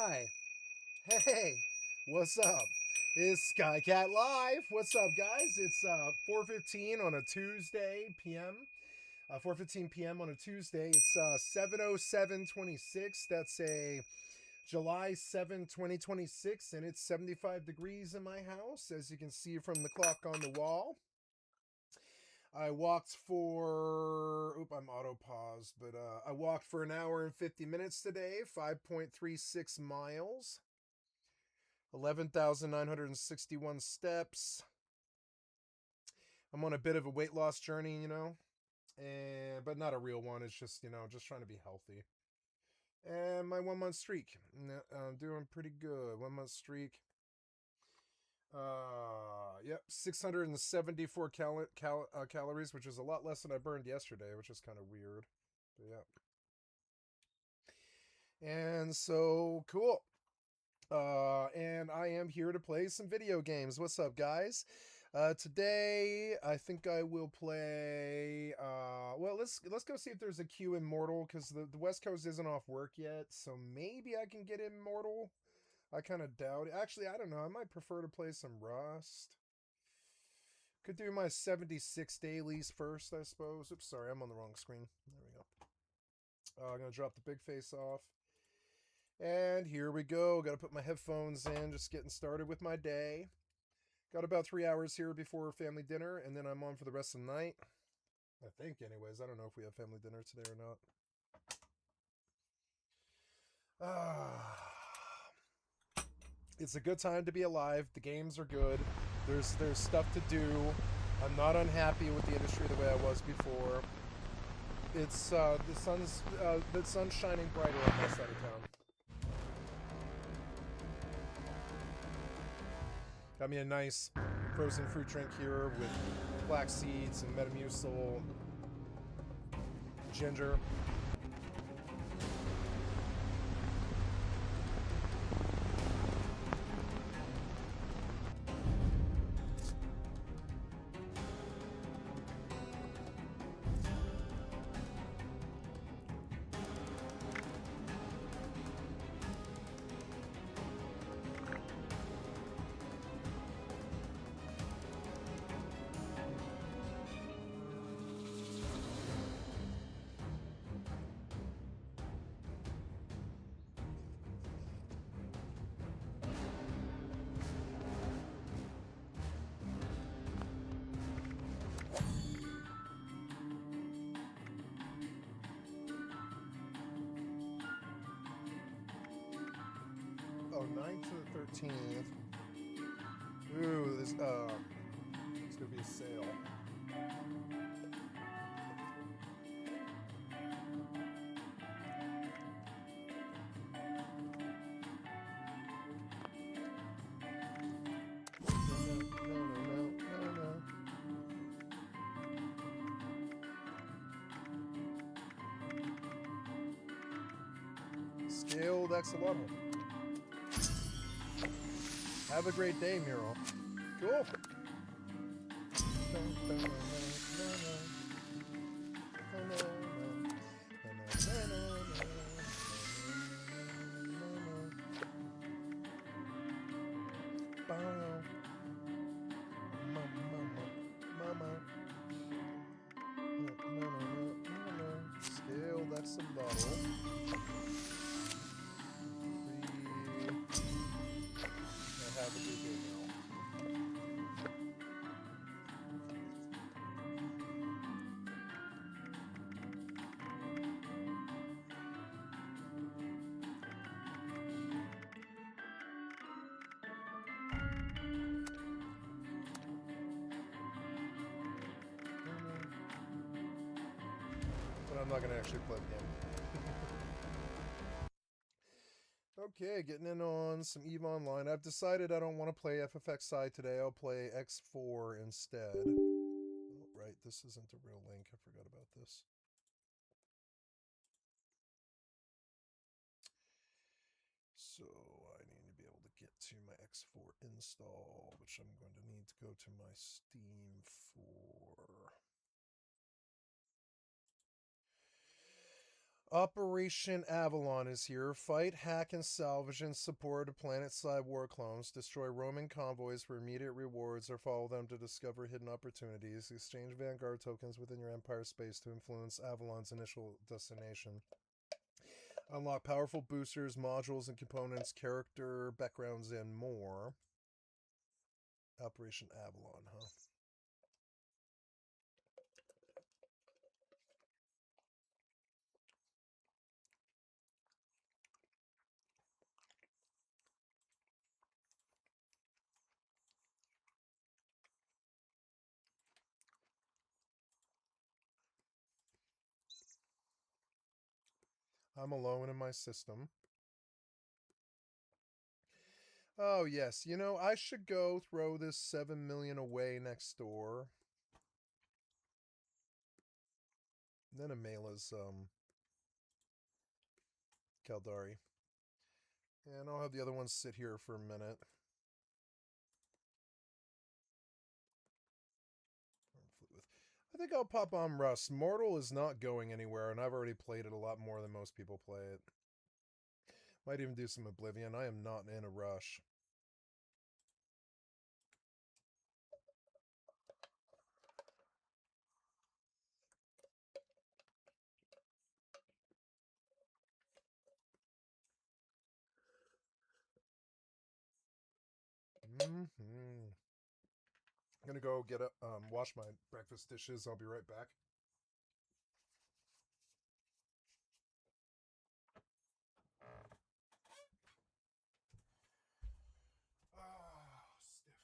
Hi. Hey. What's up? It's Skycatlive. What's up, guys? It's 4:15 on a Tuesday p.m. 4:15 p.m. on a Tuesday. It's 7:07:26. That's a July 7, 2026, and it's 75 degrees in my house, as you can see from the clock on the wall. I walked for. Oop, I'm auto paused, but I walked for an hour and 50 minutes today, 5.36 miles, 11,961 steps. I'm on a bit of a weight loss journey, but not a real one. It's just, just trying to be healthy. And my 1 month streak, I'm doing pretty good. 1 month streak. Yep, 674 calories, which is a lot less than I burned yesterday, which is kind of weird. But yeah. And so cool. And I am here to play some video games. What's up, guys? Today I think I will play. Well, let's go see if there's a queue Immortal, because the West Coast isn't off work yet, so maybe I can get Immortal. I kind of doubt it. Actually, I don't know. I might prefer to play some Rust. Could do my 76 dailies first, I suppose. Oops, sorry, I'm on the wrong screen. There we go. I'm gonna drop the big face off. And here we go. Got to put my headphones in, just getting started with my day. Got about 3 hours here before family dinner, and then I'm on for the rest of the night. I think, anyways. I don't know if we have family dinner today or not. It's a good time to be alive. The games are good. There's stuff to do. I'm not unhappy with the industry the way I was before. It's the sun's shining brighter on my side of town. Got me a nice frozen fruit drink here with flax seeds and Metamucil, ginger. Oh, 9th to the 13th. Ooh, it's gonna be a sale. No. Scaled axolotl. Have a great day, Miro. Cool. Scale, that's some bottle. Have a good day now. But I'm not going to actually play the game. Okay, getting in on some EVE Online. I've decided I don't want to play FFXI today. I'll play X4 instead. Oh, right, this isn't a real link. I forgot about this. So I need to be able to get to my X4 install, which I'm going to need to go to my Steam for. Operation Avalon is here. Fight, hack, and salvage in support of planet-side war clones. Destroy roaming convoys for immediate rewards or follow them to discover hidden opportunities. Exchange Vanguard tokens within your Empire space to influence Avalon's initial destination. Unlock powerful boosters, modules, and components, character, backgrounds, and more. Operation Avalon, huh? I'm alone in my system. Oh, yes. You know, I should go throw this 7 million away next door. Then Amela's, Caldari. And I'll have the other ones sit here for a minute. I think I'll pop on Rust. Mortal is not going anywhere, and I've already played it a lot more than most people play it. Might even do some Oblivion. I am not in a rush. I'm gonna go get a wash my breakfast dishes. I'll be right back. Ah, stiff.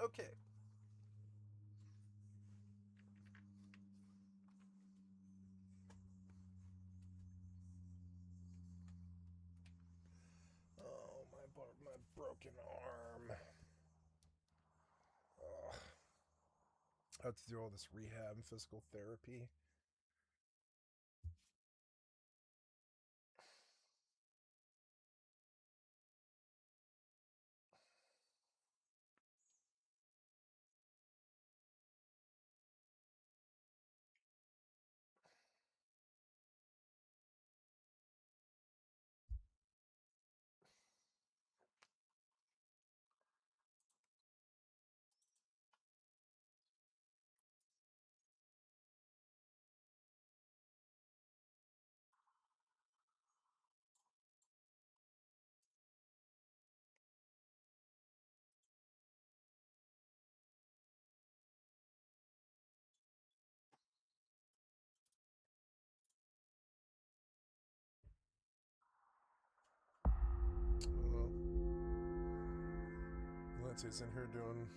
Okay. Oh, my broken arm. Ugh. I have to do all this rehab and physical therapy. Lindsay's in here doing.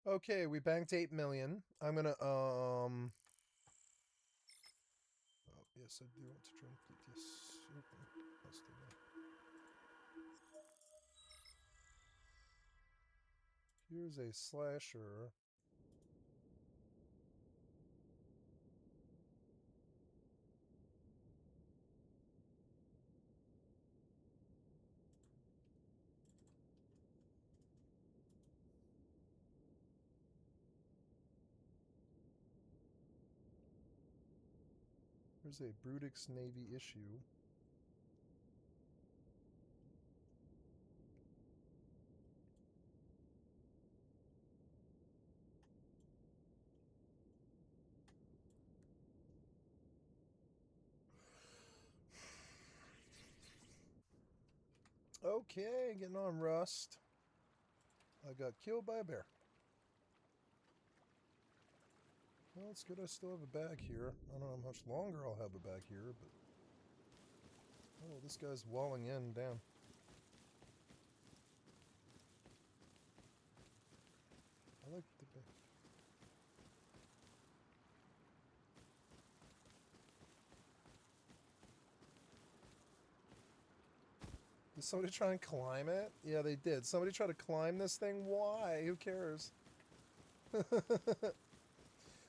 Okay, we banked 8 million. I'm gonna Oh yes, I do want to try and complete this. Let's do that. Here's a slasher. Here's a Brutix Navy issue. Okay, getting on Rust. I got killed by a bear. Well, it's good I still have a bag here. I don't know how much longer I'll have a bag here, but... Oh, this guy's walling in, damn. I like the bag. Did somebody try and climb it? Yeah, they did. Somebody try to climb this thing? Why? Who cares?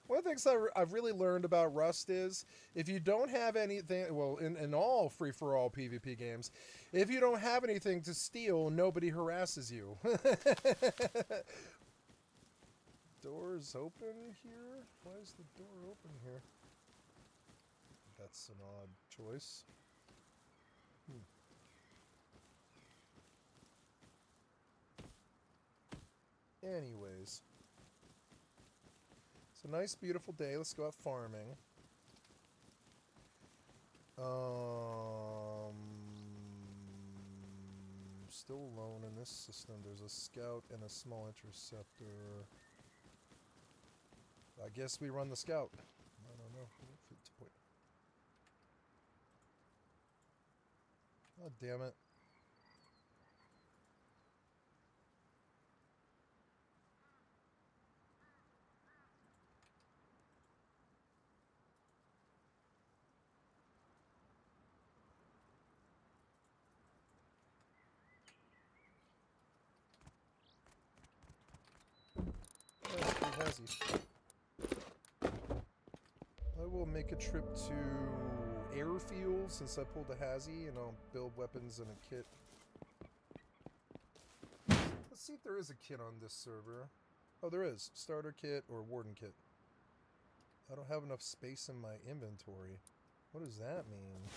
One of the things I've really learned about Rust is if you don't have anything, well, in all free-for-all PvP games, if you don't have anything to steal, nobody harasses you. Door's open here? Why is the door open here? That's an odd choice. Anyways. It's a nice, beautiful day. Let's go out farming. Still alone in this system. There's a scout and a small interceptor. I guess we run the scout. I don't know. Oh, damn it. Has he? I will make a trip to airfield since I pulled a Hazy, and I'll build weapons and a kit. Let's see if there is a kit on this server. Oh, there is. Starter kit or warden kit. I don't have enough space in my inventory. What does that mean?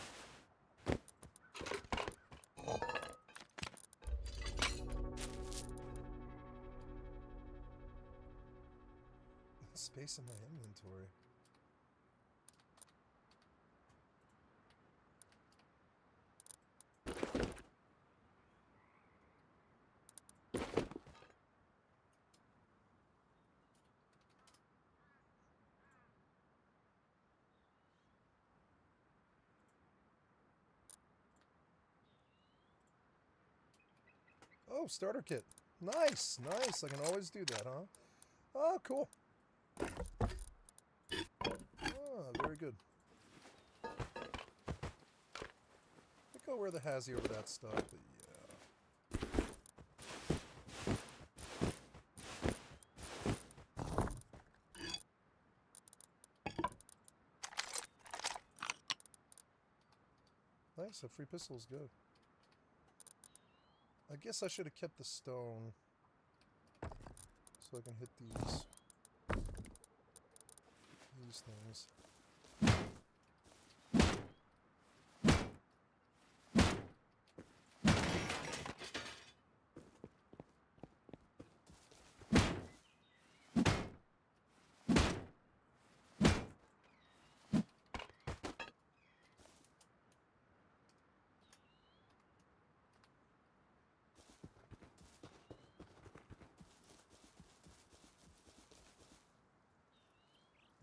Space in my inventory. Oh, starter kit. Nice, nice. I can always do that, huh? Oh, cool. Oh, very good. I think I'll wear the Hazy over that stuff, but yeah. Nice, a free pistol is good. I guess I should have kept the stone so I can hit these things.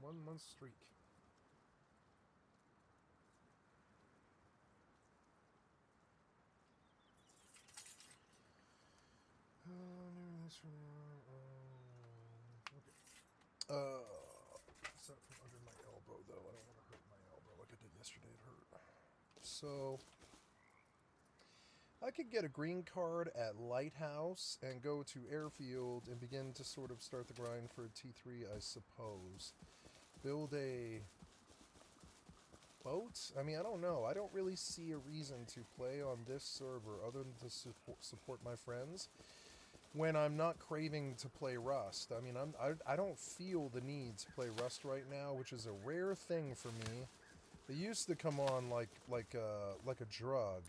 One-month streak. It's up from under my elbow, though. I don't want to hurt my elbow like I did yesterday. It hurt. So, I could get a green card at Lighthouse and go to Airfield and begin to sort of start the grind for a T3, I suppose. Build a boat? I mean, I don't know. I don't really see a reason to play on this server other than to support my friends when I'm not craving to play Rust. I mean, I don't feel the need to play Rust right now, which is a rare thing for me. It used to come on like a drug.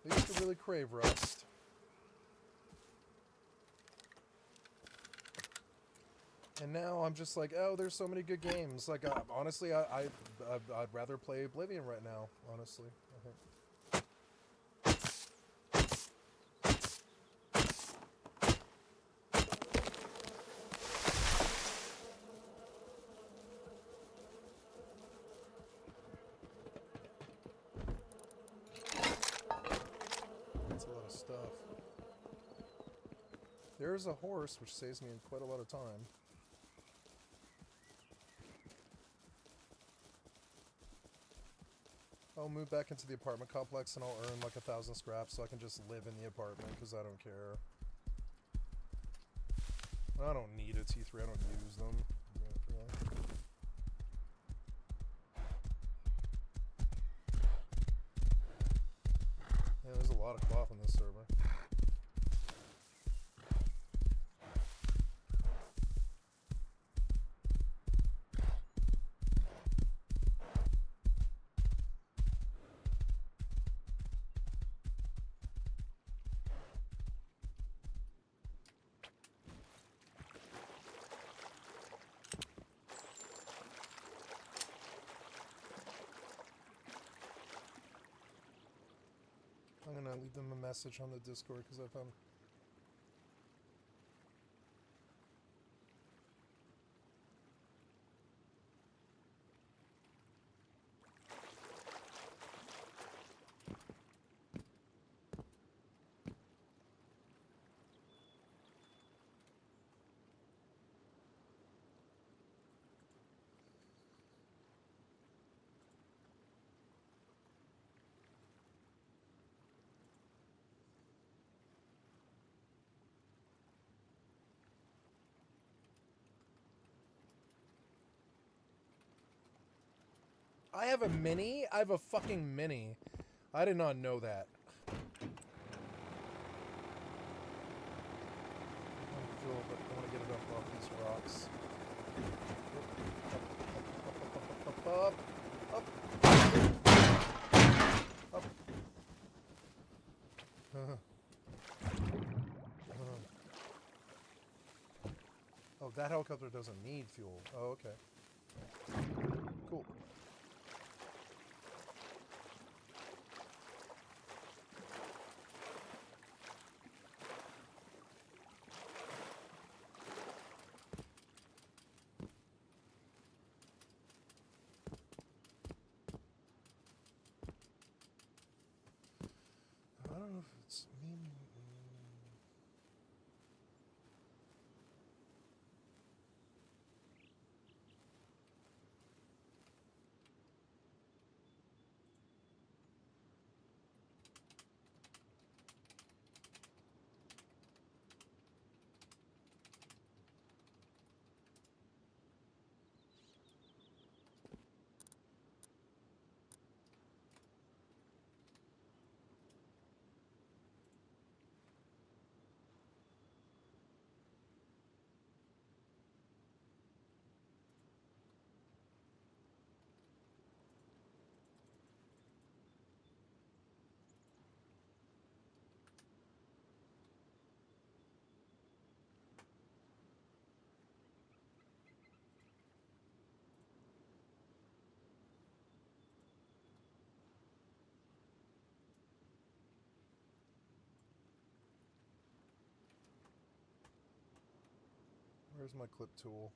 I used to really crave Rust. And now I'm just like, oh, there's so many good games. Like, honestly, I'd rather play Oblivion right now. Honestly, I think. That's a lot of stuff. There's a horse, which saves me quite a lot of time. I'll move back into the apartment complex and I'll earn like 1,000 scraps so I can just live in the apartment because I don't care. I don't need a T3, I don't use them. Really. Yeah, there's a lot of cloth on this server. I'm gonna leave them a message on the Discord because I found. I have a mini? I have a fucking mini. I did not know that. I want to get it up off these rocks. Up. Oh, that helicopter doesn't need fuel. Oh, okay. Cool. I don't know if it's me. Where's my clip tool?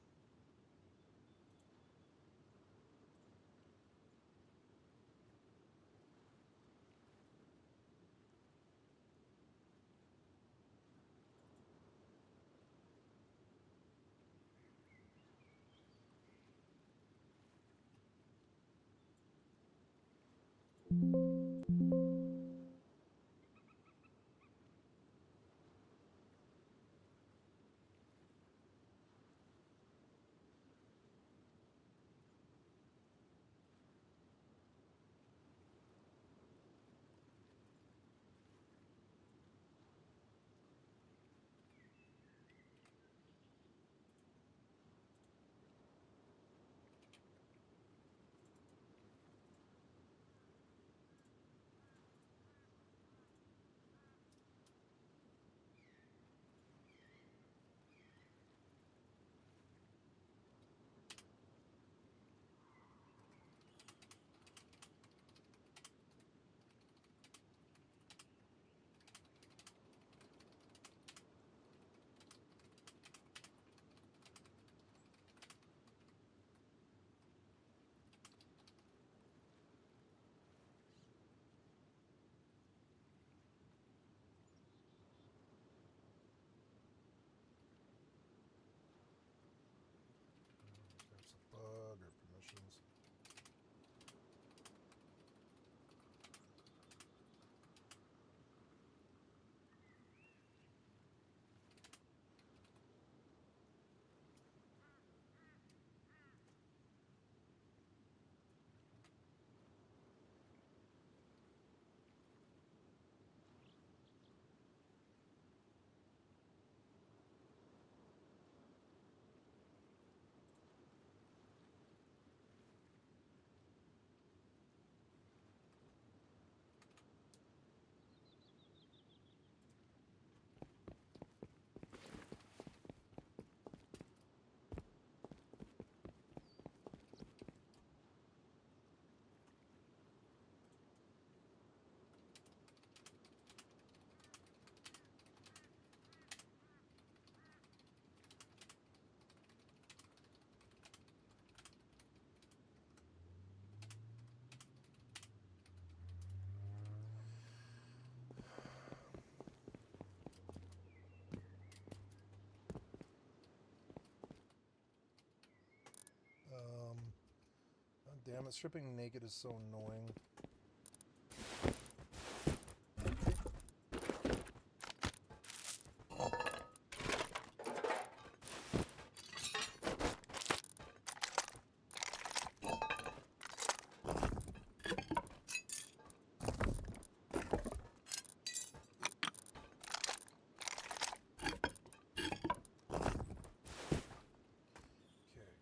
damn it, stripping naked is so annoying.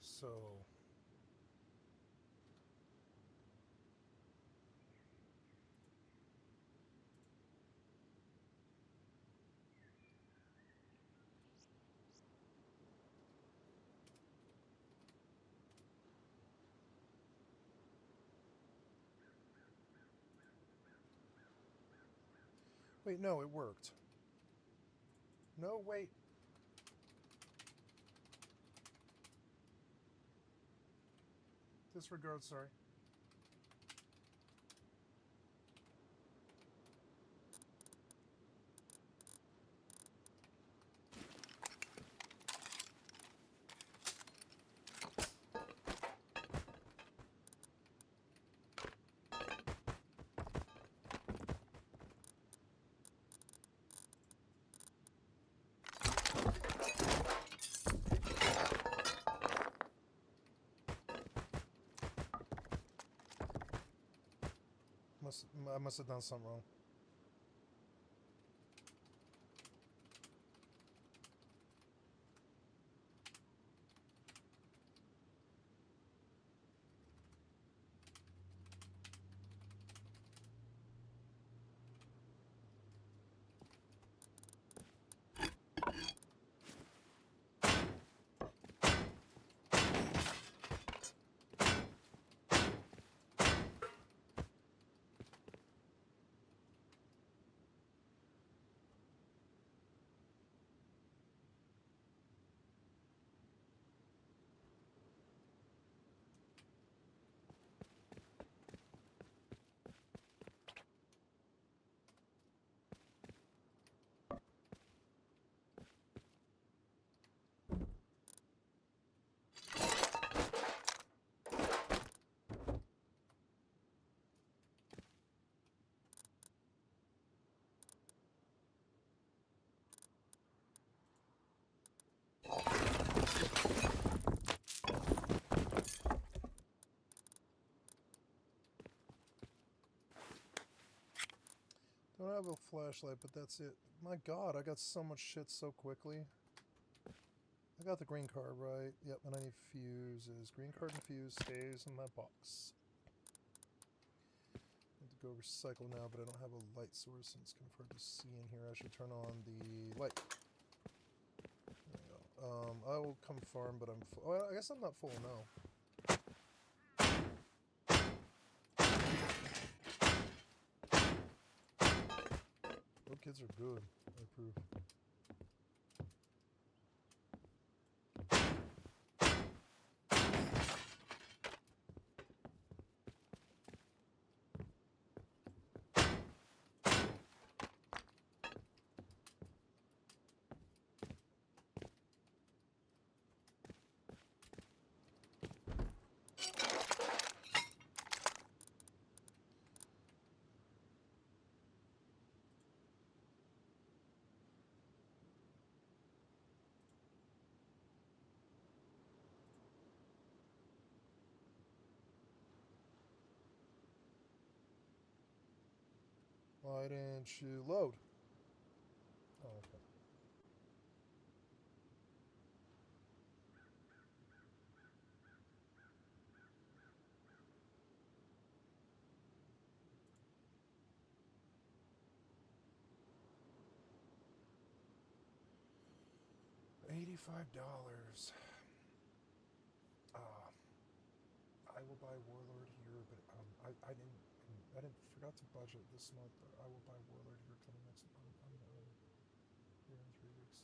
So wait, no, it worked. No, wait. Disregard, sorry. I must have done something wrong. Don't have a flashlight, but that's it. My god, I got so much shit so quickly. I got the green card right. Yep, and I need fuses. Green card and fuse stays in my box. I need to go recycle now, but I don't have a light source and it's kind of hard to see in here. I should turn on the light. There we go. I will come farm, but I'm full. Oh, I guess I'm not full, no. Oh, kids are good. I approve. Why didn't you load? Oh, okay. $85. I will buy Warlord here, but I didn't forgot to budget this month. I will buy Warlord here coming next month. I'm here in 3 weeks.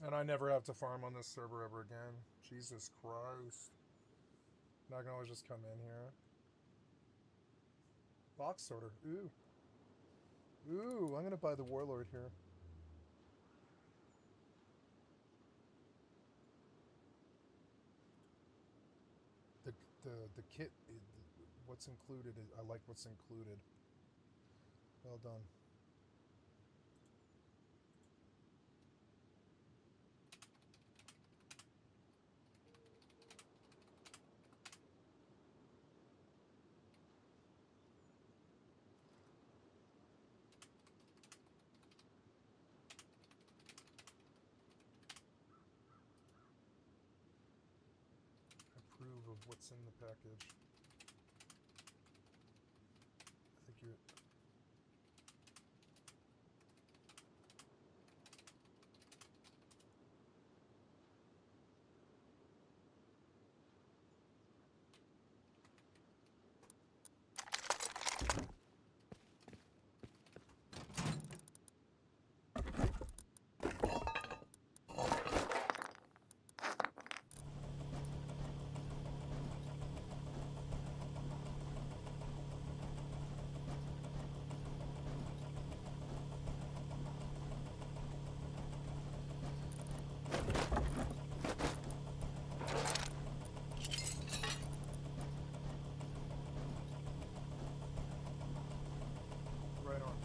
And I never have to farm on this server ever again. Jesus Christ. Now I can always just come in here. Box sorter. Ooh. Ooh, I'm gonna buy the warlord here. The the kit, what's included, I like what's included. Well done. Approve of what's in the package. I think you're... Right on.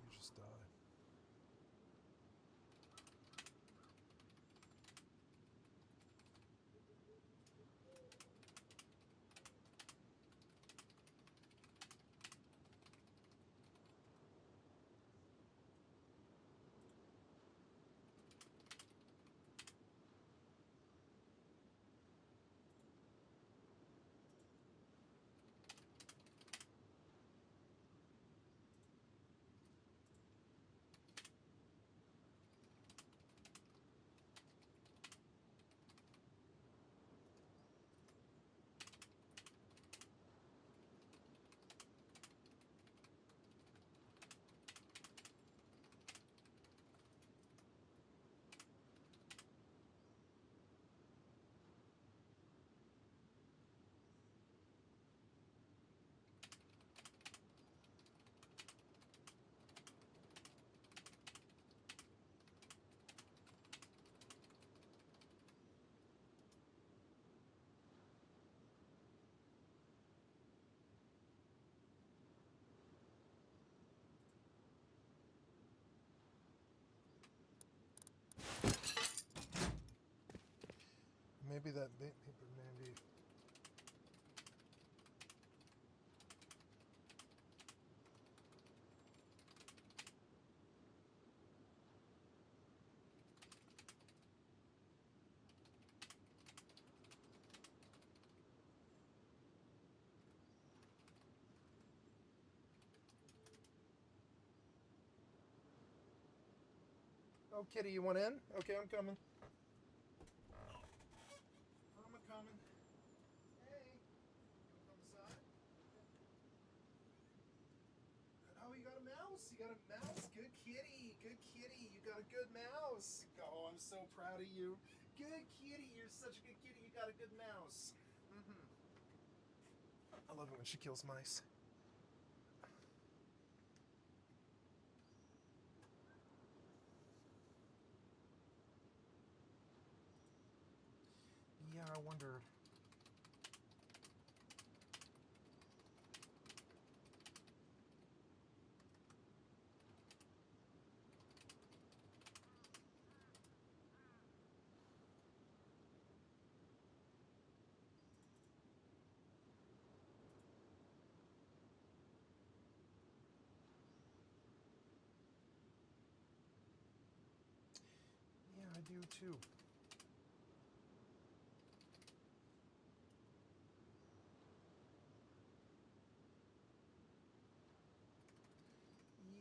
You just die. Maybe that... Maybe... Oh, kitty, you want in? Okay, I'm coming. I'm coming. Hey. You want to come inside? Oh, you got a mouse. You got a mouse. Good kitty. Good kitty. You got a good mouse. Oh, I'm so proud of you. Good kitty. You're such a good kitty. You got a good mouse. I love it when she kills mice. Yeah, I wondered. Yeah, I do too.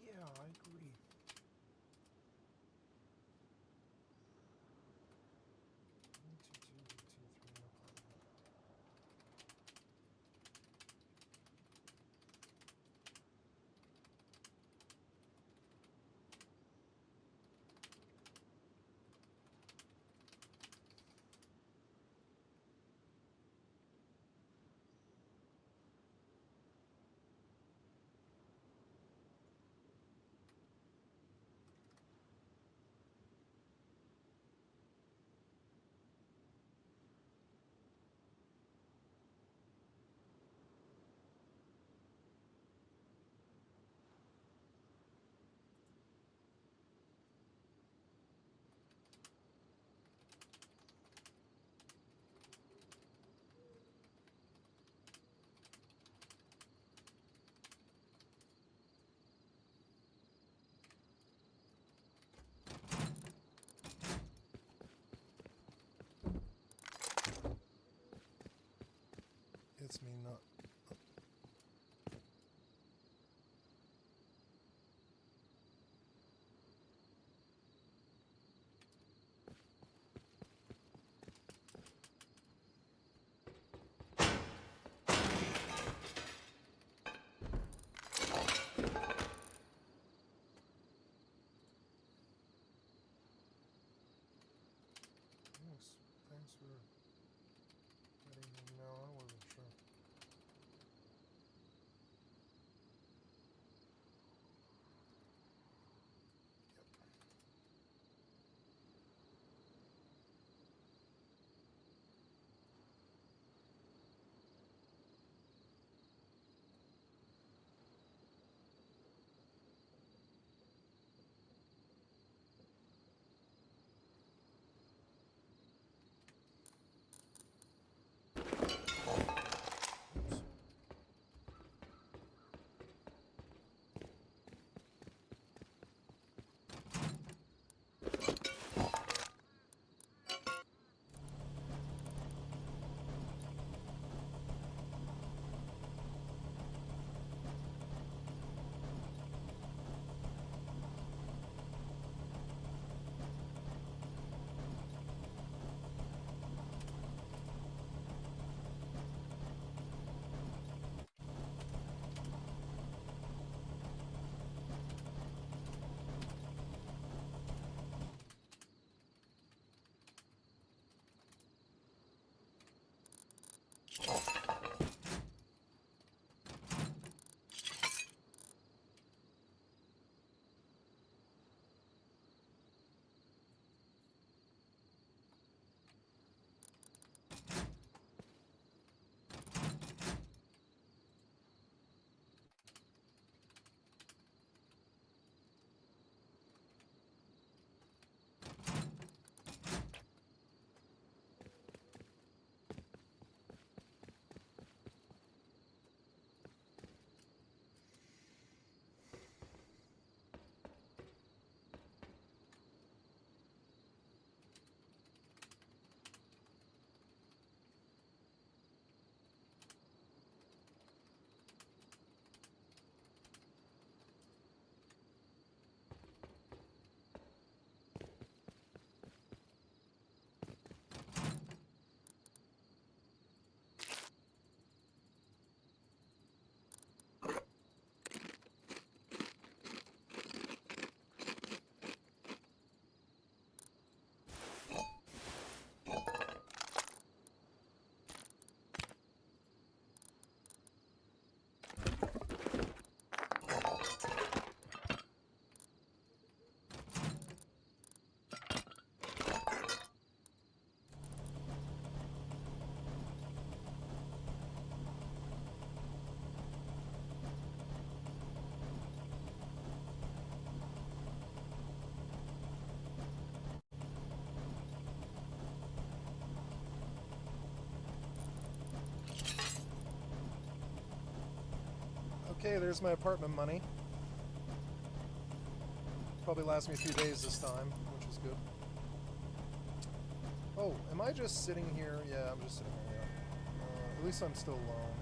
Yeah, I agree. 1, 2, 2, 2, 3, no problem. It's me not. Thanks for letting me know. I wasn't sure. Hey, there's my apartment money. Probably lasts me a few days this time, which is good. Oh, am I just sitting here? Yeah, I'm just sitting here, yeah. At least I'm still alone.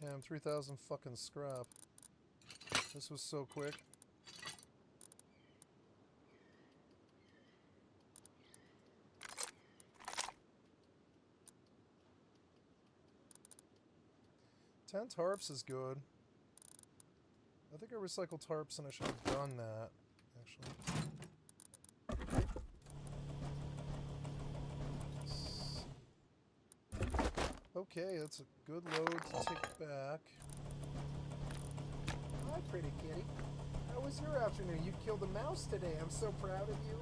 Damn, 3,000 fucking scrap. This was so quick. Ten tarps is good. I think I recycled tarps and I should have done that, actually. Okay, that's a good load to take back. Hi, pretty kitty. How was your afternoon? You killed a mouse today. I'm so proud of you.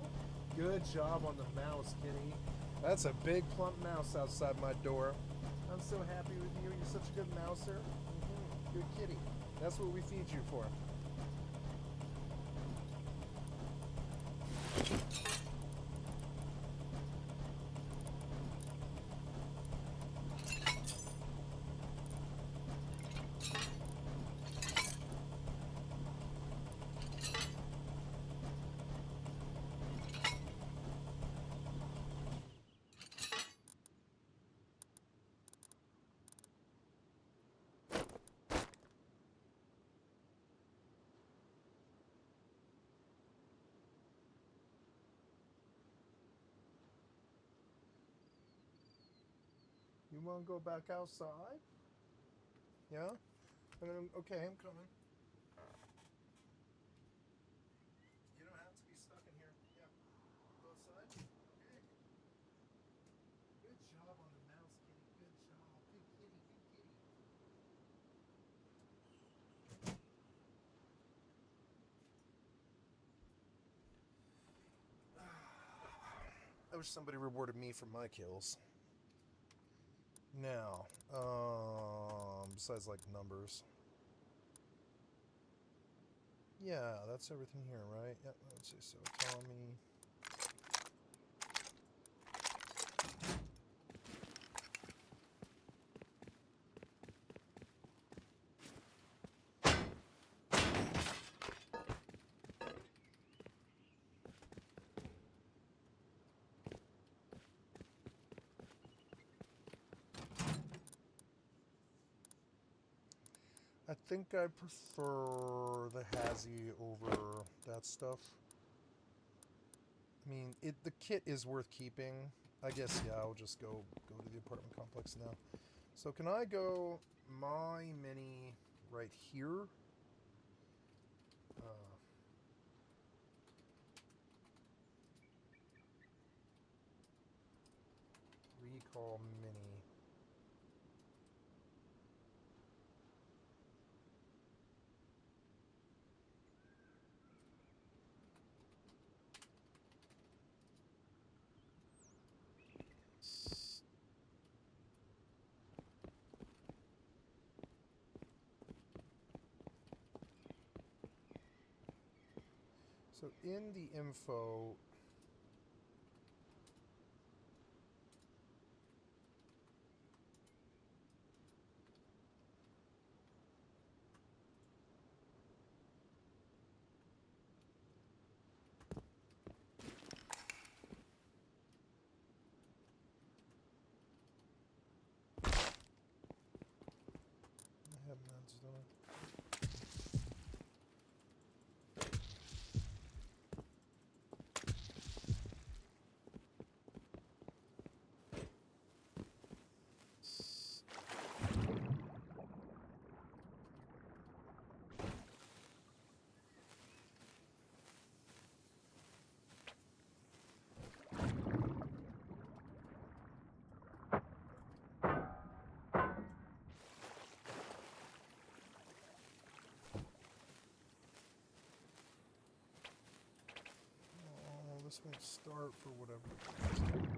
Good job on the mouse, kitty. That's a big plump mouse outside my door. I'm so happy with you. You're such a good mouser. Good kitty. That's what we feed you for. You want to go back outside? Yeah? Okay, I'm coming. You don't have to be stuck in here. Yeah. Go outside? Okay. Good job on the mouse, kitty. Good job. Good kitty, good kitty. I wish somebody rewarded me for my kills. Now, besides like numbers. Yeah, that's everything here, right? Yep, let's see. So, Tommy. I think I prefer the Hazy over that stuff. I mean, the kit is worth keeping. I guess, yeah, I'll just go to the apartment complex now. So can I go my mini right here? Recall mini. So in the info, I have meds, don't I? this won't start for whatever reason.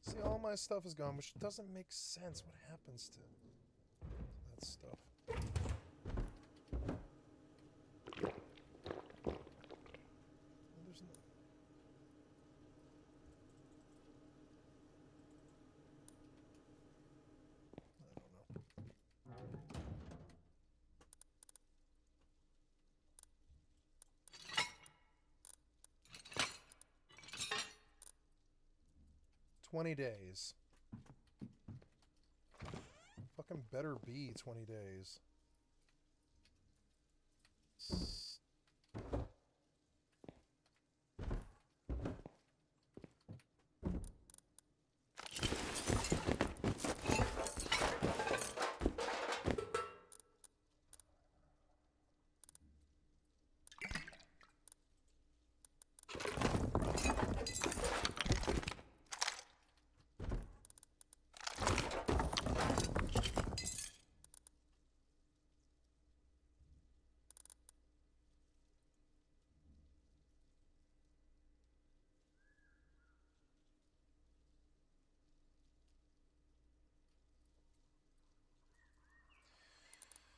See, all my stuff is gone, which doesn't make sense. What happens to that stuff? There's no... I don't know. 20 days. Fucking better be 20 days.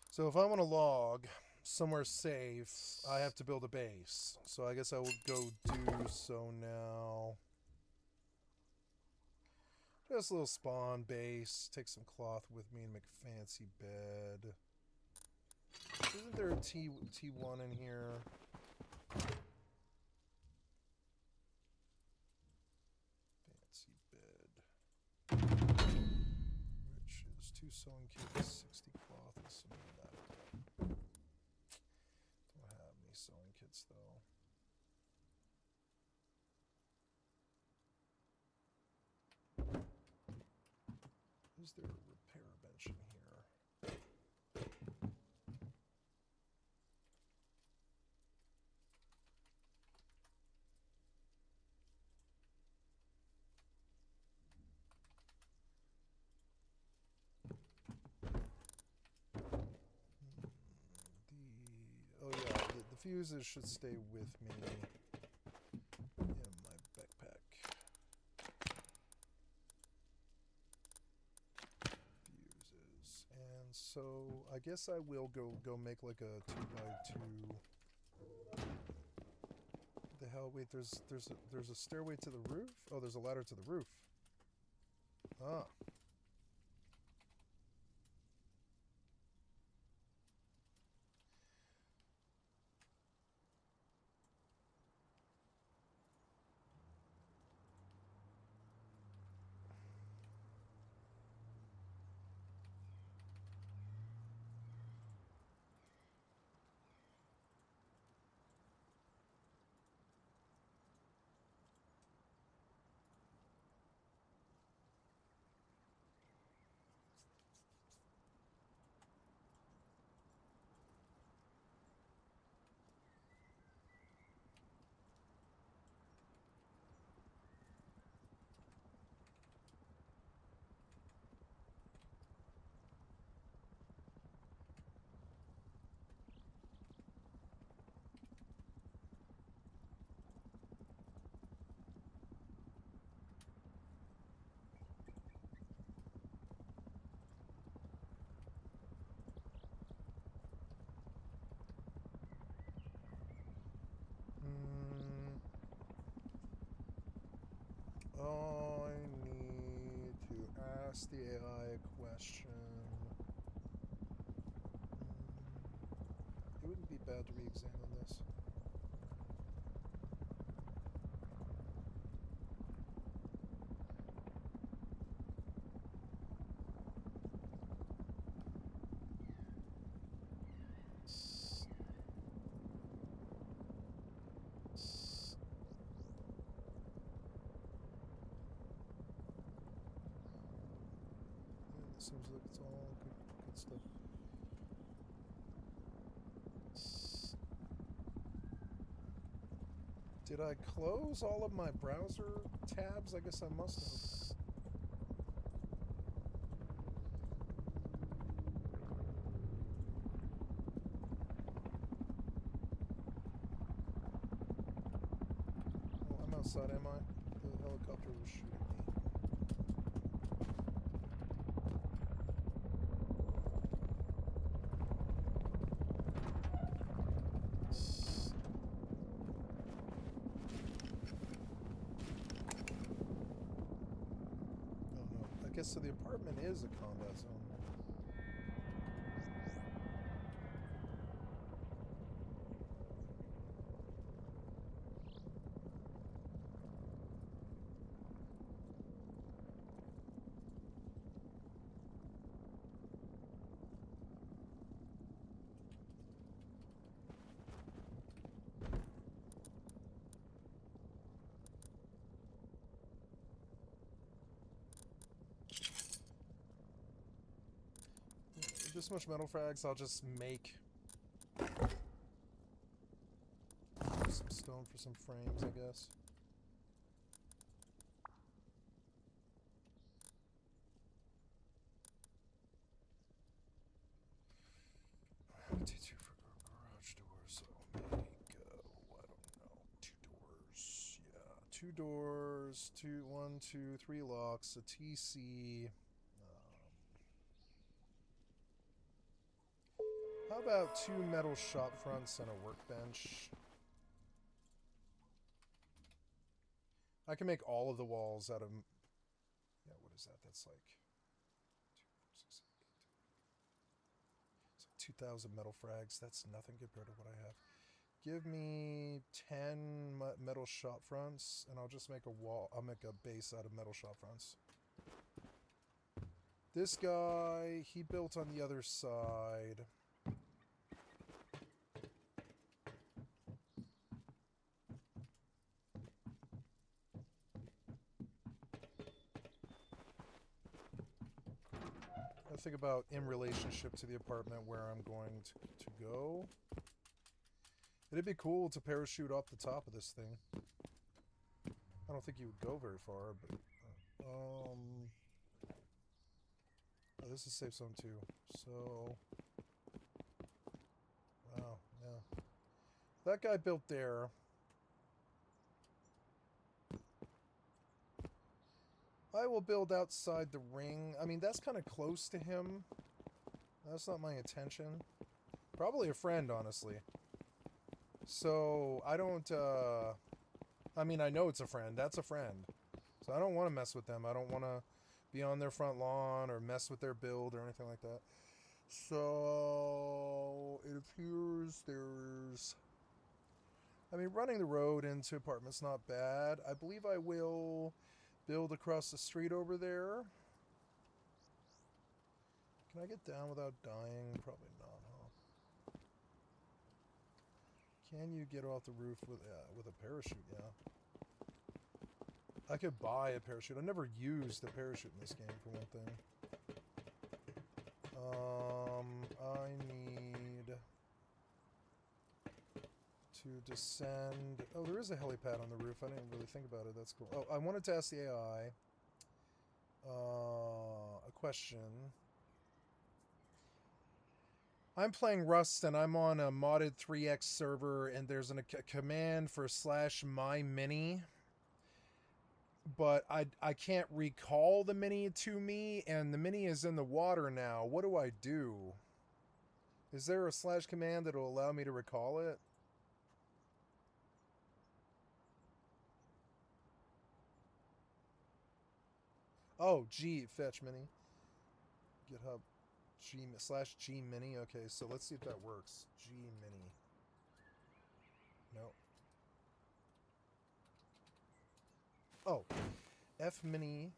So if I want to log somewhere safe, I have to build a base. So I guess I will go do so now. Just a little spawn base. Take some cloth with me and make a fancy bed. Isn't there a T1 in here? Fancy bed. Which is 2 sewing kits, 60 cloth, and some of that. Don't have any sewing kits though. Is there a repair bench in here? Oh yeah, the fuses should stay with me in my backpack. Fuses. And so I guess I will go make like a 2x2. What the hell? Wait, there's a stairway to the roof? Oh, there's a ladder to the roof. Ah. I need to ask the AI a question. It wouldn't be bad to re-examine this. Seems like it's all good stuff. Did I close all of my browser tabs? I guess I must have. Well, I'm outside, am I? The helicopter was shooting me. I guess so the apartment is a combat zone. This much metal frags, I'll just make some stone for some frames, I guess. What did you for garage doors? I'll make, I don't know, 2 doors. Yeah, 2 doors, 1, 2, 3 locks, a TC. How about 2 metal shop fronts and a workbench? I can make all of the walls out of... Yeah, what is that? That's like... 2, 4, 6, 8. It's like 2,000 metal frags. That's nothing compared to what I have. Give me 10 metal shop fronts, and I'll just make a wall. I'll make a base out of metal shop fronts. This guy, he built on the other side. I think about in relationship to the apartment where I'm going to go. It'd be cool to parachute off the top of this thing. I don't think you would go very far, but... oh, this is safe zone too, so... Wow, yeah. That guy built there. I will build outside the ring. I mean, that's kind of close to him. That's not my intention. Probably a friend, honestly. So, I don't, I mean, I know it's a friend. That's a friend. So I don't want to mess with them. I don't want to be on their front lawn or mess with their build or anything like that. So it appears there's... I mean, running the road into apartments not bad. I believe I will build across the street over there. Can I get down without dying? Probably not, huh? Can you get off the roof with a parachute? Yeah. I could buy a parachute. I never used a parachute in this game, for one thing. I need to descend. Oh, there is a helipad on the roof. I didn't really think about it. That's cool. Oh, I wanted to ask the AI a question. I'm playing Rust and I'm on a modded 3x server, and there's a command for /my_mini, but I can't recall the mini to me, and the mini is in the water now. What do I do? Is there a / command that will allow me to recall it? Oh, G, fetch mini. GitHub G /G_mini. Okay, so let's see if that works. G_mini. No. Oh, F_mini.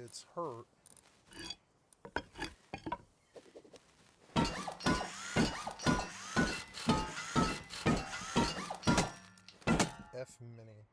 It's hurt. F_mini.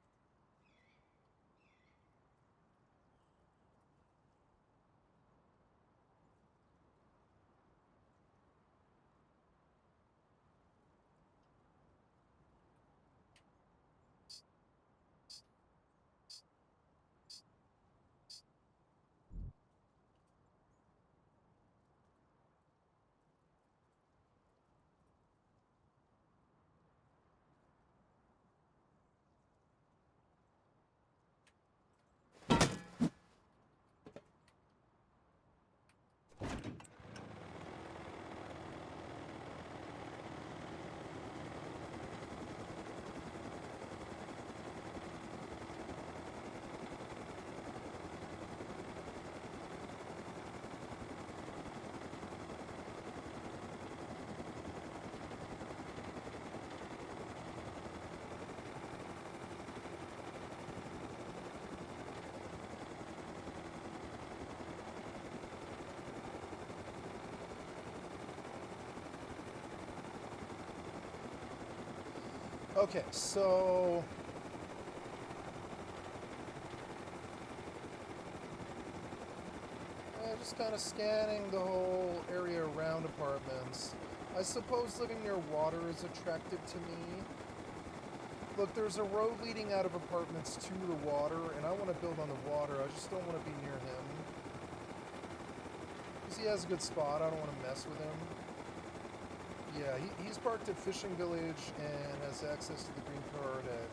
Okay, so just kind of scanning the whole area around apartments. I suppose living near water is attractive to me. Look, there's a road leading out of apartments to the water, and I want to build on the water. I just don't want to be near him. Because he has a good spot. I don't want to mess with him. Yeah, he's parked at Fishing Village and has access to the green card at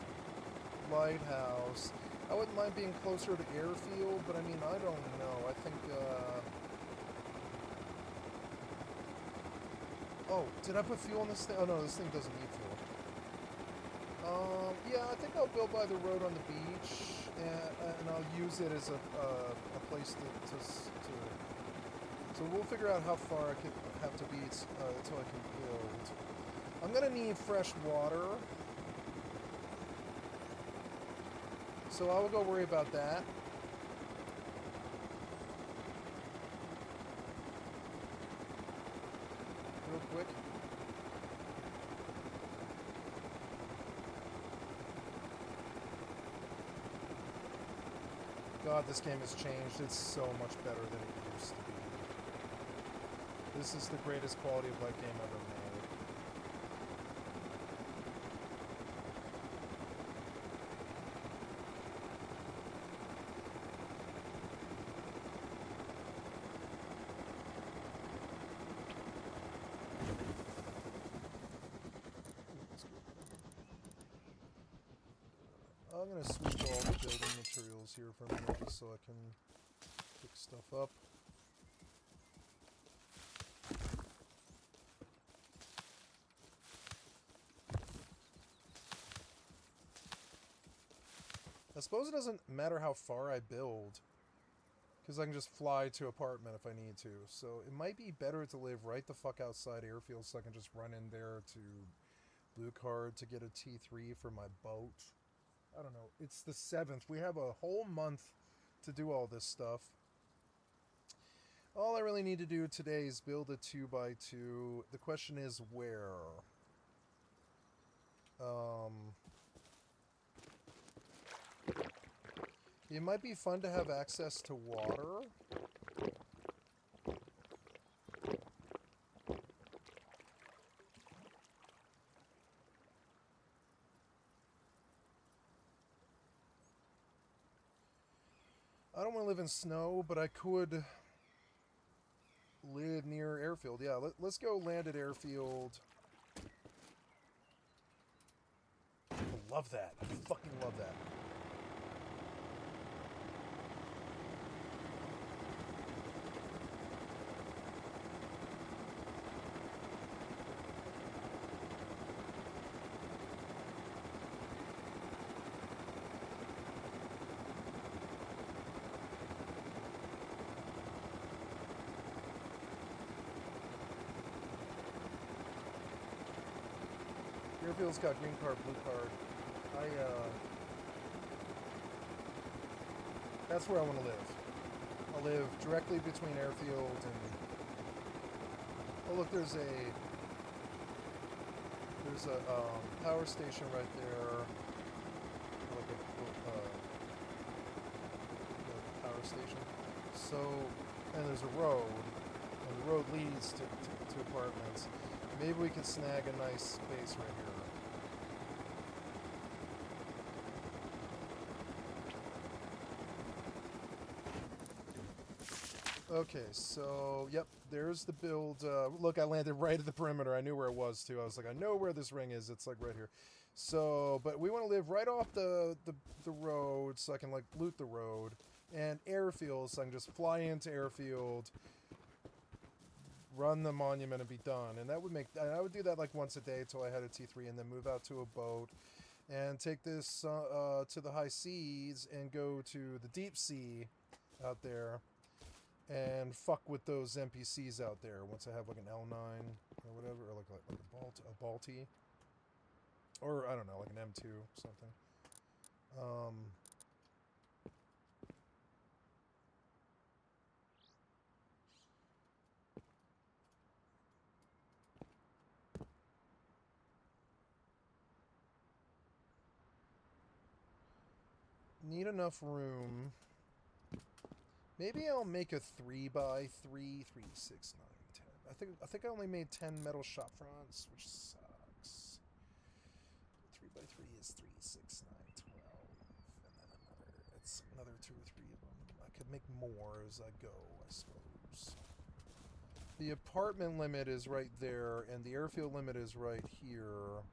Lighthouse. I wouldn't mind being closer to Airfield, but I mean, I don't know. I think, oh, did I put fuel in this thing? Oh no, this thing doesn't need fuel. Yeah, I think I'll build by the road on the beach, and I'll use it as a place to so we'll figure out how far I could have to be until I can build. I'm gonna need fresh water, so I will go worry about that. Real quick. God, this game has changed. It's so much better than it used to be. This is the greatest quality of life game ever made. I'm going to sweep all the building materials here for a minute just so I can pick stuff up. I suppose it doesn't matter how far I build, because I can just fly to apartment if I need to. So it might be better to live right the fuck outside airfield so I can just run in there to blue card to get a T3 for my boat. I don't know. It's the 7th. We have a whole month to do all this stuff. All I really need to do today is build a 2x2. The question is where? It might be fun to have access to water. I don't want to live in snow, but I could live near airfield. Yeah, let's go land at airfield. I love that. I fucking love that. Airfield's got green card, blue card. That's where I want to live. I'll live directly between airfield and... Oh look, there's a power station right there. Like a power station. So, and there's a road, and the road leads to apartments. Maybe we could snag a nice space right here. Okay, so, yep, there's the build. Look, I landed right at the perimeter. I knew where it was, too. I was like, I know where this ring is. It's, like, right here. So, but we want to live right off the road so I can, like, loot the road. And airfield, so I can just fly into airfield, run the monument, and be done. And that would make... I would do that, like, once a day until I had a T3, and then move out to a boat and take this to the high seas and go to the deep sea out there. And fuck with those NPCs out there once I have like an L9 or whatever, or like a Balti. Or, I don't know, like an M2 or something. Need enough room. Maybe I'll make a 3x3, 3, 6, 9, 10. I think I only made 10 metal shop fronts, which sucks. 3x3 is 3, 6, 9, 12. And then it's another 2 or 3 of them. I could make more as I go, I suppose. The apartment limit is right there, and the airfield limit is right here.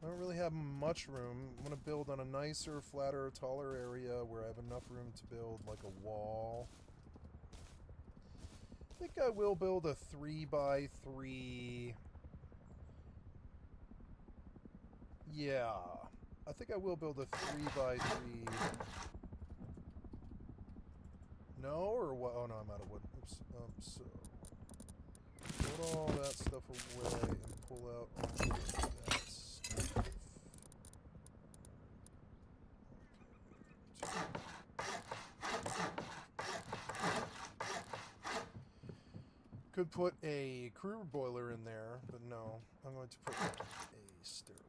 I don't really have much room. I'm going to build on a nicer, flatter, taller area where I have enough room to build like a wall. I think I will build a 3x3. Yeah. I think I will build a 3x3. No? Or what? Oh no, I'm out of wood. Oops. So... put all that stuff away and pull out all that stuff. Could put a crew boiler in there, but no. I'm going to put a stairway.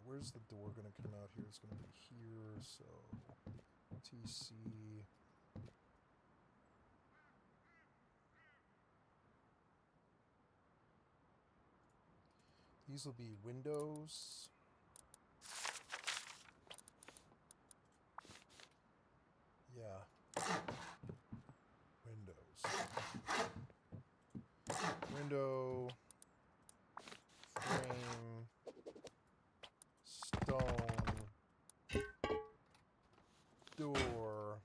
Where's the door going to come out here? It's going to be here, so TC. These will be windows. Yeah. Windows. Window. Frame. Stone. Door.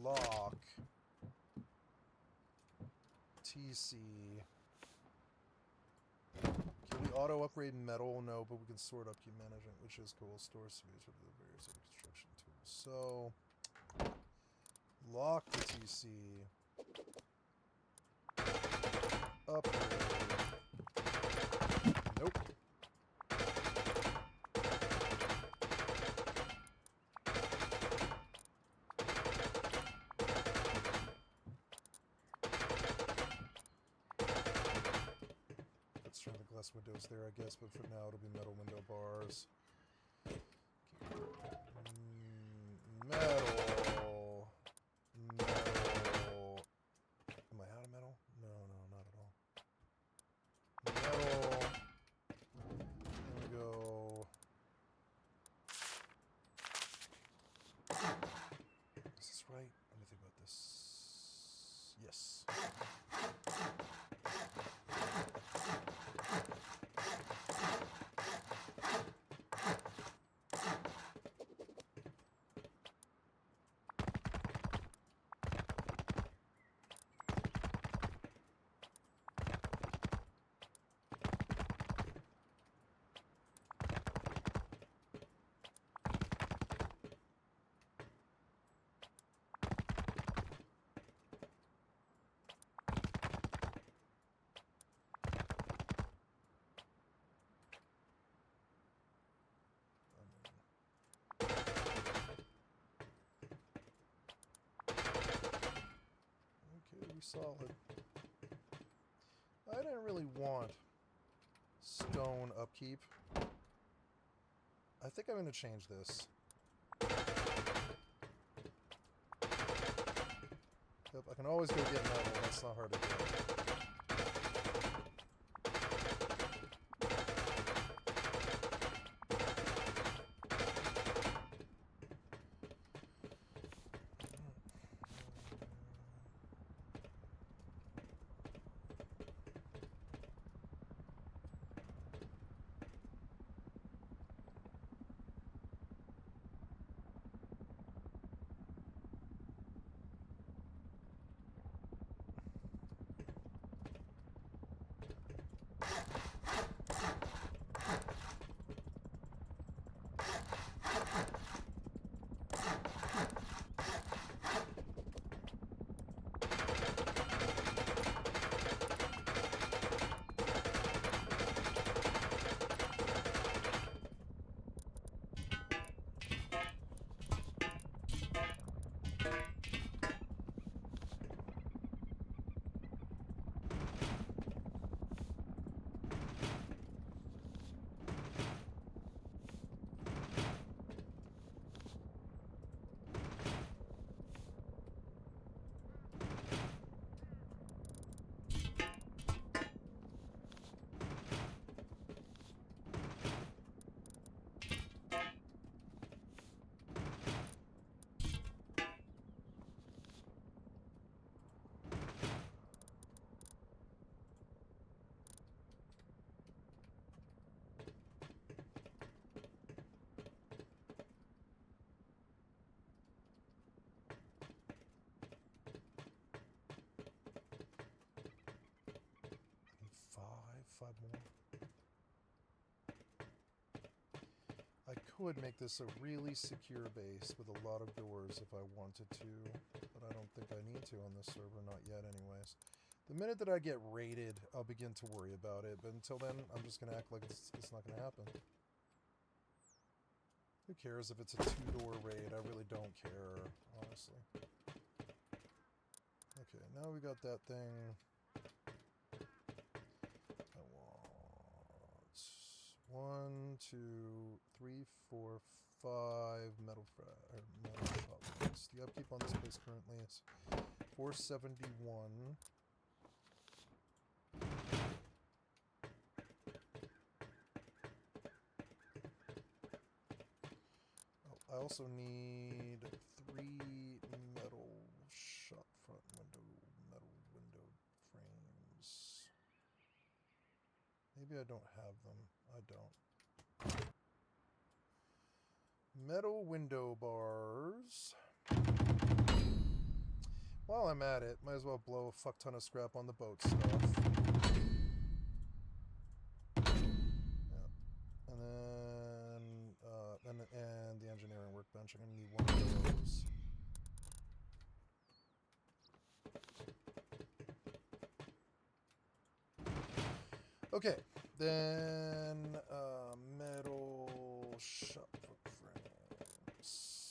Lock. TC. Can we auto upgrade metal? No, but we can sort upkeep management, which is cool. Store space for the various other construction tools. So, lock the TC. Upgrade. Nope. Let's turn the glass windows there, I guess, but for now it'll be metal window bars. Metal. Metal. Am I out of metal? No, not at all. Metal. There we go. Is this right? Let me think about this. Yes. Solid. I didn't really want stone upkeep. I think I'm going to change this. Yep, I can always go get metal. That's not hard to do. Five more. I could make this a really secure base with a lot of doors if I wanted to, but I don't think I need to on this server, not yet anyways. The minute that I get raided, I'll begin to worry about it, but until then, I'm just going to act like it's not going to happen. Who cares if it's a 2-door raid? I really don't care, honestly. Okay, now we got that thing. I want 1, 2, 3, 4, 5 metal pots. The upkeep on this place currently is 471. I also need 3 metal shop front metal window frames. Maybe I don't have them. I don't. Metal window bars. While I'm at it, might as well blow a fuck ton of scrap on the boat stuff. Yep. And then, and the engineering workbench. I'm gonna need one of those. Okay, then metal shop frames.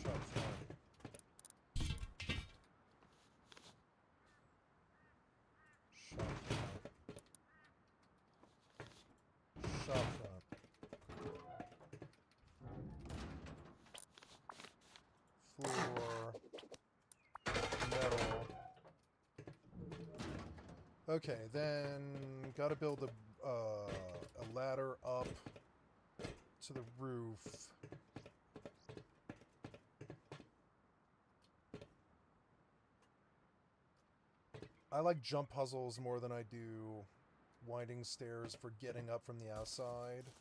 Shop front. Shop front. Floor. Metal. Okay, then gotta build a ladder up to the roof. I like jump puzzles more than I do winding stairs for getting up from the outside.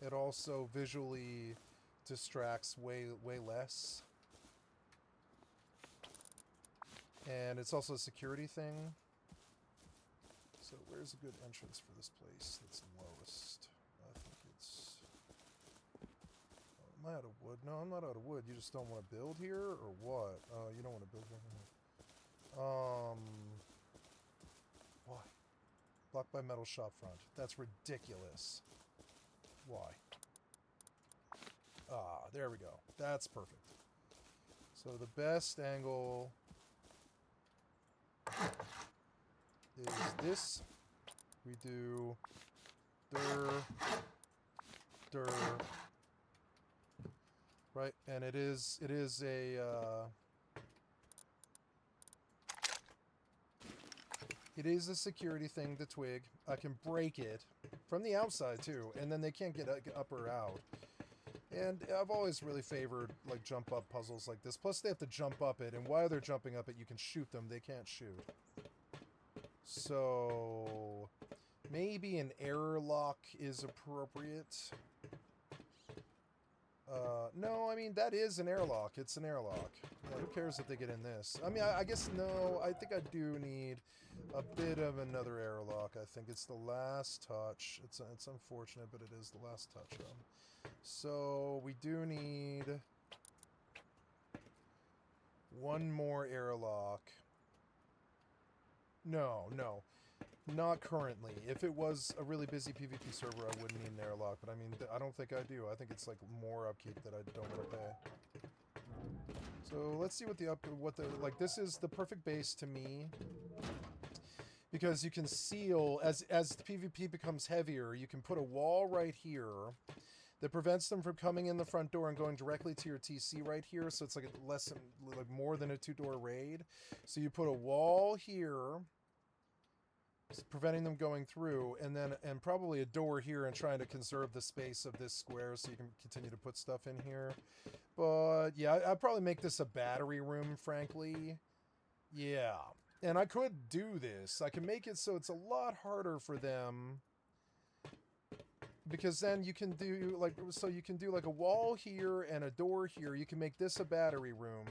It also visually distracts way less. And it's also a security thing. So where's a good entrance for this place that's lowest? I think it's... Oh, am I out of wood? No, I'm not out of wood. You just don't want to build here? Or what? Oh, you don't want to build here? Why? Blocked by metal shop front. That's ridiculous. Why? Ah, there we go. That's perfect. So the best angle is this. We do right, and it is a it is a security thing to twig. I can break it from the outside too, and then they can't get up or out. And I've always really favored like jump up puzzles like this. Plus they have to jump up it, and while they're jumping up it, you can shoot them. They can't shoot. So maybe an error lock is appropriate. No, I mean, that is an airlock. It's an airlock. Yeah, who cares if they get in this? I mean, I guess, no, I think I do need a bit of another airlock. I think it's the last touch. It's unfortunate, but it is the last touch. So, we do need one more airlock. No. Not currently. If it was a really busy PvP server, I wouldn't need an airlock, but I mean, I don't think I do. I think it's like more upkeep that I don't want to pay. So let's see what this is the perfect base to me, because you can seal, as the PvP becomes heavier, you can put a wall right here that prevents them from coming in the front door and going directly to your TC right here. So it's like like more than a 2-door raid. So you put a wall here, preventing them going through, and probably a door here and trying to conserve the space of this square so you can continue to put stuff in here. But yeah, I'd probably make this a battery room, frankly. Yeah. And I could do this. I can make it so it's a lot harder for them, because then you can do like, so you can do like a wall here and a door here. You can make this a battery room,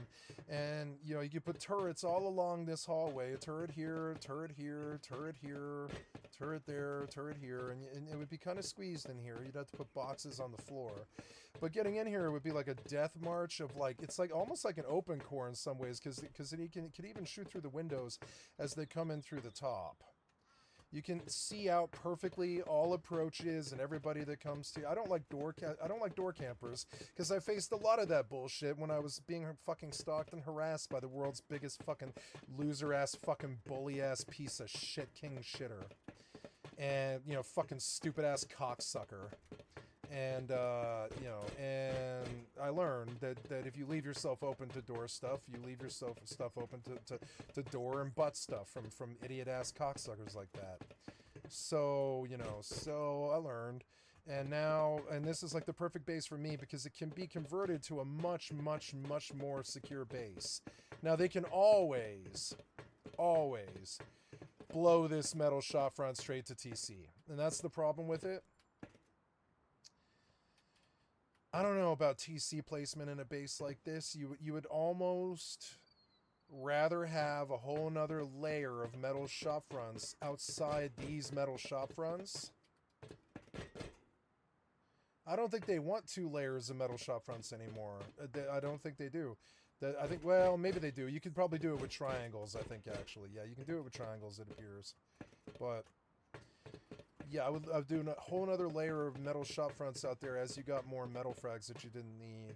and you know, you can put turrets all along this hallway. A turret here, turret here, turret here, turret there, turret here, and it would be kind of squeezed in here. You'd have to put boxes on the floor. But getting in here would be like a death march of like, it's like almost like an open core in some ways, because it can even shoot through the windows as they come in through the top. You can see out perfectly all approaches and everybody that comes to you. I don't like door campers, because I faced a lot of that bullshit when I was being fucking stalked and harassed by the world's biggest fucking loser-ass fucking bully-ass piece of shit king shitter. And, you know, fucking stupid-ass cocksucker. And, you know, and I learned that if you leave yourself open to door stuff, you leave yourself stuff open to door and butt stuff from idiot-ass cocksuckers like that. So, you know, so I learned. And now, and this is like the perfect base for me, because it can be converted to a much, much, much more secure base. Now, they can always blow this metal shop front straight to TC. And that's the problem with it. I don't know about TC placement in a base like this. You would almost rather have a whole nother layer of metal shop fronts outside these metal shop fronts. I don't think they want 2 layers of metal shop fronts anymore. I don't think they do. I think, well, maybe they do. You could probably do it with triangles, I think, actually. Yeah, you can do it with triangles, it appears. But yeah, I would do a whole other layer of metal shop fronts out there as you got more metal frags that you didn't need.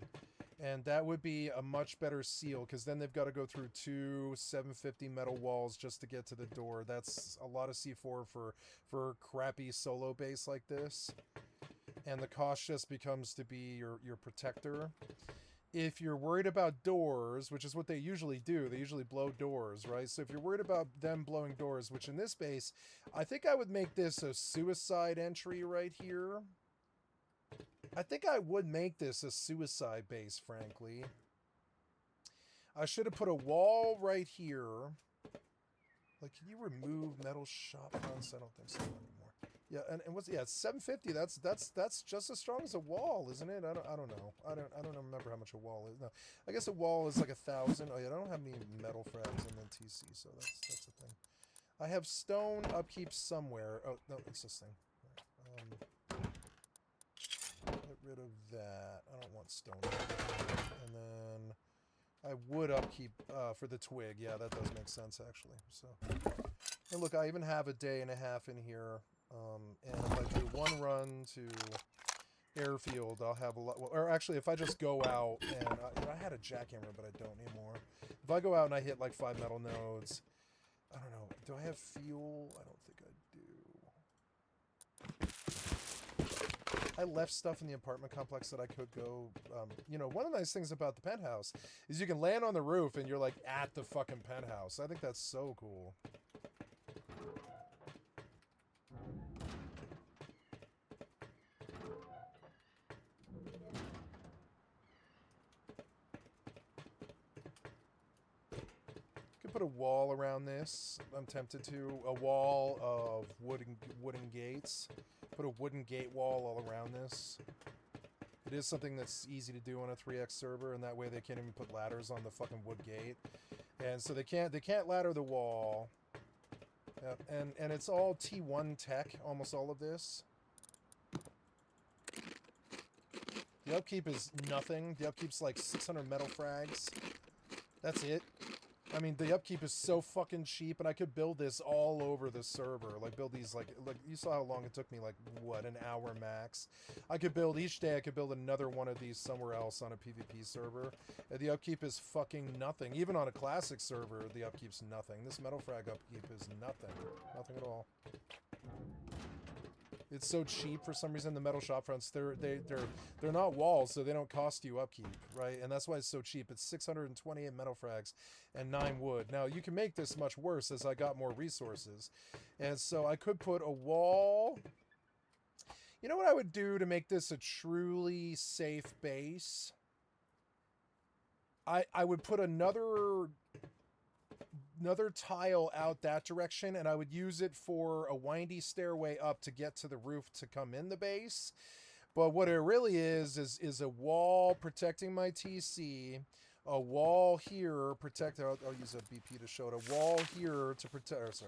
And that would be a much better seal, because then they've got to go through 2 750 metal walls just to get to the door. That's a lot of C4 for crappy solo base like this. And the cost just becomes to be your protector. If you're worried about doors, which is what they usually do, they usually blow doors, right? So if you're worried about them blowing doors, which in this base, I think I would make this a suicide entry right here. I think I would make this a suicide base, frankly. I should have put a wall right here. Like, can you remove metal shop fronts? I don't think so anymore. Yeah, and what's, yeah, it's 750. That's just as strong as a wall, isn't it? I don't know. I don't remember how much a wall is. No, I guess a wall is like 1,000. Oh yeah, I don't have any metal frags in the TC, so that's the thing. I have stone upkeep somewhere. Oh no, it's this thing. Get rid of that. I don't want stone. And then I would upkeep for the twig. Yeah, that does make sense actually. So, and look, I even have a day and a half in here. And if I do one run to airfield, I'll have a lot. Well, or actually, if I just go out and I had a jackhammer, but I don't anymore. If I go out and I hit like 5 metal nodes, I don't know. Do I have fuel? I don't think I do. I left stuff in the apartment complex that I could go. You know, one of the nice things about the penthouse is you can land on the roof and you're like at the fucking penthouse. I think that's so cool. Put a wall around this. I'm tempted to. A wall of wooden gates. Put a wooden gate wall all around this. It is something that's easy to do on a 3x server, and that way they can't even put ladders on the fucking wood gate. And so they can't ladder the wall. Yep. And it's all T1 tech, almost all of this. The upkeep is nothing. The upkeep's like 600 metal frags. That's it. I mean, the upkeep is so fucking cheap, and I could build this all over the server. Like, build these, like you saw how long it took me, like, what, an hour max? I could build, each day I could build another one of these somewhere else on a PvP server. And the upkeep is fucking nothing. Even on a classic server, the upkeep's nothing. This metal frag upkeep is nothing. Nothing at all. It's so cheap for some reason. The metal shop fronts, they're not walls, so they don't cost you upkeep, right? And that's why it's so cheap. It's 628 metal frags and 9 wood. Now you can make this much worse as I got more resources, and so I could put a wall. You know what I would do to make this a truly safe base? I would put another tile out that direction, and I would use it for a windy stairway up to get to the roof to come in the base. But what it really is a wall protecting my TC, a wall here protect. I'll use a BP to show it. A wall here to protect.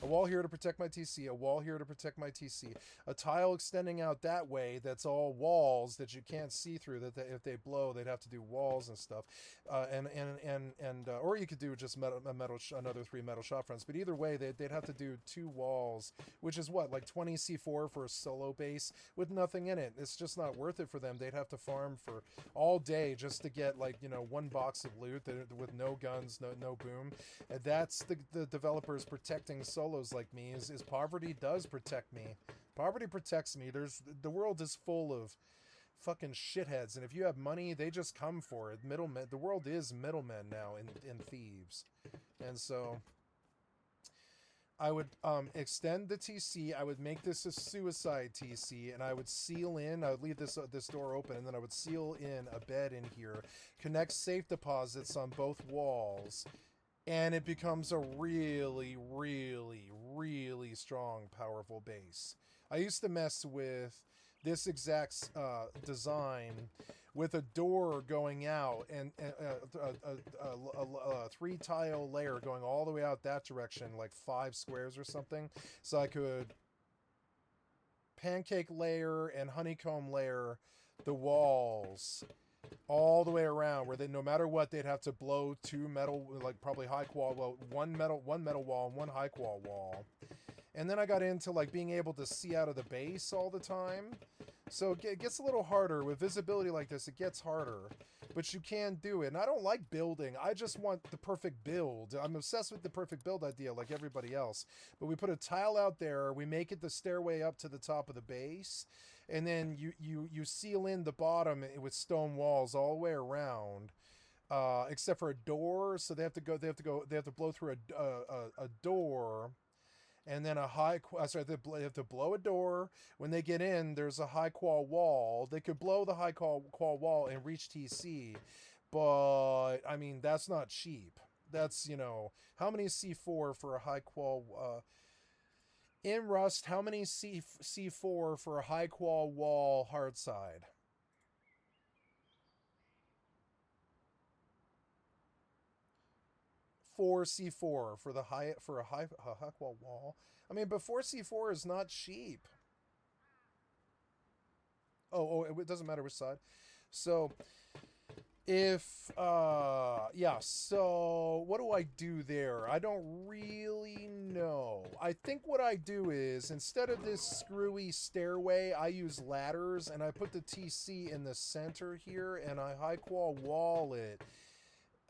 A wall here to protect my TC, a wall here to protect my TC, a tile extending out that way that's all walls that you can't see through, that if they blow, they'd have to do walls and stuff. Or you could do just another 3 metal shop fronts. But either way, they'd have to do 2 walls, which is what, like 20 C4 for a solo base with nothing in it. It's just not worth it for them. They'd have to farm for all day just to get, like, 1 box of loot with no guns, no boom. And that's the developers protecting solos like me, is poverty does protect me. Poverty protects me. The world is full of fucking shitheads, and if you have money, they just come for it. Middlemen. The world is middlemen now, in thieves. And so I would extend the TC. I would make this a suicide TC, and I would seal in. I would leave this door open, and then I would seal in a bed in here, connect safe deposits on both walls, and it becomes a really, really, really strong, powerful base. I used to mess with this exact design with a door going out and a 3 tile layer going all the way out that direction, like 5 squares or something. So I could pancake layer and honeycomb layer the walls all the way around, where they, no matter what, they'd have to blow 2 metal, like probably high qual, well, one metal wall and 1 high qual wall. And then I got into like being able to see out of the base all the time. So it gets a little harder with visibility like this. It gets harder, but you can do it. And I don't like building. I just want the perfect build. I'm obsessed with the perfect build idea like everybody else. But we put a tile out there. We make it the stairway up to the top of the base. And then you seal in the bottom with stone walls all the way around, except for a door. So they have to blow through a door, and then they have to blow a door. When they get in, there's a high qual wall. They could blow the high qual wall and reach TC, but I mean that's not cheap. That's, how many C4 for a high qual? In Rust, how many C4 for a high qual wall hard side? Four C4 for a high qual wall. I mean, but 4 C4 is not cheap. Oh, it doesn't matter which side. So so what do I do there? I don't really know. I think what I do is, instead of this screwy stairway, I use ladders, and I put the TC in the center here, and I high qual wall it.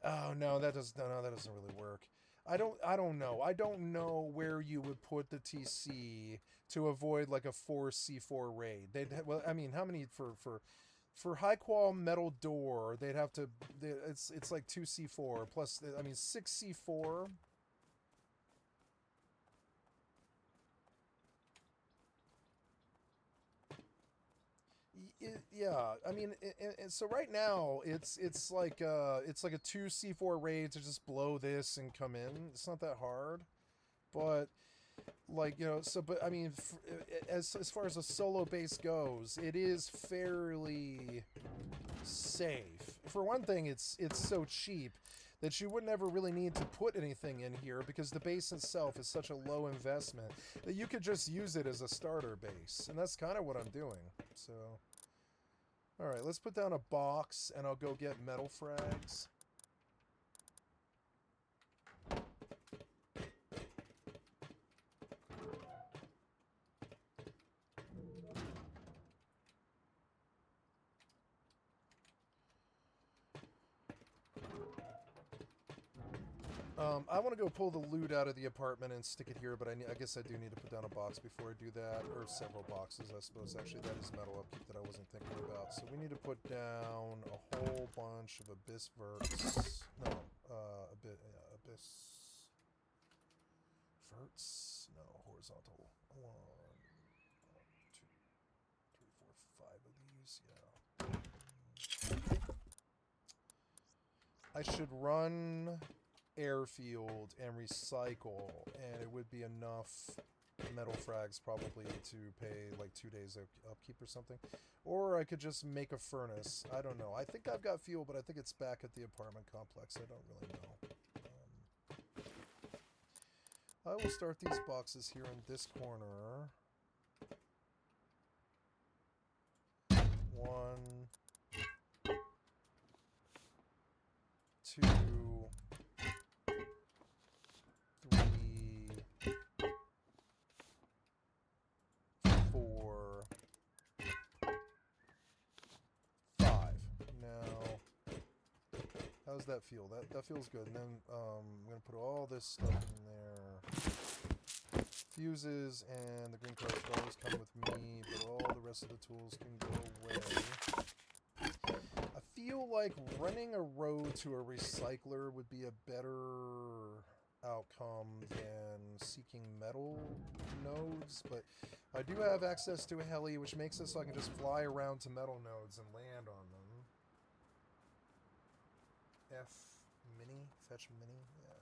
Oh no, that doesn't really work. I don't know. I don't know where you would put the TC to avoid like a 4 C4 raid. I mean, how many for high qual metal door, they'd have to, it's like 2 C4 plus, I mean, 6 C4. Yeah, I mean, so right now it's like a 2 C4 raid to just blow this and come in. It's not that hard, but like, but I mean, as far as a solo base goes, it is fairly safe. For one thing, it's so cheap that you would never really need to put anything in here, because the base itself is such a low investment that you could just use it as a starter base, and that's kind of what I'm doing. So all right, let's put down a box, and I'll go get metal frags. I want to go pull the loot out of the apartment and stick it here, but I guess I do need to put down a box before I do that, or several boxes, I suppose. Actually, that is metal upkeep that I wasn't thinking about. So we need to put down a whole bunch of abyss verts. No, abyss verts. No, horizontal. One, two, three, four, five of these. Yeah. I should run airfield and recycle, and it would be enough metal frags probably to pay like 2 days of upkeep or something. Or I could just make a furnace. I don't know. I think I've got fuel, but I think it's back at the apartment complex. I don't really know. I will start these boxes here in this corner. 1, 2, 3, 4, 5. Now, how's that feel? That feels good. And then I'm going to put all this stuff in there. Fuses and the green cards will always come with me, but all the rest of the tools can go away. I feel like running a road to a recycler would be a better outcome than seeking metal nodes, but I do have access to a heli, which makes it so I can just fly around to metal nodes and land on them. F mini? Fetch mini? Yeah.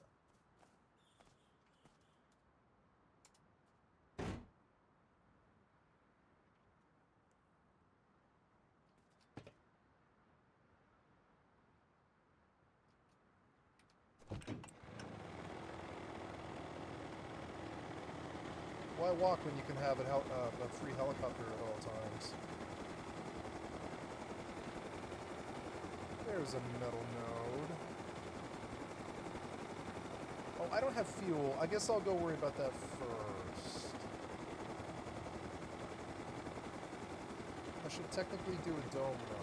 Why walk when you can have a free helicopter at all times? There's a metal node. Oh, I don't have fuel. I guess I'll go worry about that first. I should technically do a dome run.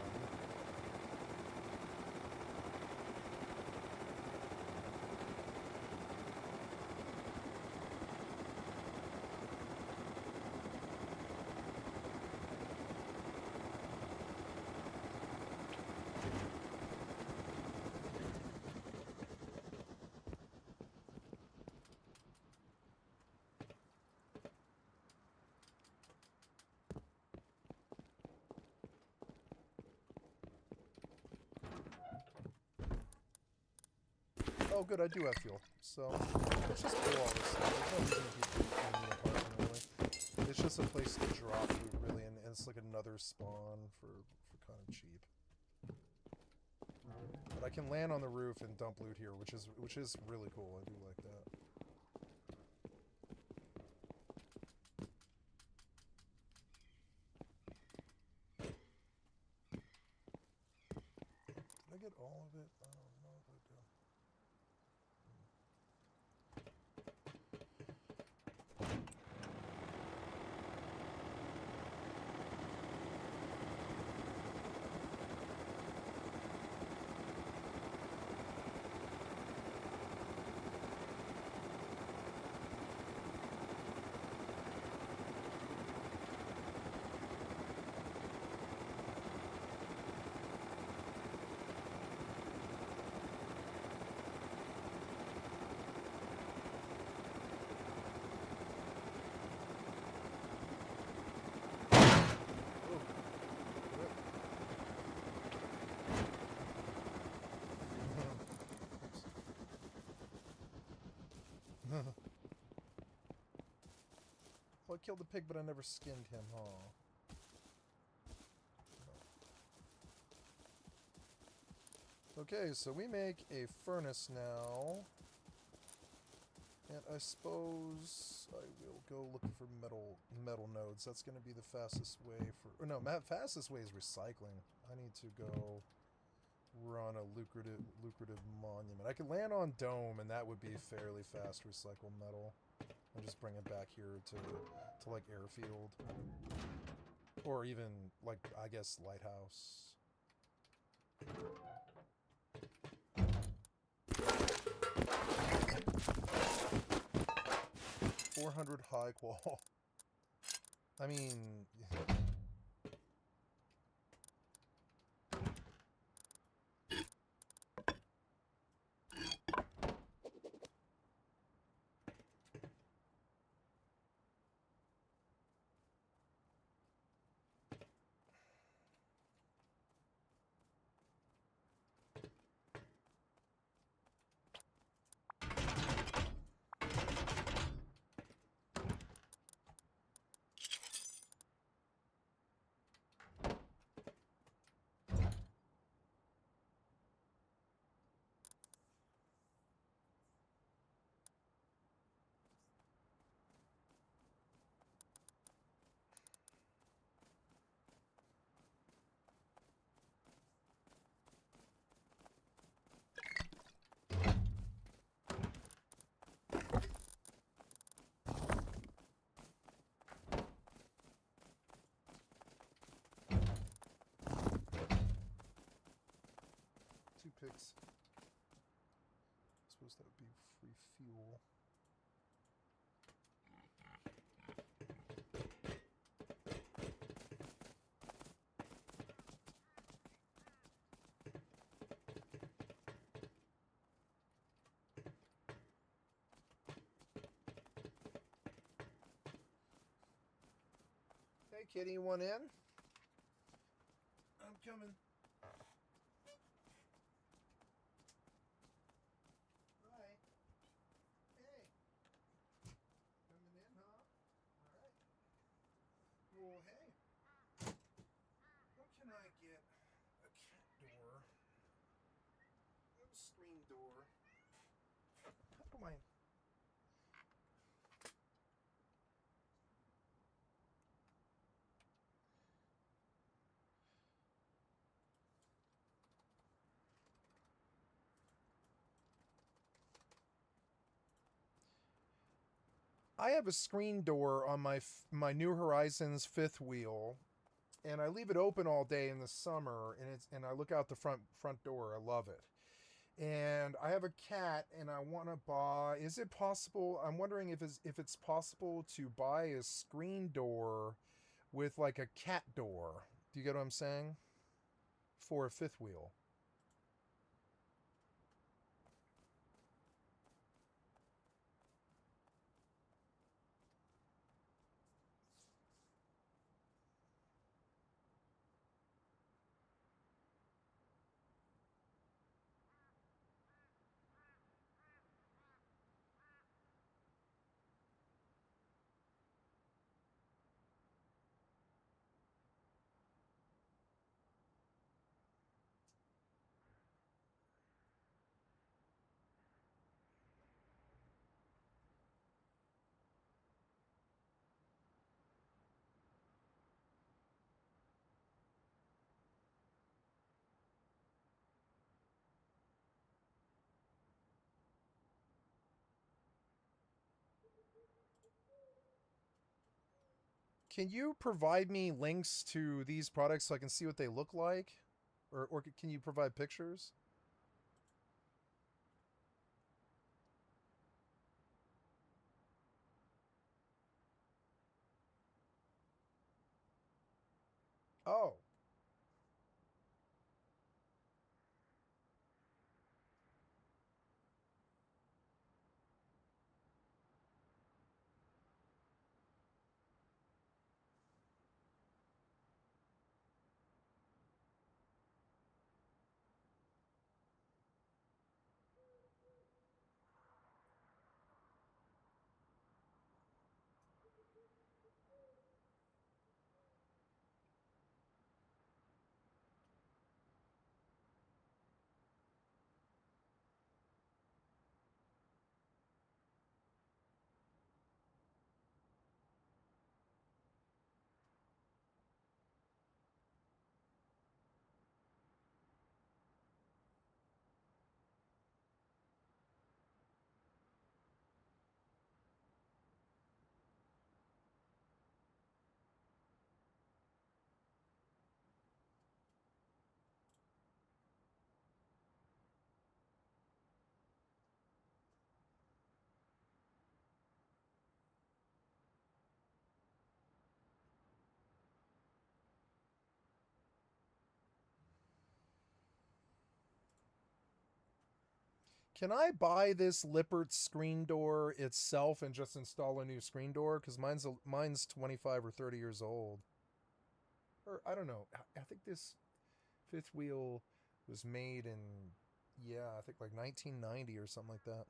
Oh, good, I do have fuel. So, let's just pull all this stuff. There's no reason to keep in the apartment, really. It's just a place to drop loot, really, and it's like another spawn for kind of cheap. But I can land on the roof and dump loot here, which is really cool. I do like that. Did I get all of it? I don't know if I do. Well, I killed the pig, but I never skinned him, huh? Okay, so we make a furnace now. And I suppose I will go looking for metal nodes. That's going to be the fastest way for... Or no, fastest way is recycling. I need to go run a lucrative monument. I could land on Dome, and that would be fairly fast recycle metal. And just bring it back here to like airfield. Or even, like, I guess, lighthouse. 200 high qual. I mean, 2 picks. I suppose that would be free fuel. Hey, kitty, you want in? I'm coming. Hi. Hey. Coming in, huh? All right. Well, hey. What can I get? A cat door. A screen door. How do I... I have a screen door on my New Horizons 5th wheel, and I leave it open all day in the summer, and I look out the front door. I love it. And I have a cat, and I want to buy. Is it possible? I'm wondering if it's possible to buy a screen door with like a cat door. Do you get what I'm saying? For a 5th wheel. Can you provide me links to these products so I can see what they look like? Or can you provide pictures? Oh, Can I buy this Lippert screen door itself and just install a new screen door? Because mine's 25 or 30 years old. Or I don't know. I think this fifth wheel was made in, yeah, I think like 1990 or something like that.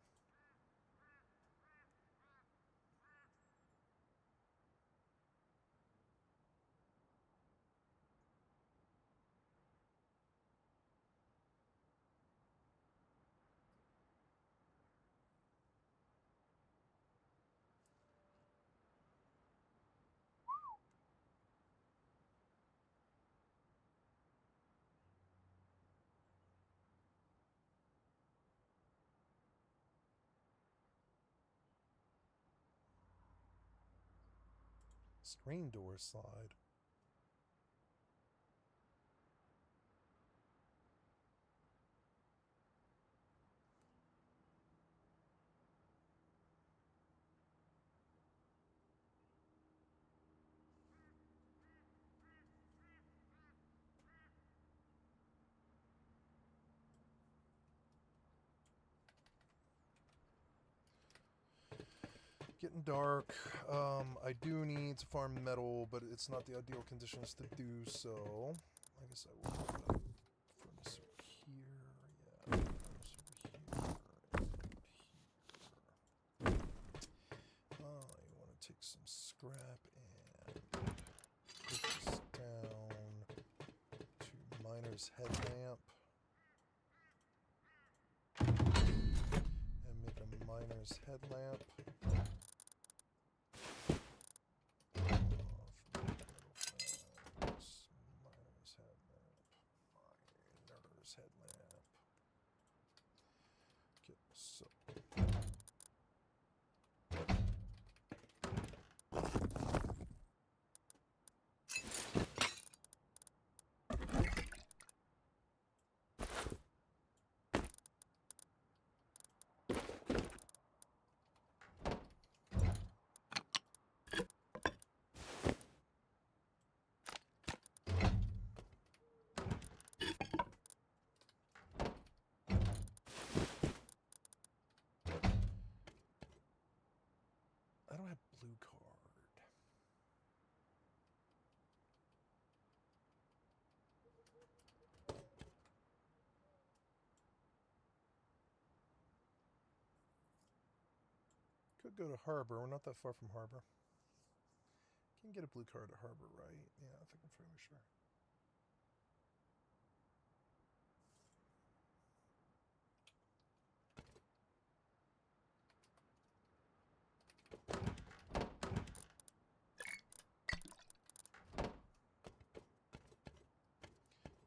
Screen door slide. Getting dark. I do need to farm metal, but it's not the ideal conditions to do so. I guess I will put a furnace over here. Yeah, furnace over here. I want to take some scrap and put this down to miner's headlamp. And make a miner's headlamp. Headlamp. Okay, so I don't have blue card. Could go to Harbor. We're not that far from Harbor. Can get a blue card at Harbor, right? Yeah, I think I'm fairly sure.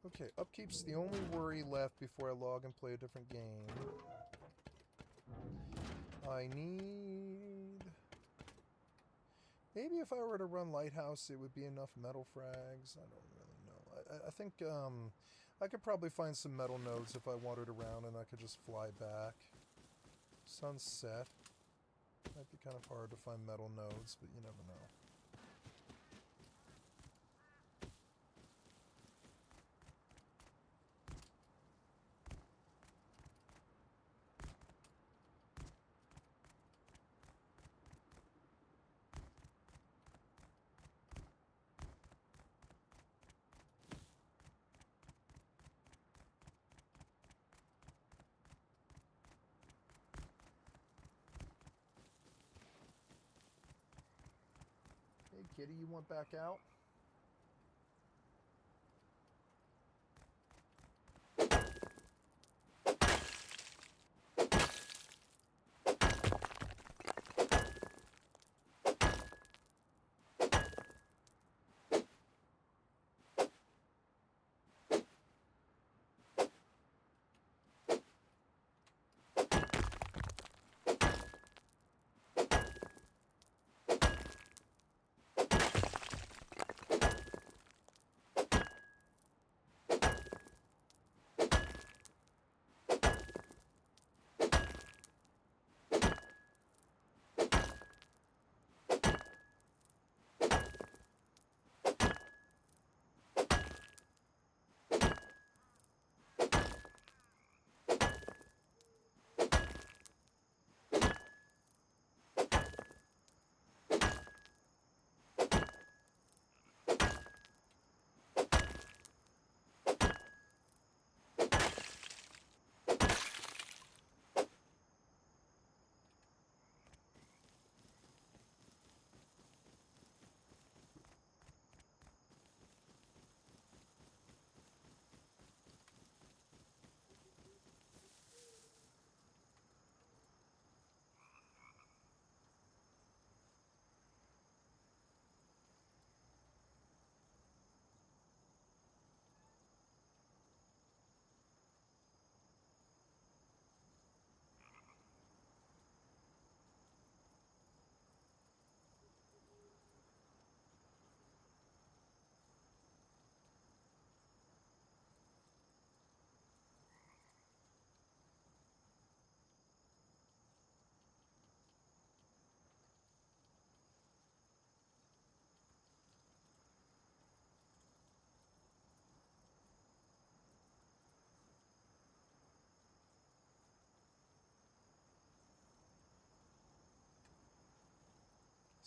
Okay, upkeep's the only worry left before I log and play a different game. I need... Maybe if I were to run Lighthouse, it would be enough metal frags. I don't really know. I think I could probably find some metal nodes if I wandered around and I could just fly back. Sunset. Might be kind of hard to find metal nodes, but you never know. Hey, kitty, you want back out?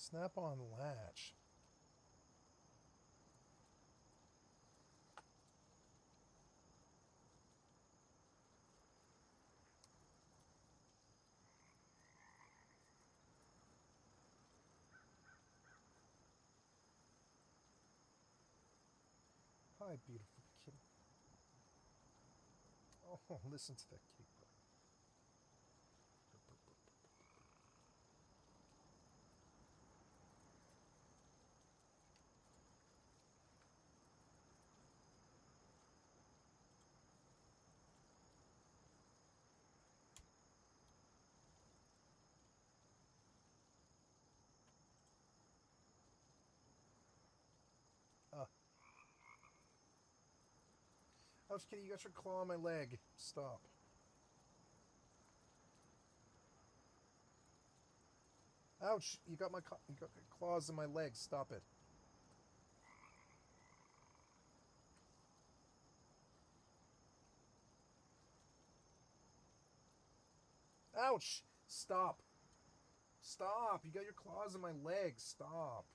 Snap-on latch. Hi, beautiful kitty. Oh, listen to that kitty purr. Ouch, kitty, you got your claw on my leg. Stop. Ouch, you got your claws in my leg. Stop it. Ouch! Stop. Stop. You got your claws in my leg. Stop.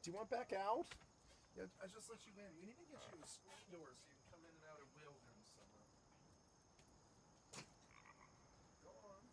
Do you want back out? Yeah, I just let you in. We need to get you a screen door so you can come in and out at will during the summer. Go on.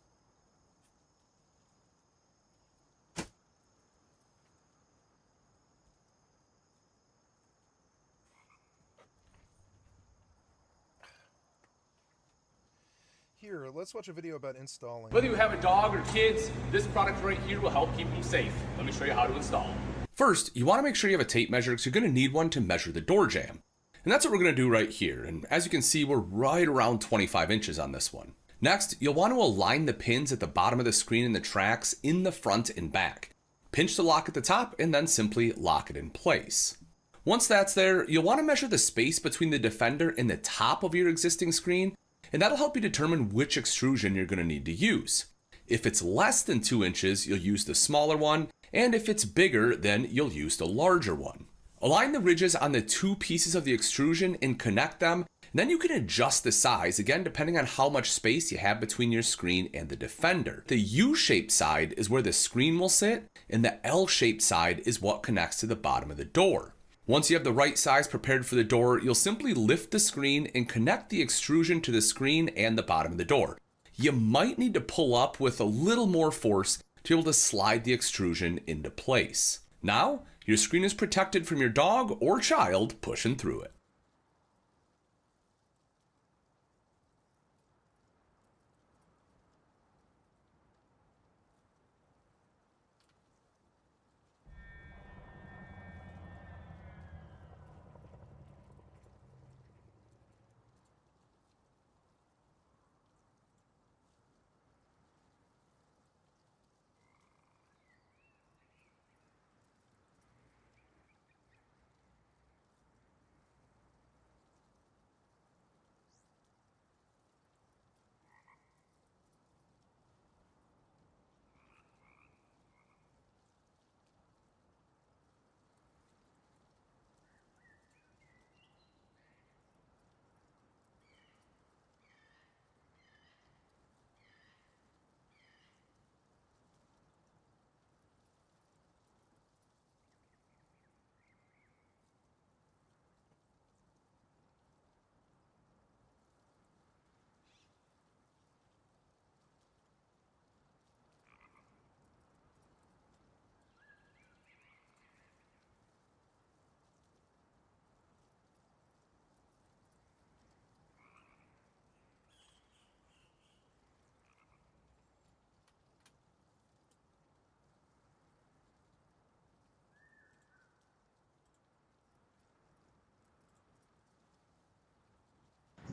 Here, let's watch a video about installing. Whether you have a dog or kids, this product right here will help keep them safe. Let me show you how to install. First, you want to make sure you have a tape measure because you're going to need one to measure the door jamb. And that's what we're going to do right here. And as you can see, we're right around 25 inches on this one. Next, you'll want to align the pins at the bottom of the screen and the tracks in the front and back. Pinch the lock at the top and then simply lock it in place. Once that's there, you'll want to measure the space between the Defender and the top of your existing screen, and that'll help you determine which extrusion you're going to need to use. If it's less than 2 inches, you'll use the smaller one, and if it's bigger, then you'll use the larger one. Align the ridges on the two pieces of the extrusion and connect them, and then you can adjust the size, again depending on how much space you have between your screen and the Defender. The U-shaped side is where the screen will sit, and the L-shaped side is what connects to the bottom of the door. Once you have the right size prepared for the door, you'll simply lift the screen and connect the extrusion to the screen and the bottom of the door. You might need to pull up with a little more force to be able to slide the extrusion into place. Now, your screen is protected from your dog or child pushing through it.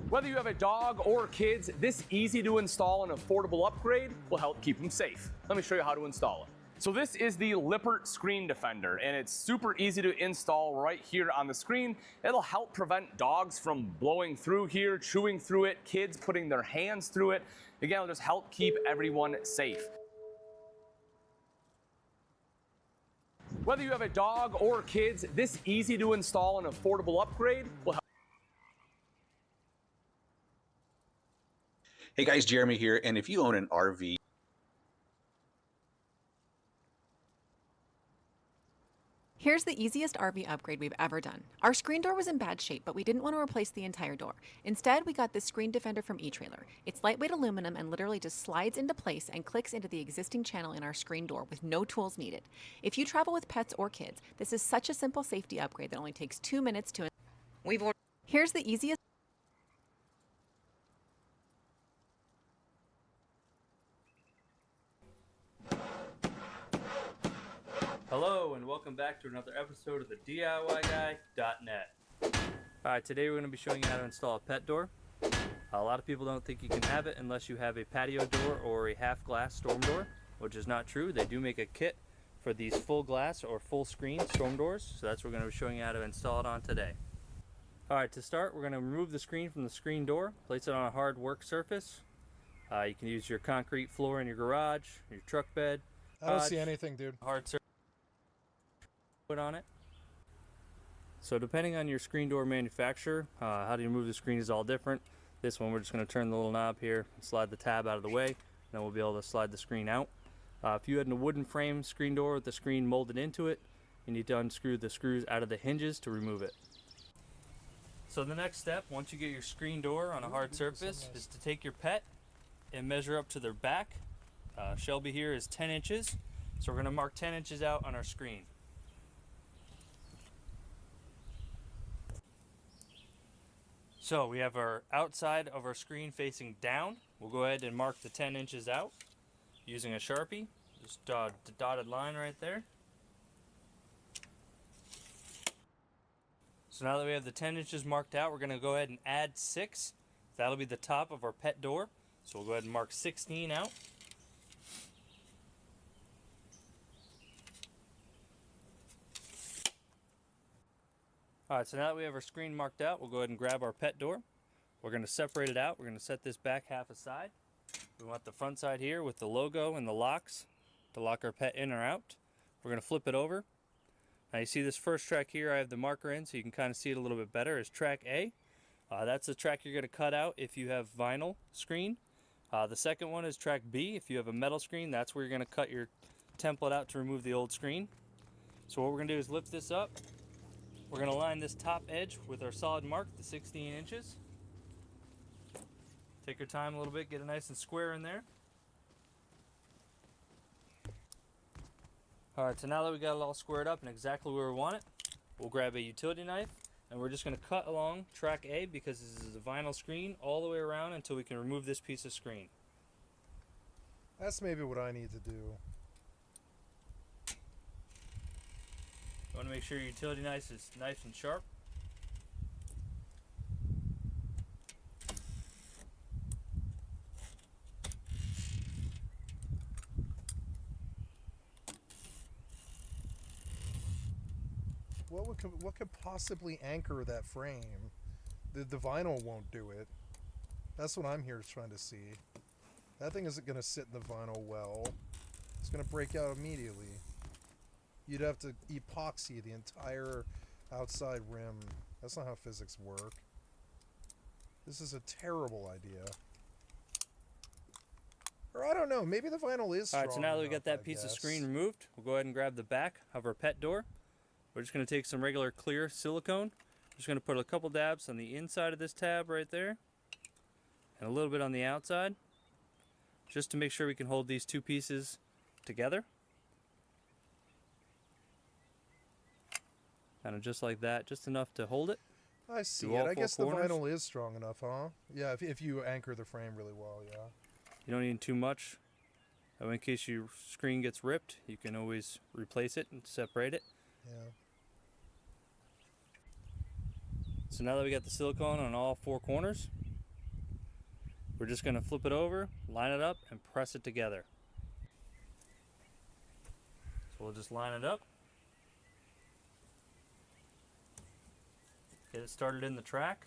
Whether you have a dog or kids, this easy to install and affordable upgrade will help keep them safe. Let me show you how to install it. So this is the Lippert Screen Defender, and it's super easy to install right here on the screen. It'll help prevent dogs from blowing through here, chewing through it, kids putting their hands through it. Again, it'll just help keep everyone safe. Whether you have a dog or kids, this easy to install and affordable upgrade will help. Hey guys, Jeremy here, and if you own an RV, Here's the easiest RV upgrade we've ever done. Our screen door was in bad shape, but we didn't want to replace the entire door. Instead, we got this screen defender from eTrailer. It's lightweight aluminum and literally just slides into place and clicks into the existing channel in our screen door with no tools needed. If you travel with pets or kids, this is such a simple safety upgrade that only takes 2 minutes to. Here's the easiest. Hello and welcome back to another episode of the DIYguy.net. Alright, today we're going to be showing you how to install a pet door. A lot of people don't think you can have it unless you have a patio door or a half glass storm door, which is not true. They do make a kit for these full glass or full screen storm doors, so that's what we're going to be showing you how to install it on today. Alright, to start we're going to remove the screen from the screen door, place it on a hard work surface. You can use your concrete floor in your garage, your truck bed. I don't see anything, dude. Hard surface. Put on it. So depending on your screen door manufacturer, how to remove the screen is all different. This one we're just going to turn the little knob here and slide the tab out of the way, and then we'll be able to slide the screen out. If you had a wooden frame screen door with the screen molded into it, you need to unscrew the screws out of the hinges to remove it. So the next step, once you get your screen door on a hard surface, is to take your pet and measure up to their back. Shelby here is 10 inches, so we're going to mark 10 inches out on our screen. So we have our outside of our screen facing down. We'll go ahead and mark the 10 inches out using a Sharpie. Just the dotted line right there. So now that we have the 10 inches marked out, we're going to go ahead and add 6. That'll be the top of our pet door. So we'll go ahead and mark 16 out. Alright, so now that we have our screen marked out, we'll go ahead and grab our pet door. We're going to separate it out. We're going to set this back half aside. We want the front side here with the logo and the locks to lock our pet in or out. We're going to flip it over. Now you see this first track here, I have the marker in so you can kind of see it a little bit better, is track A. That's the track you're going to cut out if you have vinyl screen. The second one is track B. If you have a metal screen, that's where you're going to cut your template out to remove the old screen. So what we're going to do is lift this up. We're going to line this top edge with our solid mark, the 16 inches. Take your time a little bit, get it nice and square in there. Alright, so now that we got it all squared up and exactly where we want it, we'll grab a utility knife and we're just going to cut along track A because this is a vinyl screen all the way around until we can remove this piece of screen. That's maybe what I need to do. You want to make sure your utility knife is nice and sharp. What could possibly anchor that frame? The vinyl won't do it. That's what I'm here trying to see. That thing isn't going to sit in the vinyl well. It's going to break out immediately. You'd have to epoxy the entire outside rim. That's not how physics work. This is a terrible idea. Or I don't know, maybe the vinyl is strong. Alright, so now that we enough, got that I piece of guess. screen removed, we'll go ahead and grab the back of our pet door. We're just going to take some regular clear silicone. Just going to put a couple dabs on the inside of this tab right there. And a little bit on the outside. Just to make sure we can hold these two pieces together. Kind of just like that, just enough to hold it. I see Do it. all I four guess corners. the vinyl is strong enough, huh? Yeah, if you anchor the frame really well, yeah. You don't need too much. In case your screen gets ripped, you can always replace it and separate it. Yeah. So now that we got the silicone on all four corners, we're just going to flip it over, line it up, and press it together. So we'll just line it up. Get it started in the track.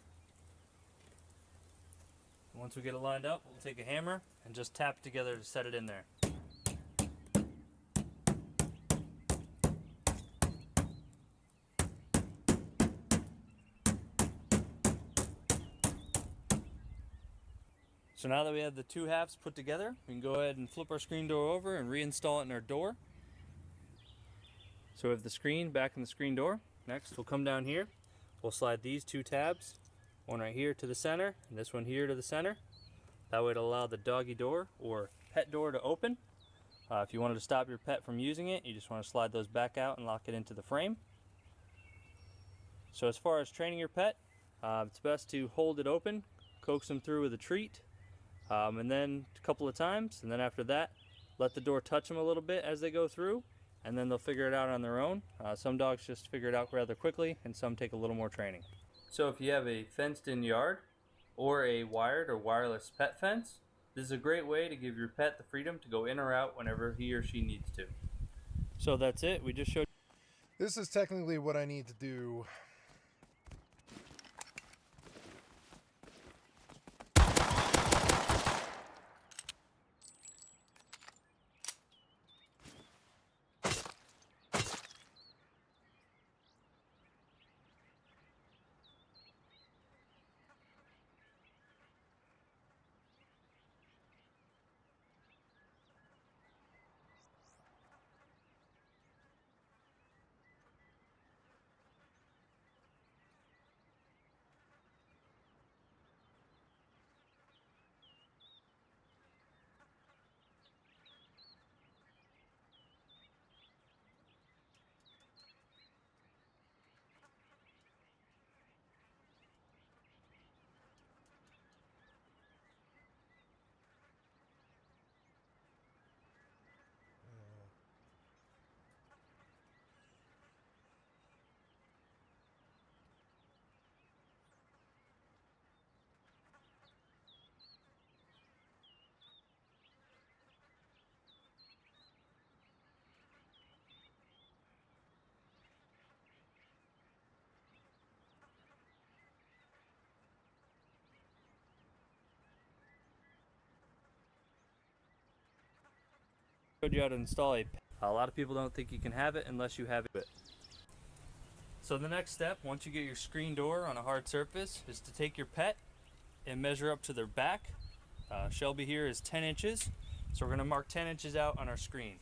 Once we get it lined up, we'll take a hammer and just tap it together to set it in there. So now that we have the two halves put together, we can go ahead and flip our screen door over and reinstall it in our door. So we have the screen back in the screen door. Next, we'll come down here. We'll slide these two tabs, one right here to the center, and this one here to the center. That way it'll allow the doggy door or pet door to open. If you wanted to stop your pet from using it, you just want to slide those back out and lock it into the frame. So as far as training your pet, it's best to hold it open, coax them through with a treat, and then a couple of times, and then after that, let the door touch them a little bit as they go through, and then they'll figure it out on their own. Some dogs just figure it out rather quickly, and some take a little more training. So if you have a fenced-in yard, or a wired or wireless pet fence, this is a great way to give your pet the freedom to go in or out whenever he or she needs to. So that's it. We just showed. This is technically what I need to do. Showed you how to install a lot of people don't think you can have it unless you have it. So the next step, once you get your screen door on a hard surface, is to take your pet and measure up to their back. Shelby here is 10 inches, so we're going to mark 10 inches out on our screen.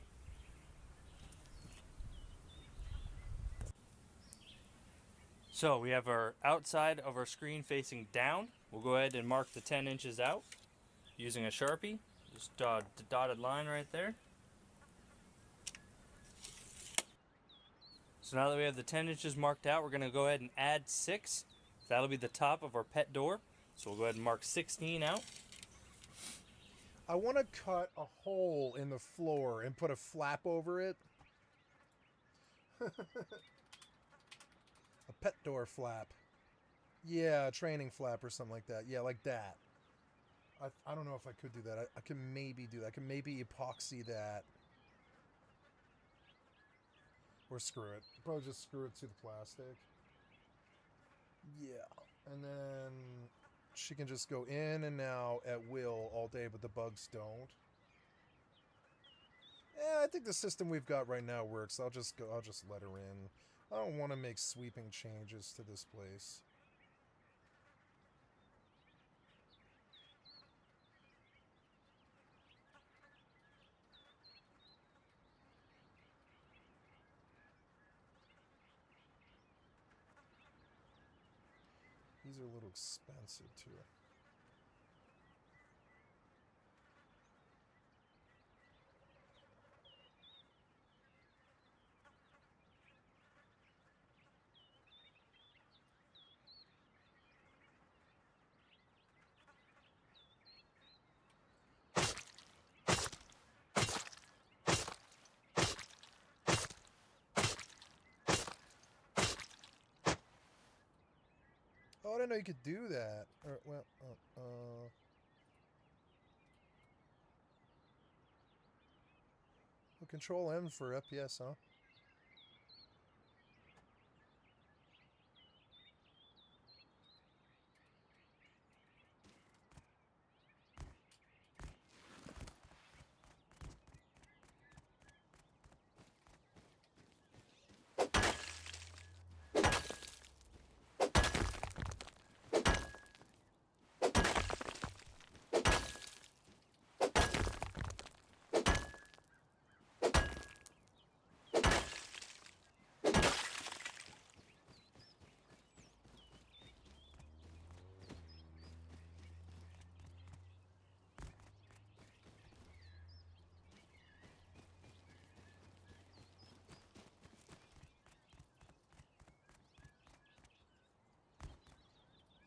So we have our outside of our screen facing down. We'll go ahead and mark the 10 inches out using a Sharpie. Just the dotted line right there. So now that we have the 10 inches marked out, we're going to go ahead and add 6. That'll be the top of our pet door. So we'll go ahead and mark 16 out. I want to cut a hole in the floor and put a flap over it. A pet door flap. Yeah, a training flap or something like that. Yeah, like that. I don't know if I could do that. I can maybe do that. I can maybe epoxy that. Or screw it. Probably just screw it to the plastic. Yeah. And then she can just go in and out at will all day, but the bugs don't. Yeah, I think the system we've got right now works. I'll just let her in. I don't want to make sweeping changes to this place. These are a little expensive too. Oh, I didn't know you could do that. Or, well, Control M for FPS, huh?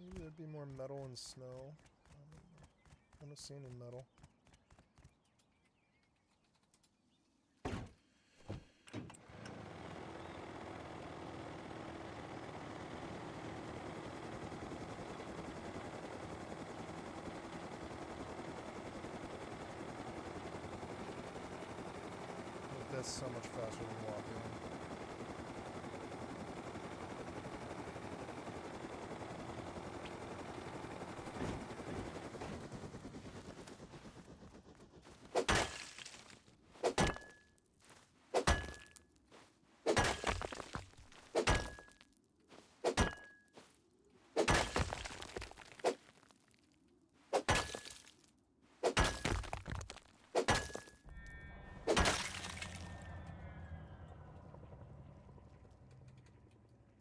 Maybe there'd be more metal and snow. I haven't seen any metal. That's so much faster than walking.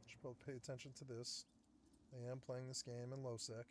Should pay attention to this. I am playing this game in low sec.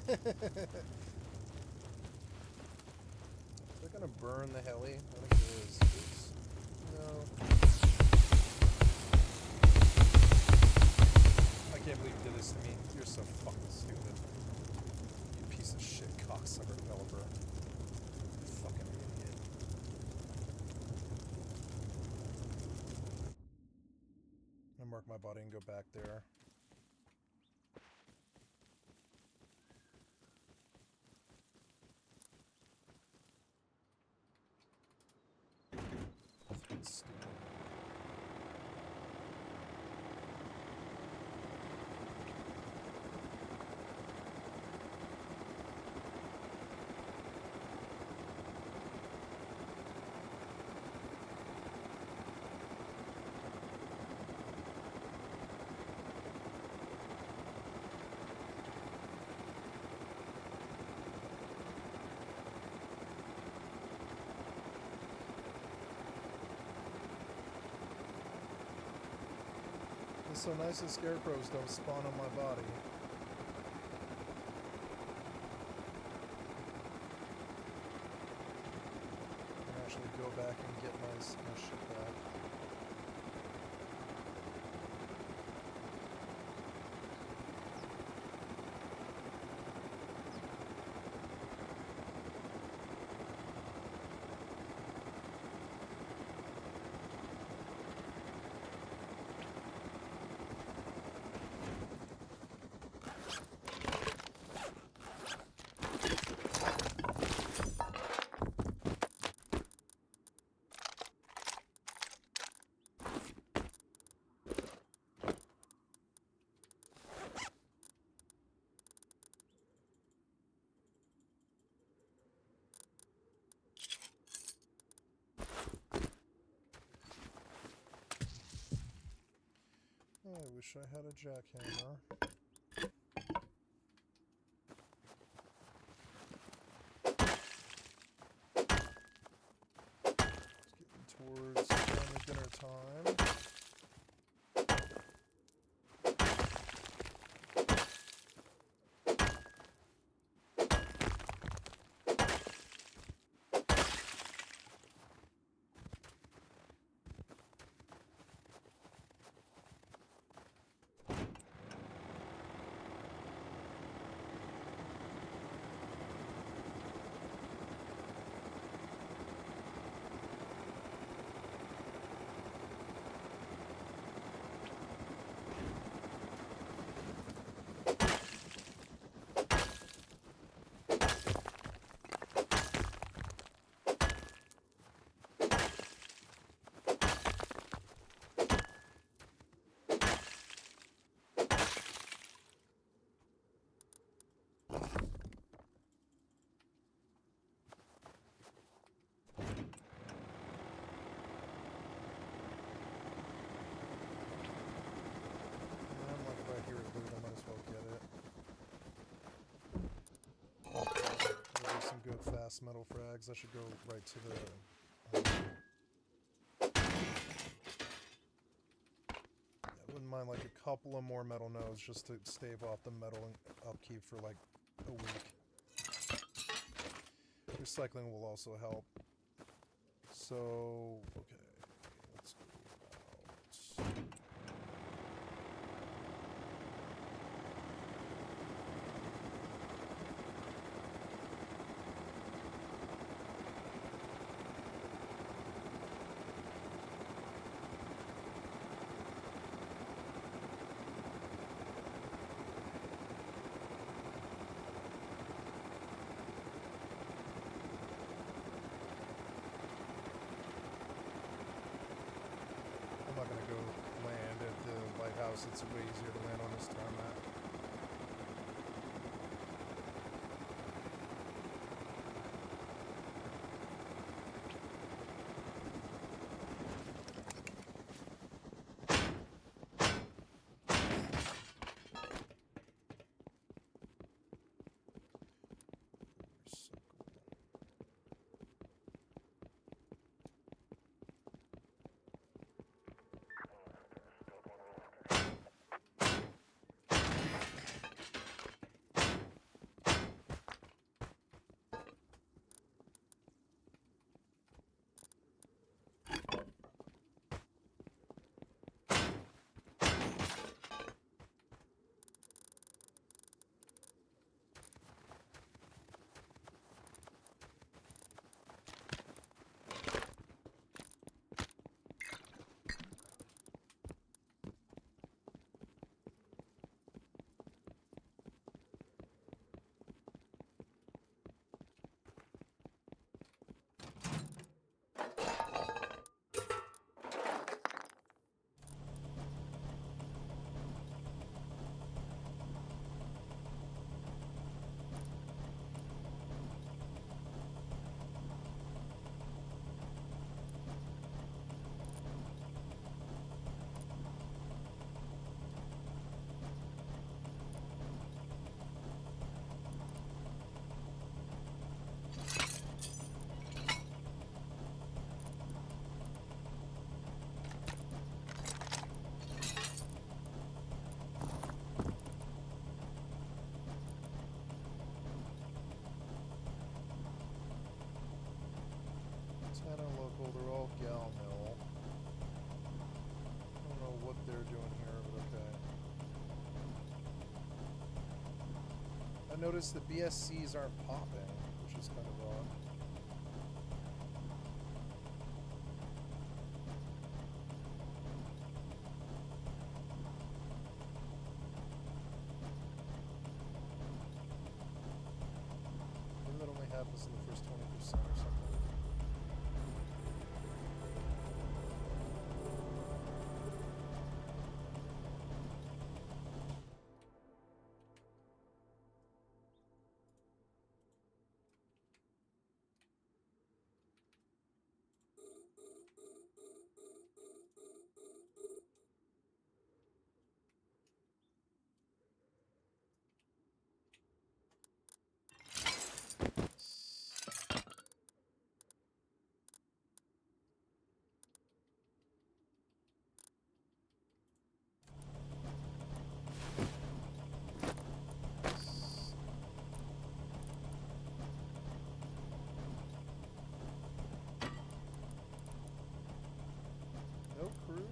They're gonna burn the heli. I think it is. Oops. No. I can't believe you did this to me. You're so fucking stupid. You piece of shit cocksucker developer. You fucking idiot. I'm gonna mark my body and go back there. Stupid. It's so nice that scarecrows don't spawn on my body. I can actually go back and get my shit back. I wish I had a jackhammer. last metal frags. I should go right to the... I wouldn't mind like a couple of more metal nodes just to stave off the metal upkeep for like a week. Recycling will also help. So, okay, let's go about... I'm not gonna go land at the lighthouse. It's way easier to land on this tarmac. Local, they're all gal mill. I don't know what they're doing here, but okay. I noticed the BSCs aren't popping, which is kind of odd. Maybe that only happens in the first 20% or something. No crew?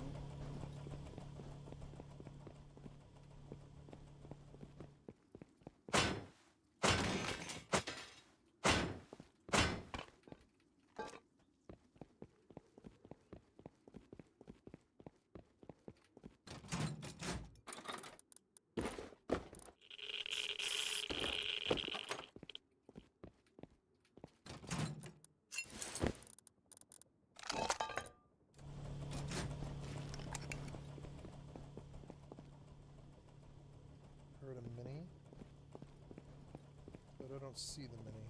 Heard a mini, but I don't see the mini.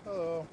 Hello.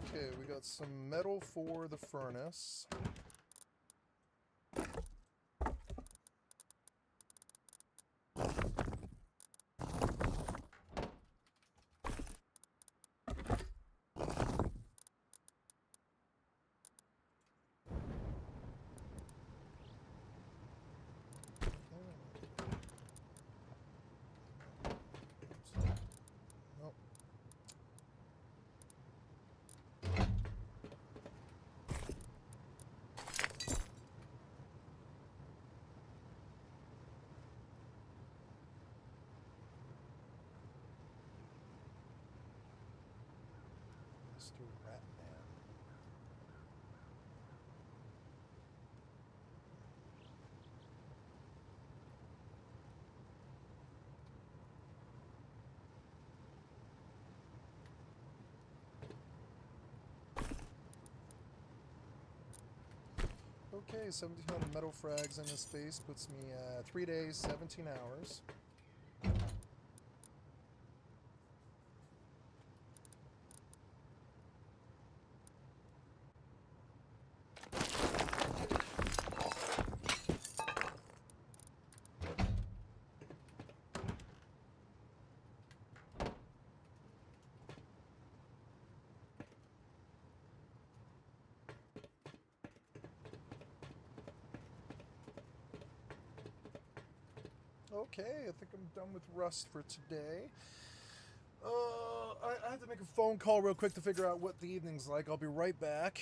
Okay, we got some metal for the furnace. Nope. Mr. Ratman. Okay, 1,700 metal frags in this space puts me at 3 days, 17 hours. Okay, I think I'm done with Rust for today. I have to make a phone call real quick to figure out what the evening's like. I'll be right back.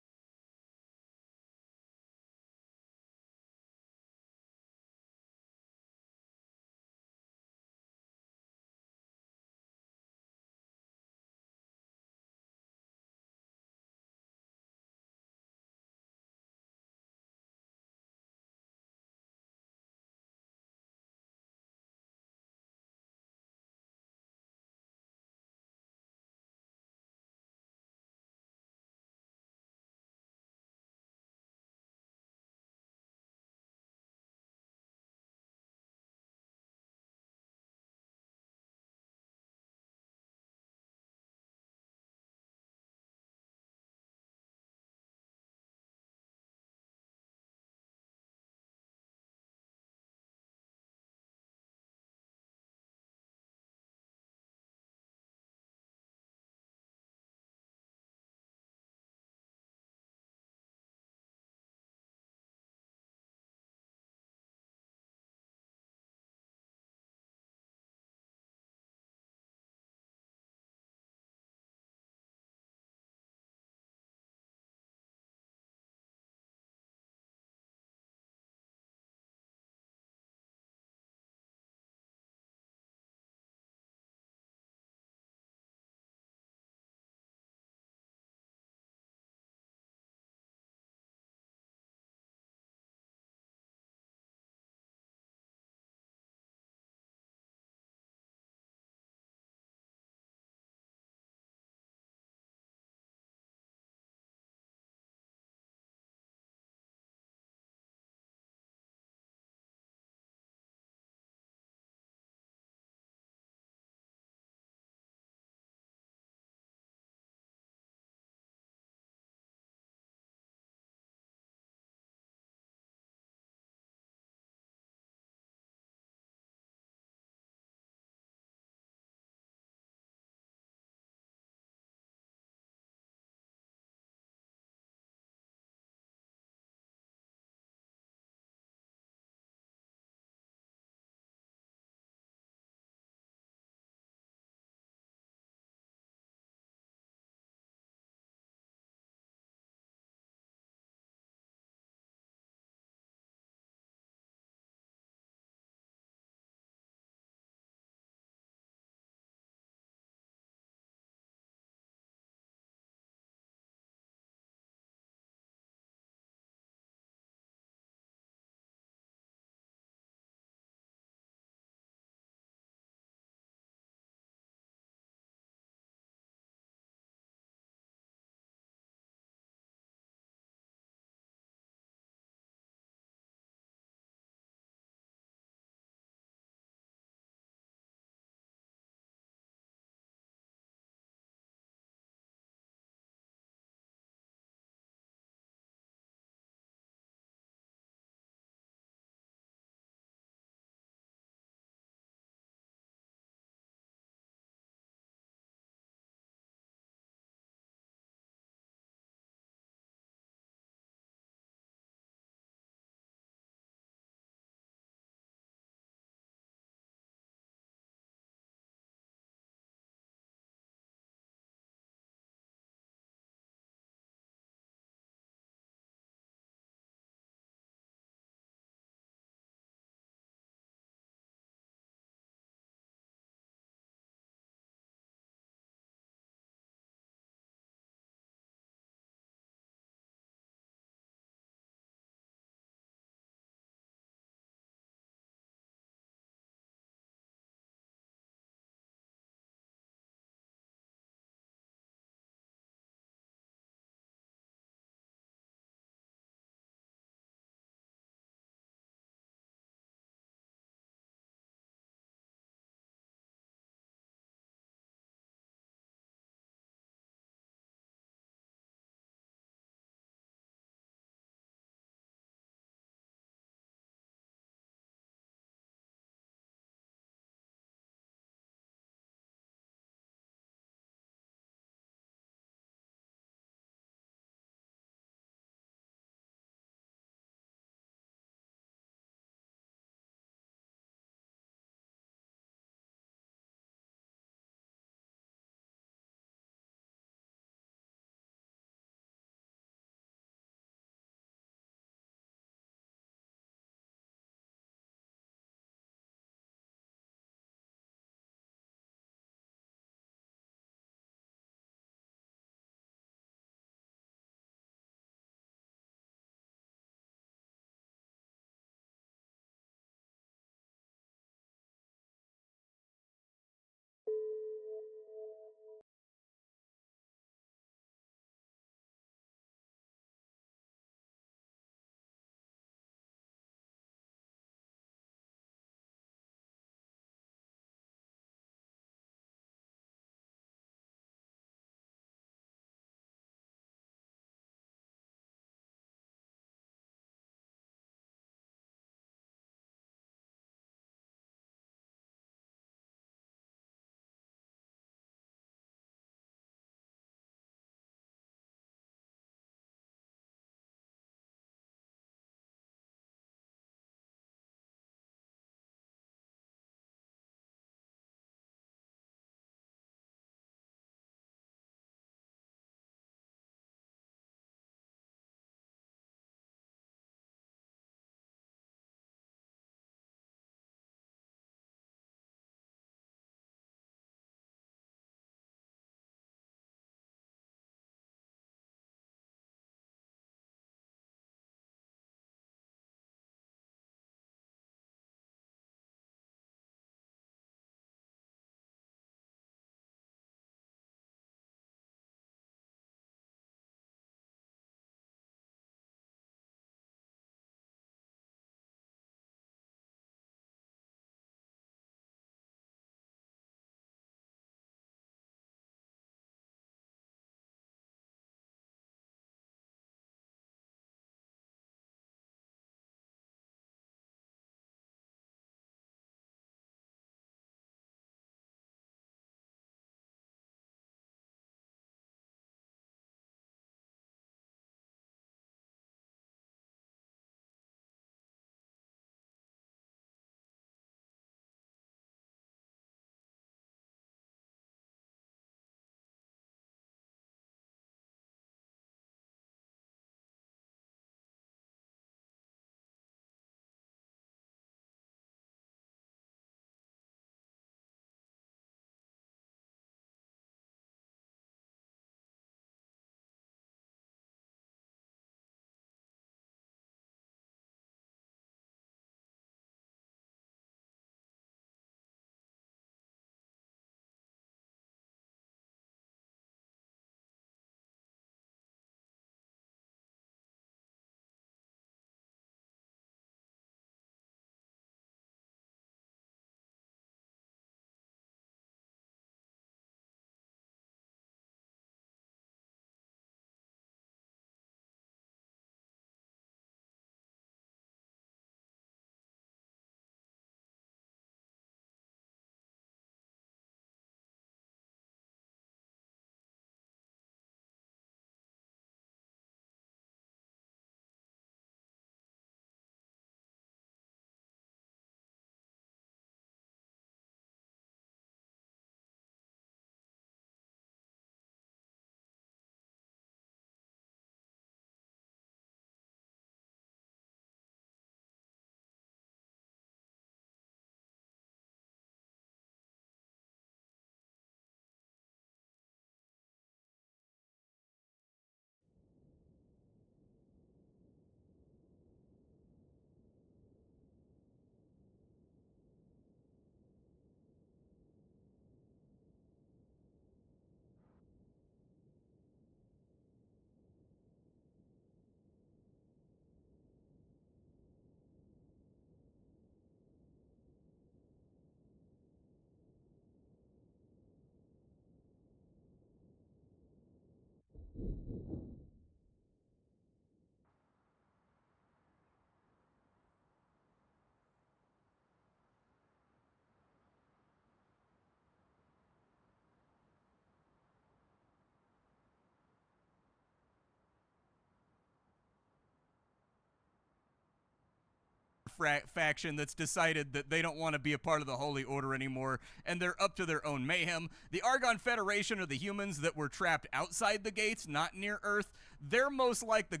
faction that's decided that they don't want to be a part of the Holy Order anymore, and they're up to their own mayhem. The Argon Federation are the humans that were trapped outside the gates, not near Earth. They're most like the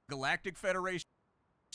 Galactic Federation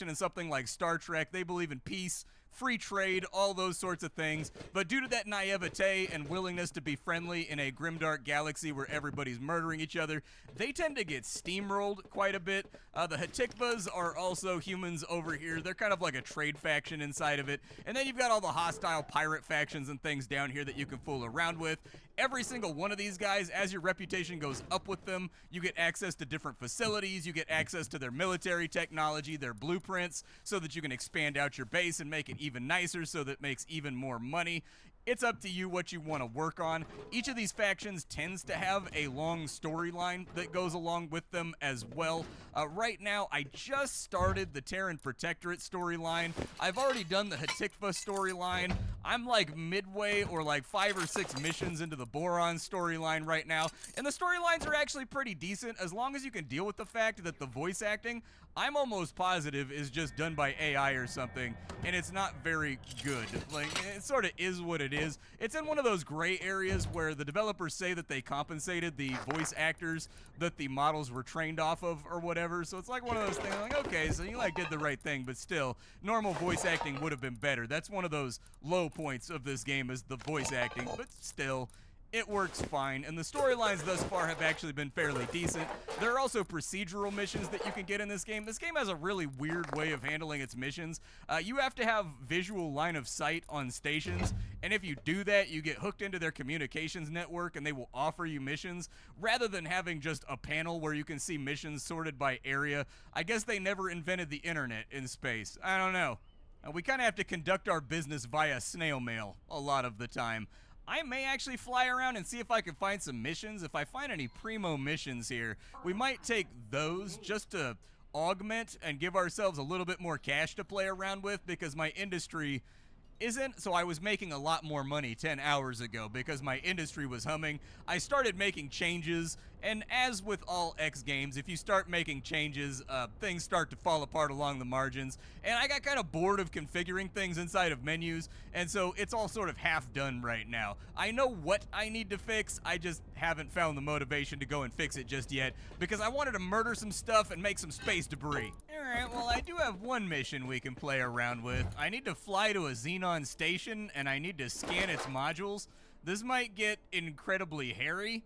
and something like Star Trek. They believe in peace, free trade, all those sorts of things. But due to that naivete and willingness to be friendly in a grimdark galaxy where everybody's murdering each other, they tend to get steamrolled quite a bit. The Hatikvas are also humans over here. They're kind of like a trade faction inside of it. And then you've got all the hostile pirate factions and things down here that you can fool around with. Every single one of these guys, as your reputation goes up with them, you get access to different facilities, you get access to their military technology, their blueprints, so that you can expand out your base and make it even nicer so that it makes even more money. It's up to you what you want to work on. Each of these factions tends to have a long storyline that goes along with them as well. Right now, I just started the Terran Protectorate storyline. I've already done the Hatikva storyline. I'm like midway or like 5 or 6 missions into the Boron storyline right now. And the storylines are actually pretty decent as long as you can deal with the fact that the voice acting, I'm almost positive, is just done by AI or something, and it's not very good. Like, it sort of is what it is. It's in one of those gray areas where the developers say that they compensated the voice actors that the models were trained off of or whatever, so it's like one of those things like, okay, so you like did the right thing, but still, normal voice acting would have been better. That's one of those low points of this game, is the voice acting, but still, it works fine, and the storylines thus far have actually been fairly decent. There are also procedural missions that you can get in this game. This game has a really weird way of handling its missions. You have to have visual line of sight on stations, and if you do that, you get hooked into their communications network, and they will offer you missions, rather than having just a panel where you can see missions sorted by area. I guess they never invented the internet in space. I don't know. We kind of have to conduct our business via snail mail a lot of the time. I may actually fly around and see if I can find some missions. If I find any primo missions here, we might take those just to augment and give ourselves a little bit more cash to play around with, because my industry isn't. So I was making a lot more money 10 hours ago because my industry was humming. I started making changes, and as with all X games, if you start making changes, things start to fall apart along the margins, and I got kind of bored of configuring things inside of menus, and so it's all sort of half done right now. I know what I need to fix, I just haven't found the motivation to go and fix it just yet, because I wanted to murder some stuff and make some space debris. Alright, well, I do have one mission we can play around with. I need to fly to a Xenon station, and I need to scan its modules. This might get incredibly hairy,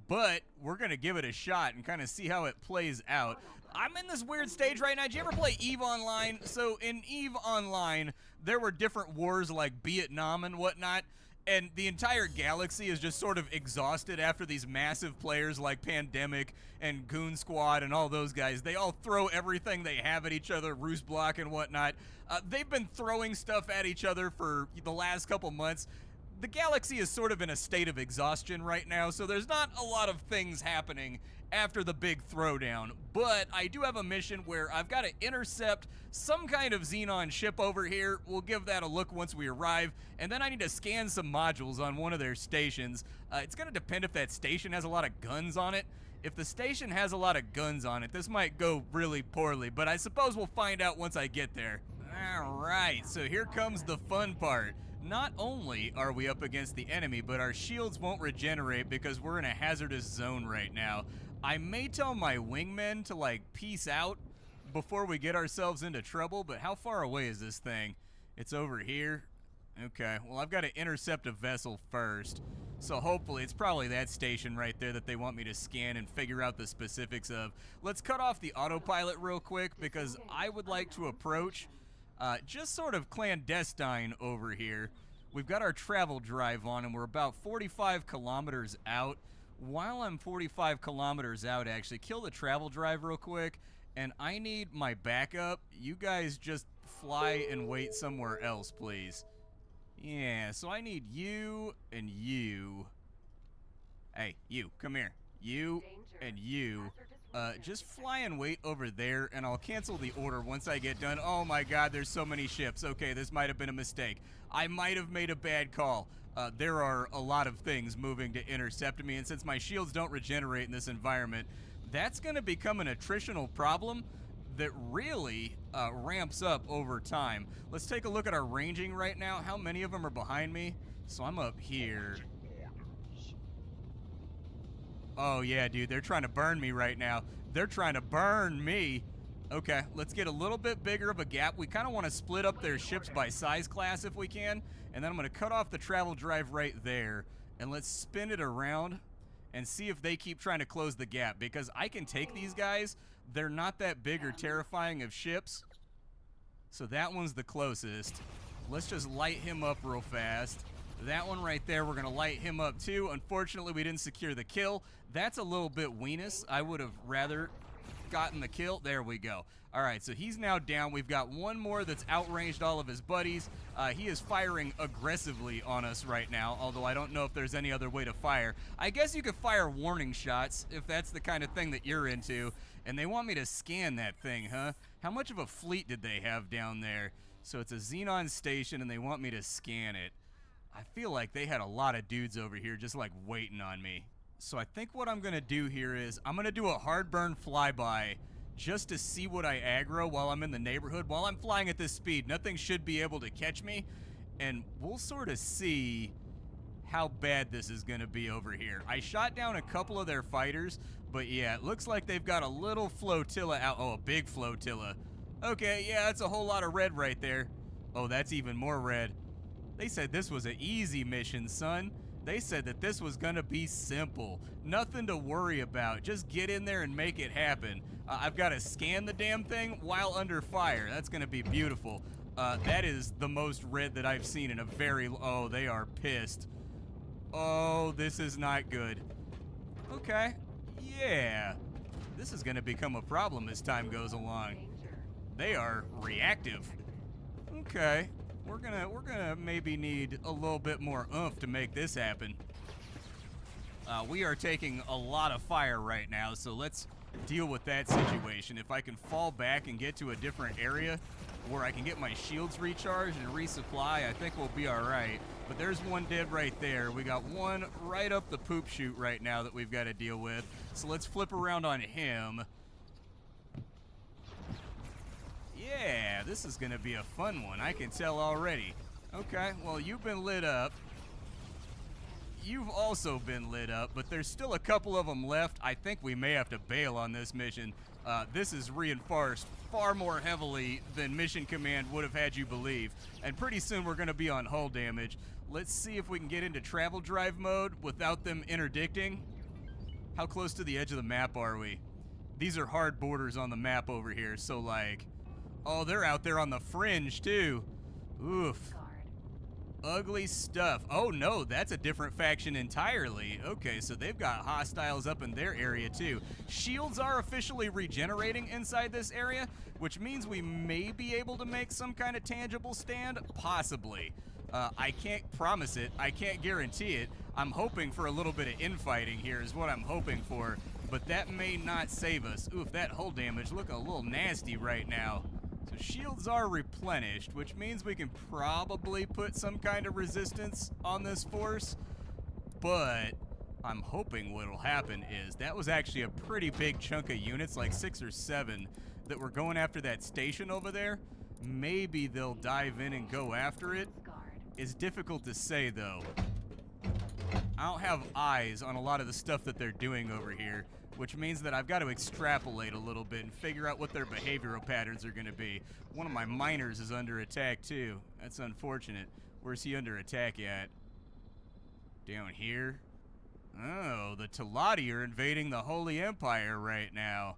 but we're gonna give it a shot and kind of see how it plays out. I'm in this weird stage right now. Did you ever play EVE Online? So in EVE Online, there were different wars like Vietnam and whatnot, and the entire galaxy is just sort of exhausted after these massive players like Pandemic and Goon Squad and all those guys. They all throw everything they have at each other, Roost Block and whatnot. They've been throwing stuff at each other for the last couple months. The galaxy is sort of in a state of exhaustion right now, so there's not a lot of things happening after the big throwdown. But I do have a mission where I've got to intercept some kind of Xenon ship over here. We'll give that a look once we arrive, and then I need to scan some modules on one of their stations. It's going to depend if that station has a lot of guns on it. If the station has a lot of guns on it, this might go really poorly, but I suppose we'll find out once I get there. Alright, so here comes the fun part. Not only are we up against the enemy, but our shields won't regenerate because we're in a hazardous zone right now. I may tell my wingmen to, like, peace out before we get ourselves into trouble, but how far away is this thing? It's over here. Okay, well, I've got to intercept a vessel first. So hopefully, it's probably that station right there that they want me to scan and figure out the specifics of. Let's cut off the autopilot real quick because I would like to approach just sort of clandestine over here. We've got our travel drive on and we're about 45 kilometers out. While I'm 45 kilometers out, actually, kill the travel drive real quick, and I need my backup. You guys just fly and wait somewhere else, please. Yeah, so I need you and you. Hey, you, come here. You and you. Just fly and wait over there, and I'll cancel the order once I get done. Oh my god, there's so many ships. Okay, this might have been a mistake. I might have made a bad call. There are a lot of things moving to intercept me, and since my shields don't regenerate in this environment, that's going to become an attritional problem that really ramps up over time. Let's take a look at our ranging right now. How many of them are behind me? So I'm up here. Oh, yeah, dude, they're trying to burn me right now. They're trying to burn me. Okay, let's get a little bit bigger of a gap. We kind of want to split up their ships by size class if we can. And then I'm going to cut off the travel drive right there. And let's spin it around and see if they keep trying to close the gap. Because I can take these guys. They're not that big or terrifying of ships. So that one's the closest. Let's just light him up real fast. That one right there, we're going to light him up too. Unfortunately, we didn't secure the kill. That's a little bit weenus. I would have rather gotten the kill. There we go. All right, so he's now down. We've got one more that's outranged all of his buddies. He is firing aggressively on us right now, although I don't know if there's any other way to fire. I guess you could fire warning shots if that's the kind of thing that you're into. And they want me to scan that thing, huh? How much of a fleet did they have down there? So it's a Xenon station, and they want me to scan it. I feel like they had a lot of dudes over here just like waiting on me. So I think what I'm going to do here is I'm going to do a hard burn flyby just to see what I aggro while I'm in the neighborhood. While I'm flying at this speed, nothing should be able to catch me. And we'll sort of see how bad this is going to be over here. I shot down a couple of their fighters, but yeah, it looks like they've got a little flotilla out. Oh, a big flotilla. Okay, yeah, that's a whole lot of red right there. Oh, that's even more red. They said this was an easy mission, son. They said that this was gonna be simple. Nothing to worry about. Just get in there and make it happen. I've got to scan the damn thing while under fire. That's gonna be beautiful. That is the most red that I've seen in a very... Oh, they are pissed. Oh, this is not good. Okay. Yeah. This is gonna become a problem as time goes along. They are reactive. Okay. We're gonna maybe need a little bit more oomph to make this happen. We are taking a lot of fire right now, so let's deal with that situation. If I can fall back and get to a different area where I can get my shields recharged and resupply, I think we'll be all right. But there's one dead right there. We got one right up the poop chute right now that we've got to deal with. So let's flip around on him. Yeah, this is going to be a fun one. I can tell already. Okay, well, you've been lit up. You've also been lit up, but there's still a couple of them left. I think we may have to bail on this mission. This is reinforced far more heavily than Mission Command would have had you believe. And pretty soon we're going to be on hull damage. Let's see if we can get into travel drive mode without them interdicting. How close to the edge of the map are we? These are hard borders on the map over here, so like... Oh, they're out there on the fringe, too. Oof. Ugly stuff. Oh, no, that's a different faction entirely. Okay, so they've got hostiles up in their area, too. Shields are officially regenerating inside this area, which means we may be able to make some kind of tangible stand. Possibly. I can't promise it. I can't guarantee it. I'm hoping for a little bit of infighting here is what I'm hoping for, but that may not save us. Oof, that hull damage looking a little nasty right now. So shields are replenished, which means we can probably put some kind of resistance on this force, but I'm hoping what'll happen is that was actually a pretty big chunk of units, like 6 or 7, that were going after that station over there. Maybe they'll dive in and go after it. It's difficult to say, though. I don't have eyes on a lot of the stuff that they're doing over here, which means that I've got to extrapolate a little bit and figure out what their behavioral patterns are going to be. One of my miners is under attack, too. That's unfortunate. Where's he under attack at? Down here? Oh, the Teladi are invading the Holy Empire right now.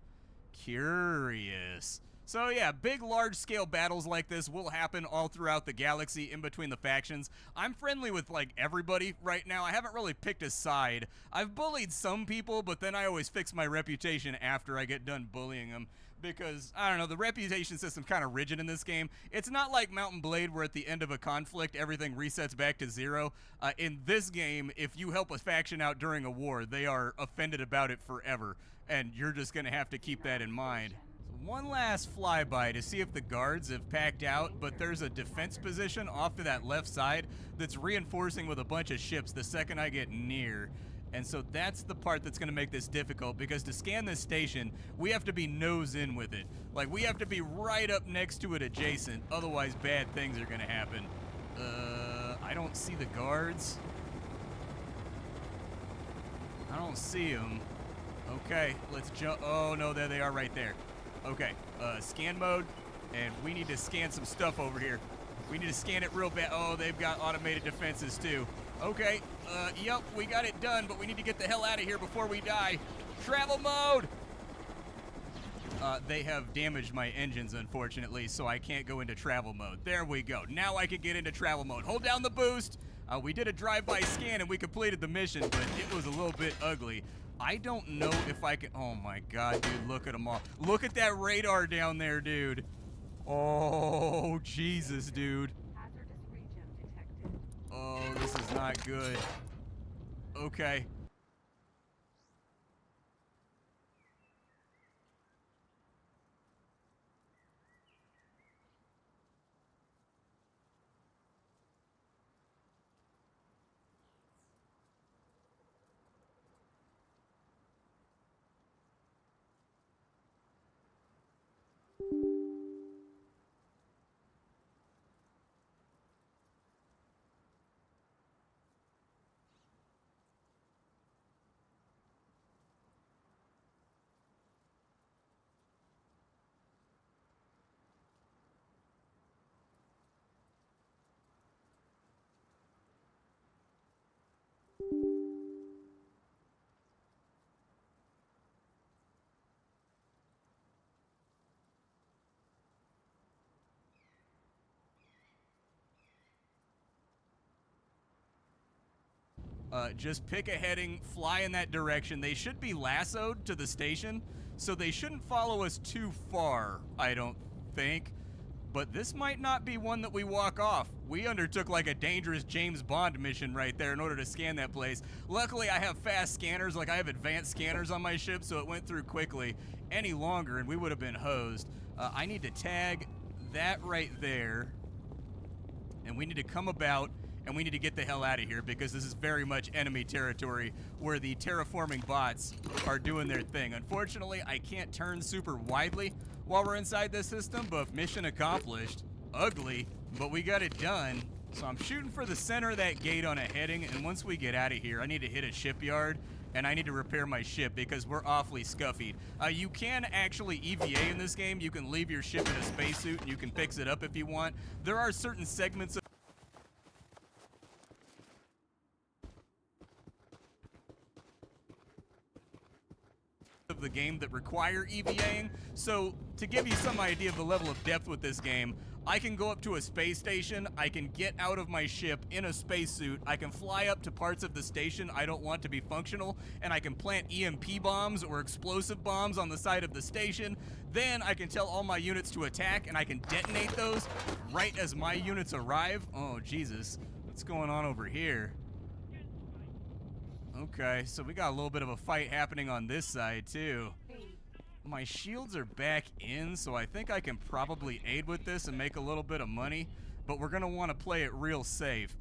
Curious. So yeah, big large-scale battles like this will happen all throughout the galaxy in between the factions. I'm friendly with, like, everybody right now. I haven't really picked a side. I've bullied some people, but then I always fix my reputation after I get done bullying them. because, I don't know, the reputation system's kind of rigid in this game. It's not like Mountain Blade where at the end of a conflict, everything resets back to 0. In this game, if you help a faction out during a war, they are offended about it forever, and you're just going to have to keep that in mind. So one last flyby to see if the guards have packed out, but there's a defense position off to that left side that's reinforcing with a bunch of ships the second I get near. And so that's the part that's going to make this difficult, because to scan this station, we have to be nose in with it. Like, we have to be right up next to it adjacent, otherwise bad things are going to happen. I don't see the guards. I don't see them. Okay, let's jump. Oh, no, there they are right there. Okay, scan mode, and we need to scan some stuff over here. We need to scan it real bad. Oh, they've got automated defenses, too. Okay, yep, we got it done, but we need to get the hell out of here before we die. Travel mode! They have damaged my engines, unfortunately, so I can't go into travel mode. There we go. Now I can get into travel mode. Hold down the boost. We did a drive-by scan, and we completed the mission, but it was a little bit ugly. I don't know if I can... Oh, my God, dude, look at them all. Look at that radar down there, dude. Oh, Jesus, dude. Oh, this is not good. Okay. Just pick a heading, fly in that direction. They should be lassoed to the station, so they shouldn't follow us too far, I don't think. But this might not be one that we walk off. We undertook like a dangerous James Bond mission right there in order to scan that place. Luckily, I have fast scanners, like I have advanced scanners on my ship, so it went through quickly. Any longer, and we would have been hosed. I need to tag that right there, and we need to come about, and we need to get the hell out of here, because this is very much enemy territory where the terraforming bots are doing their thing. Unfortunately, I can't turn super widely while we're inside this system, but mission accomplished. Ugly, but we got it done. So I'm shooting for the center of that gate on a heading, and once we get out of here, I need to hit a shipyard, and I need to repair my ship because we're awfully scuffed. You can actually EVA in this game. You can leave your ship in a spacesuit, and you can fix it up if you want. There are certain segments of the game that require EVAing. So to give you some idea of the level of depth with this game, I can go up to a space station, I can get out of my ship in a spacesuit, I can fly up to parts of the station I don't want to be functional, and I can plant EMP bombs or explosive bombs on the side of the station. Then I can tell all my units to attack, and I can detonate those right as my units arrive. Oh, Jesus. What's going on over here? Okay, so we got a little bit of a fight happening on this side, too. My shields are back in, so I think I can probably aid with this and make a little bit of money, but we're going to want to play it real safe.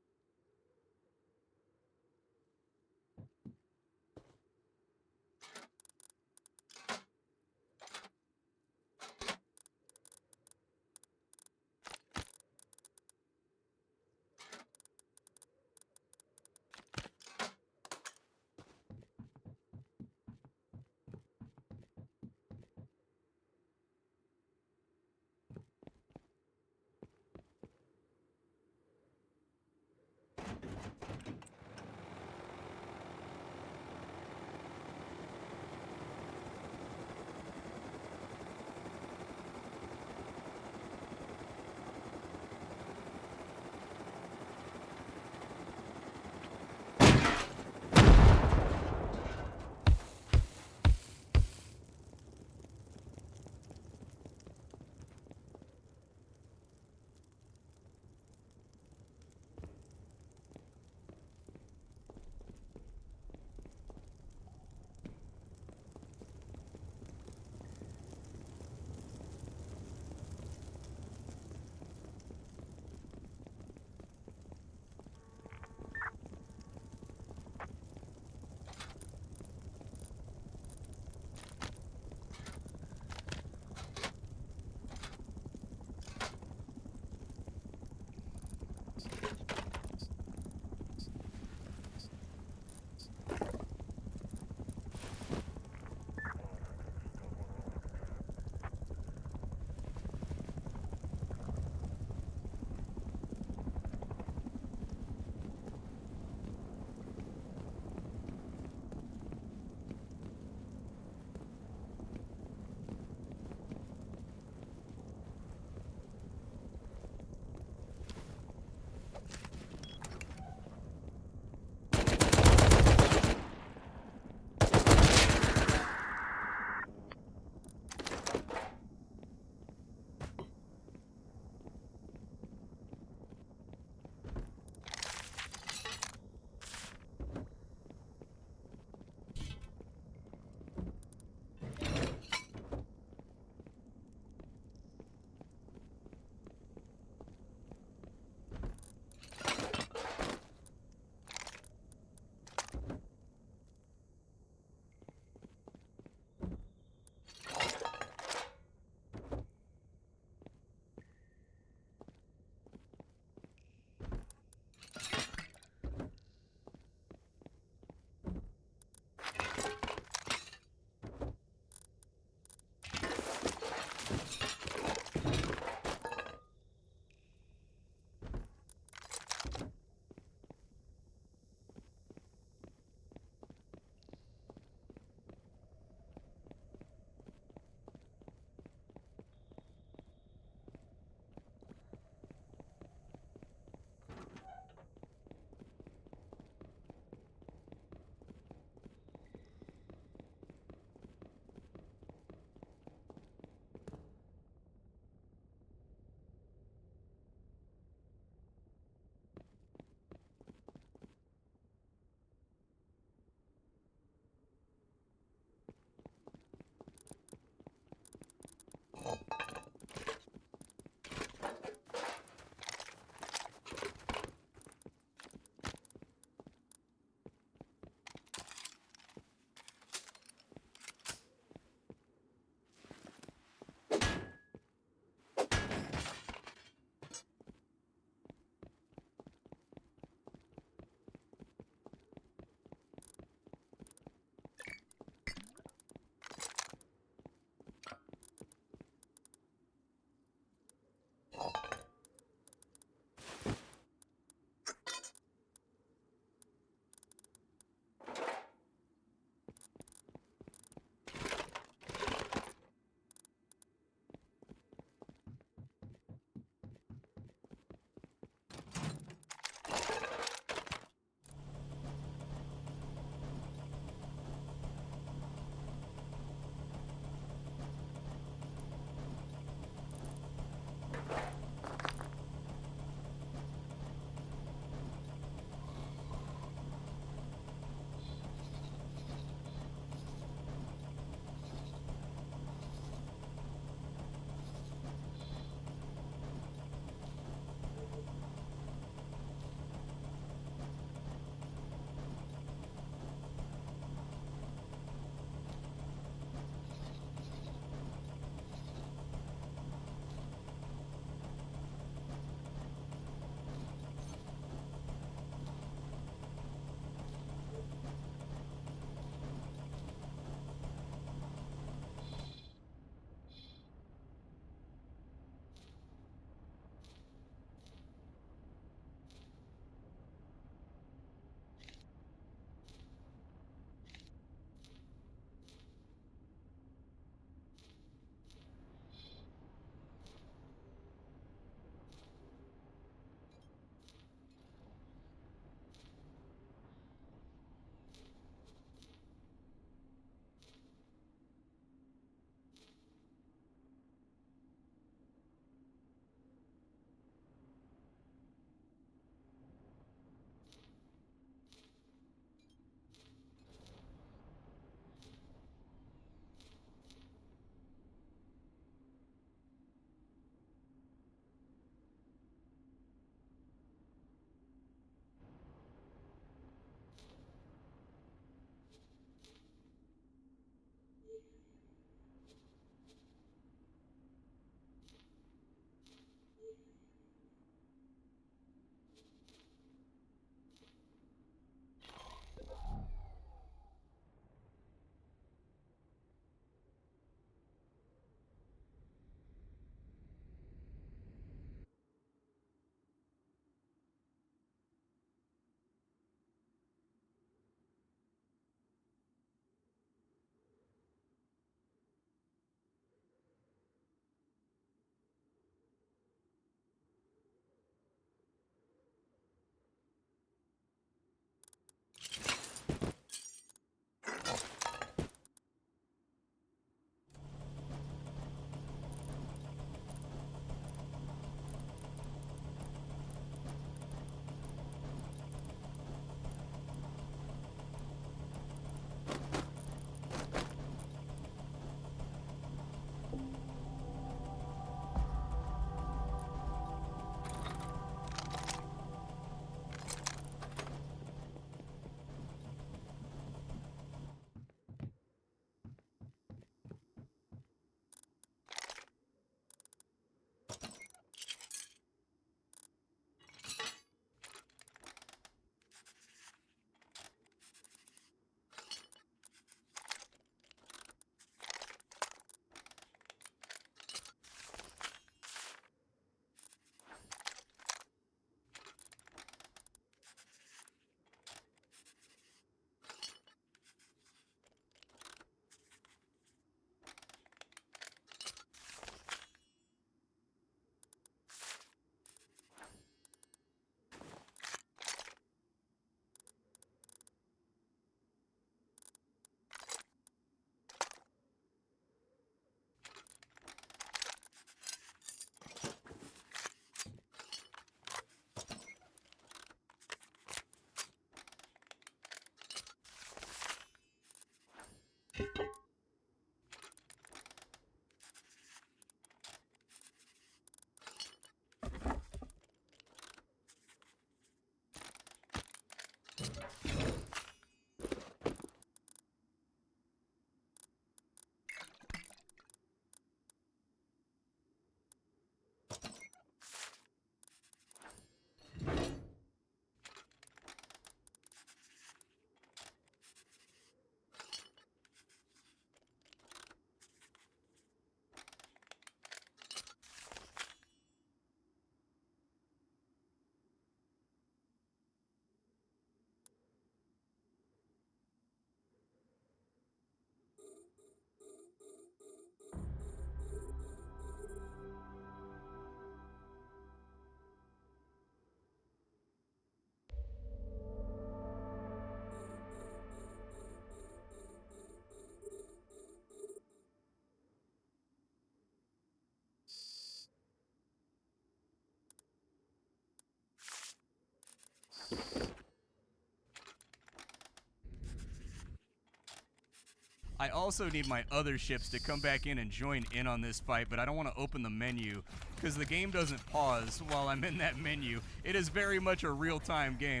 I also need my other ships to come back in and join in on this fight, but I don't want to open the menu because the game doesn't pause while I'm in that menu. It is very much a real-time game.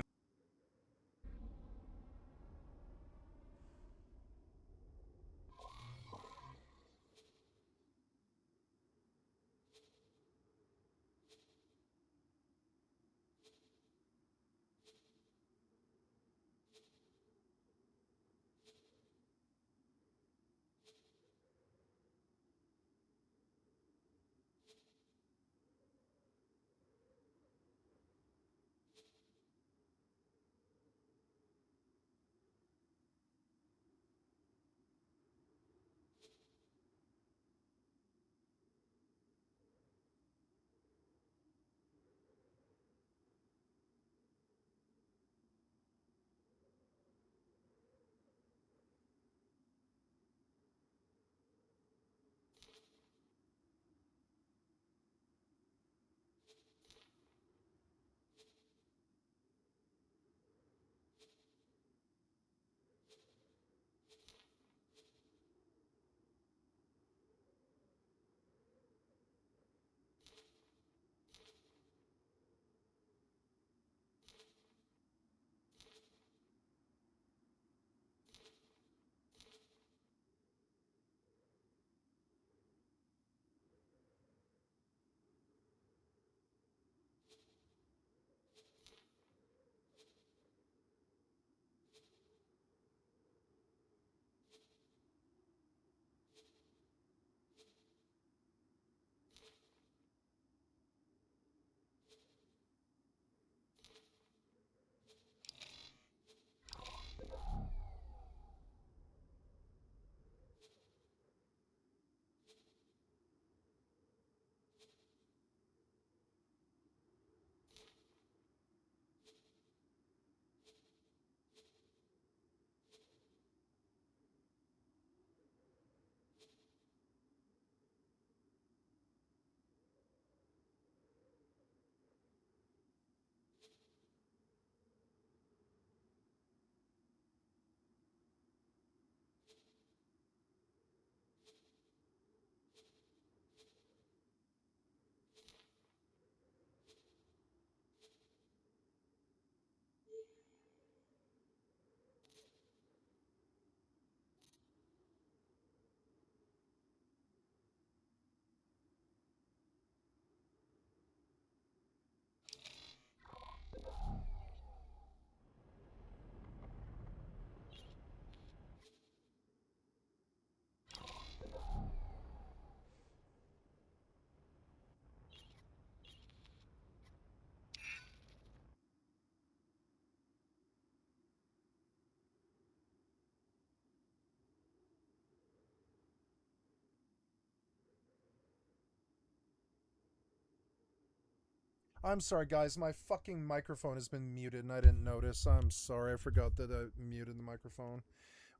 I'm sorry, guys. My fucking microphone has been muted and I didn't notice. I'm sorry. I forgot that I muted the microphone.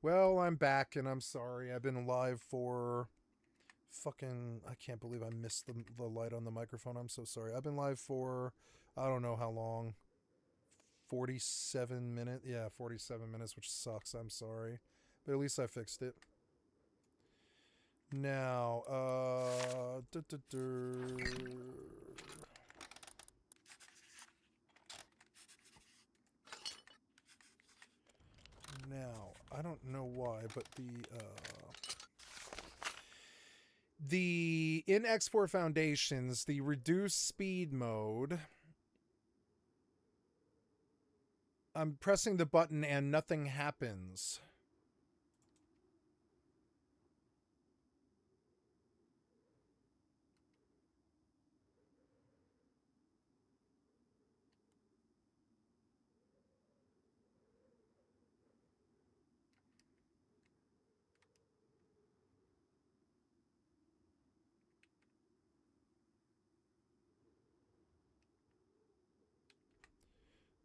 Well, I'm back and I'm sorry. I've been live for fucking. I can't believe I missed the light on the microphone. I'm so sorry. I've been live for I don't know how long. 47 minutes. Yeah, 47 minutes, which sucks. I'm sorry. But at least I fixed it. Now, now, I don't know why, but the in export foundations, the reduce speed mode, I'm pressing the button and nothing happens.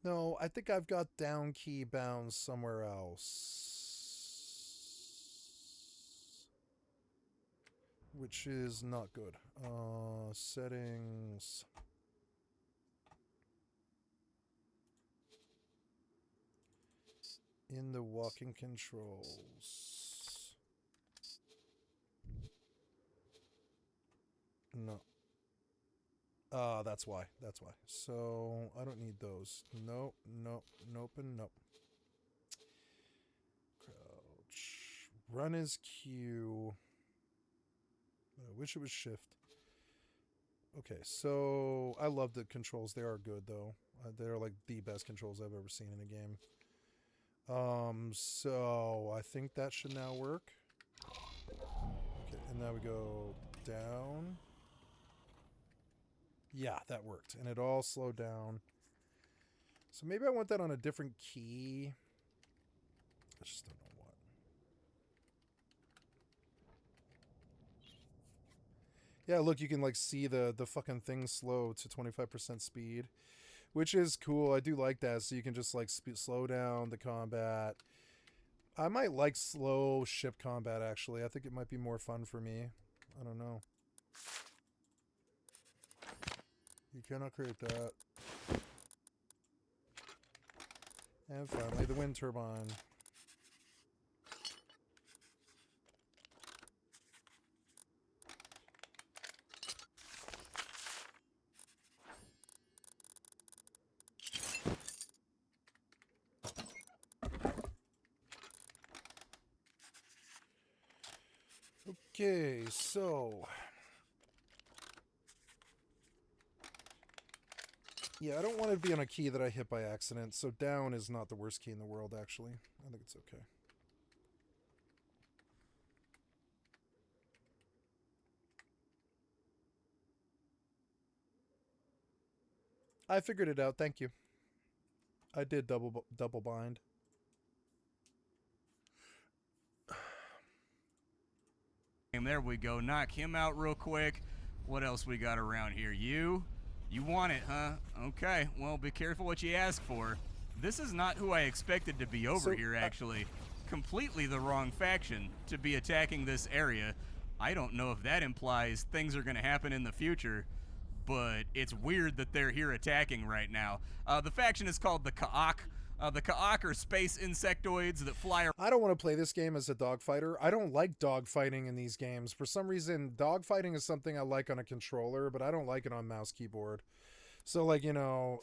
No, I think I've got down key bound somewhere else. Which is not good. Settings. In the walking controls. No. That's why. That's why. So, I don't need those. Nope, nope, nope, and nope. Crouch. Run is Q. I wish it was shift. Okay, so I love the controls. They are good, though. They're like the best controls I've ever seen in a game. So I think that should now work. Okay, and now we go down. Yeah, that worked. And it all slowed down. So maybe I want that on a different key. I just don't know what. Yeah, look, you can like see the fucking thing slow to 25% speed, which is cool. I do like that. So you can just like slow down the combat. I might like slow ship combat, actually. I think it might be more fun for me. I don't know. You cannot create that. And finally, the wind turbine. Okay, so... yeah, I don't want it to be on a key that I hit by accident, so down is not the worst key in the world, actually. I think it's okay. I figured it out, thank you. I did double bind. And there we go. Knock him out real quick. What else we got around here? You want it, huh? Okay, well, be careful what you ask for. This is not who I expected to be over here, actually. Completely the wrong faction to be attacking this area. I don't know if that implies things are going to happen in the future, but it's weird that they're here attacking right now. The faction is called the Ka'ak. The Ka'ak are space insectoids that fly around. I don't want to play this game as a dogfighter. I don't like dogfighting in these games. For some reason, dogfighting is something I like on a controller, but I don't like it on mouse keyboard. So, like, you know,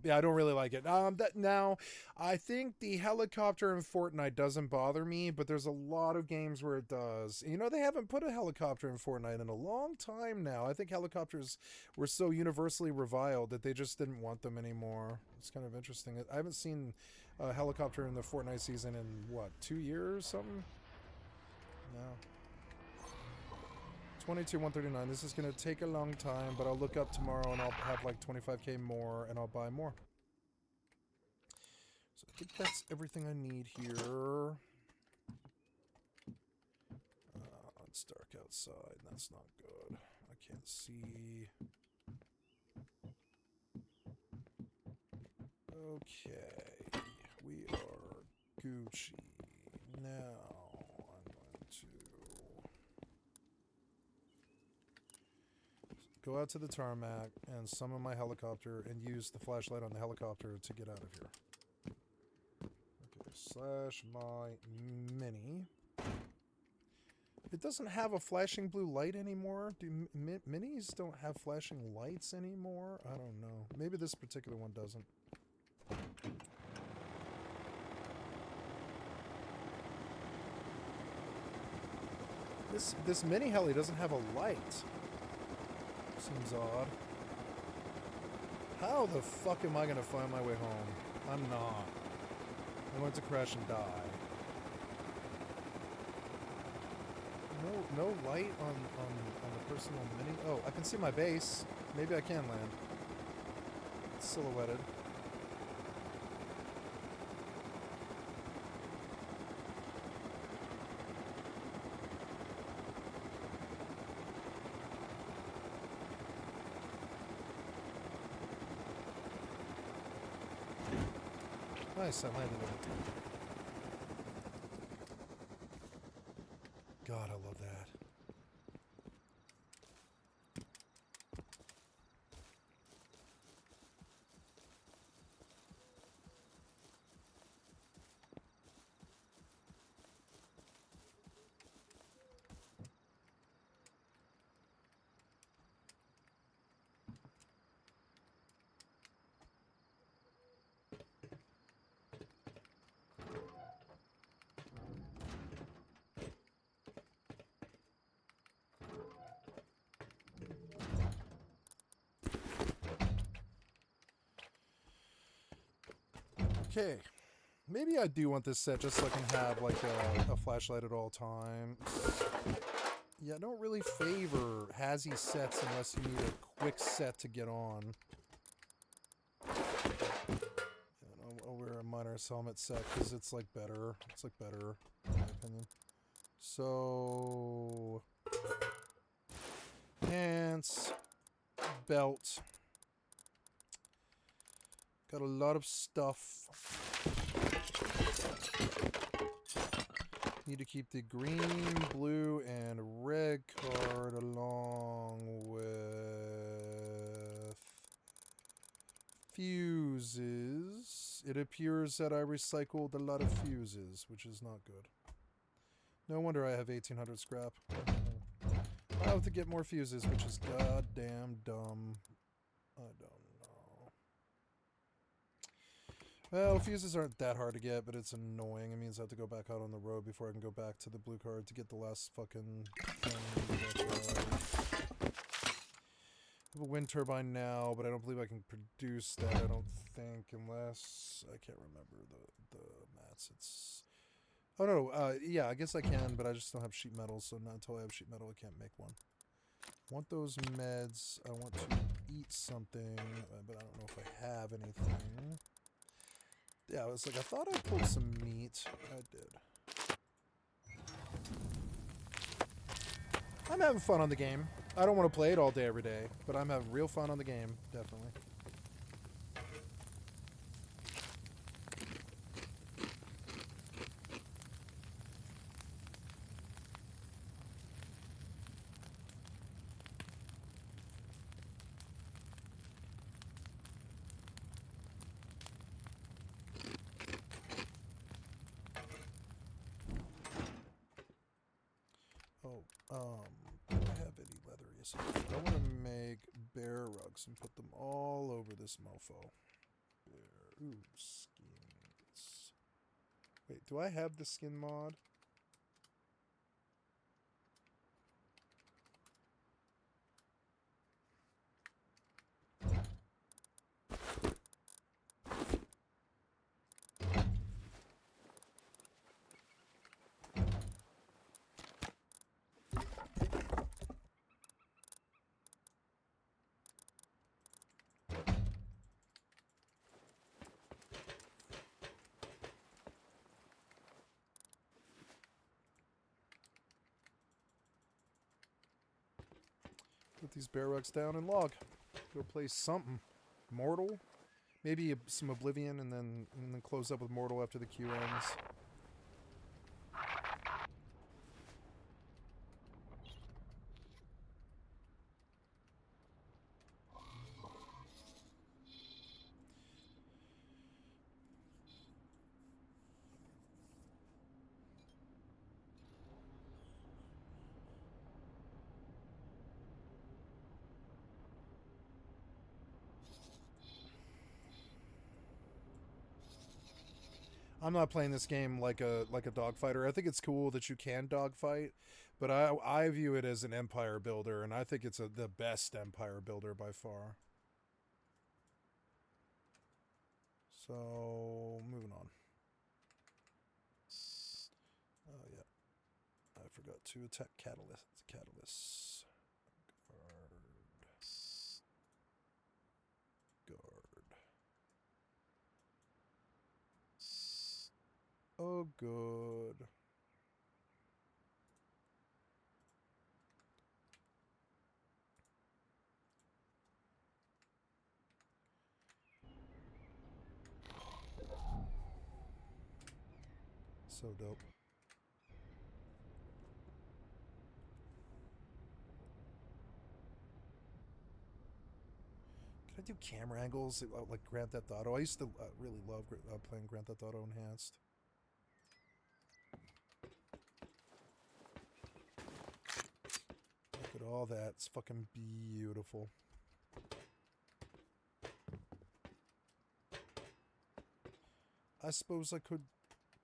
yeah, I don't really like it. Now, I think the helicopter in Fortnite doesn't bother me, but there's a lot of games where it does. You know, they haven't put a helicopter in Fortnite in a long time now. I think helicopters were so universally reviled that they just didn't want them anymore. It's kind of interesting. I haven't seen a helicopter in the Fortnite season in, what, 2 years or something? No. 22,139. This is going to take a long time, but I'll look up tomorrow and I'll have like 25k more and I'll buy more. So I think that's everything I need here. It's dark outside. That's not good. I can't see. Okay. We are Gucci. Now I'm going to go out to the tarmac and summon my helicopter and use the flashlight on the helicopter to get out of here. Okay, slash my mini. It doesn't have a flashing blue light anymore. Do minis don't have flashing lights anymore? I don't know. Maybe this particular one doesn't. This mini heli doesn't have a light. Seems odd. How the fuck am I gonna find my way home? I'm not. I'm going to crash and die. No light on the personal mini. Oh, I can see my base. Maybe I can land. It's silhouetted. Nice, I landed it. God, I love that. Okay, maybe I do want this set just so I can have like a flashlight at all times. Yeah, I don't really favor hazy sets unless you need a quick set to get on. And I'll wear a miner's helmet set because it's like better. It's like better, in my opinion. So, pants, belt. Got a lot of stuff. Need to keep the green, blue, and red card along with fuses. It appears that I recycled a lot of fuses, which is not good. No wonder I have 1800 scrap. I have to get more fuses, which is goddamn dumb. I don't know. Well, fuses aren't that hard to get, but it's annoying. It means I have to go back out on the road before I can go back to the blue card to get the last fucking thing. I have a wind turbine now, but I don't believe I can produce that, I don't think, unless... I can't remember the mats. It's... Oh, no, yeah, I guess I can, but I just don't have sheet metal, so not until I have sheet metal I can't make one. I want those meds. I want to eat something, but I don't know if I have anything. Yeah, I was like, I thought I pulled some meat. I did. I'm having fun on the game. I don't want to play it all day every day, but I'm having real fun on the game, definitely. Do I have any leather? Yes, I do. I want to make bear rugs and put them all over this mofo. Bear, ooh, skins. Wait, do I have the skin mod? Put these bear rugs down and log. Go play something. Mortal? Maybe some Oblivion and then close up with Mortal after the queue ends. I'm not playing this game like a dogfighter. I think it's cool that you can dogfight, but I view it as an empire builder, and I think it's the best empire builder by far. So moving on. Oh yeah, I forgot to attack catalysts. Guard. Oh, good. So dope. Can I do camera angles like Grand Theft Auto? I used to really love playing Grand Theft Auto Enhanced. Look at all that. It's fucking beautiful. I suppose I could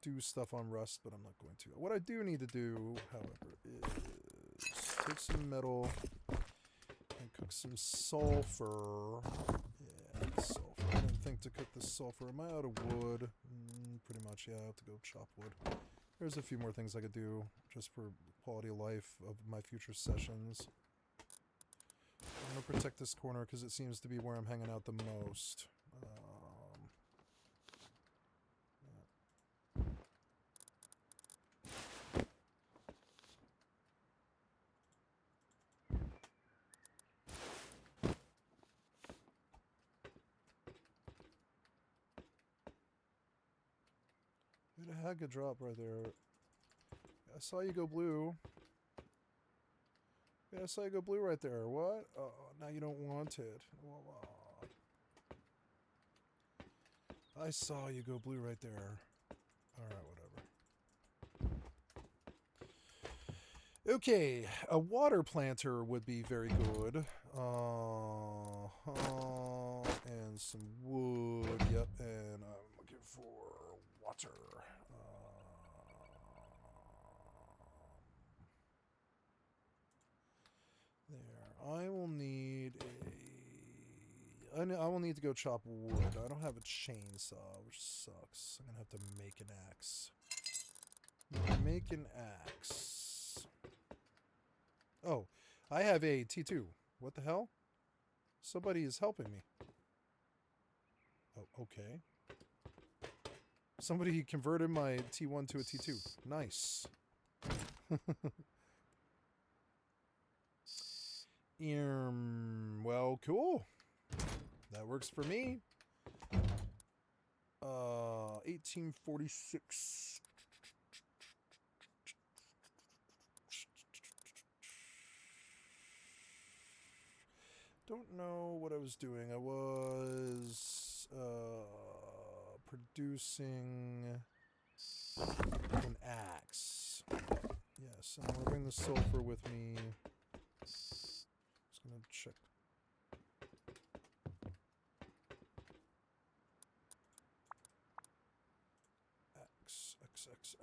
do stuff on Rust, but I'm not going to. What I do need to do, however, is take some metal and cook some sulfur. Yeah, sulfur. I didn't think to cook the sulfur. Am I out of wood? Pretty much, yeah. I have to go chop wood. There's a few more things I could do just for quality of life of my future sessions. I'm going to protect this corner because it seems to be where I'm hanging out the most. It had a drop right there. I saw you go blue. Yeah, I saw you go blue right there. What? Oh, now you don't want it. I saw you go blue right there. Alright, whatever. Okay, a water planter would be very good. And some wood. Yep, and I'm looking for water. There. I will need I will need to go chop wood. I don't have a chainsaw, which sucks. I'm gonna have to make an axe. Make an axe. Oh, I have a T2. What the hell? Somebody is helping me. Oh, okay. Somebody converted my T1 to a T2. Nice. Well, cool. That works for me. 1846. Don't know what I was doing. I was producing an axe. Yes, I'm gonna bring the sulfur with me. Just gonna check.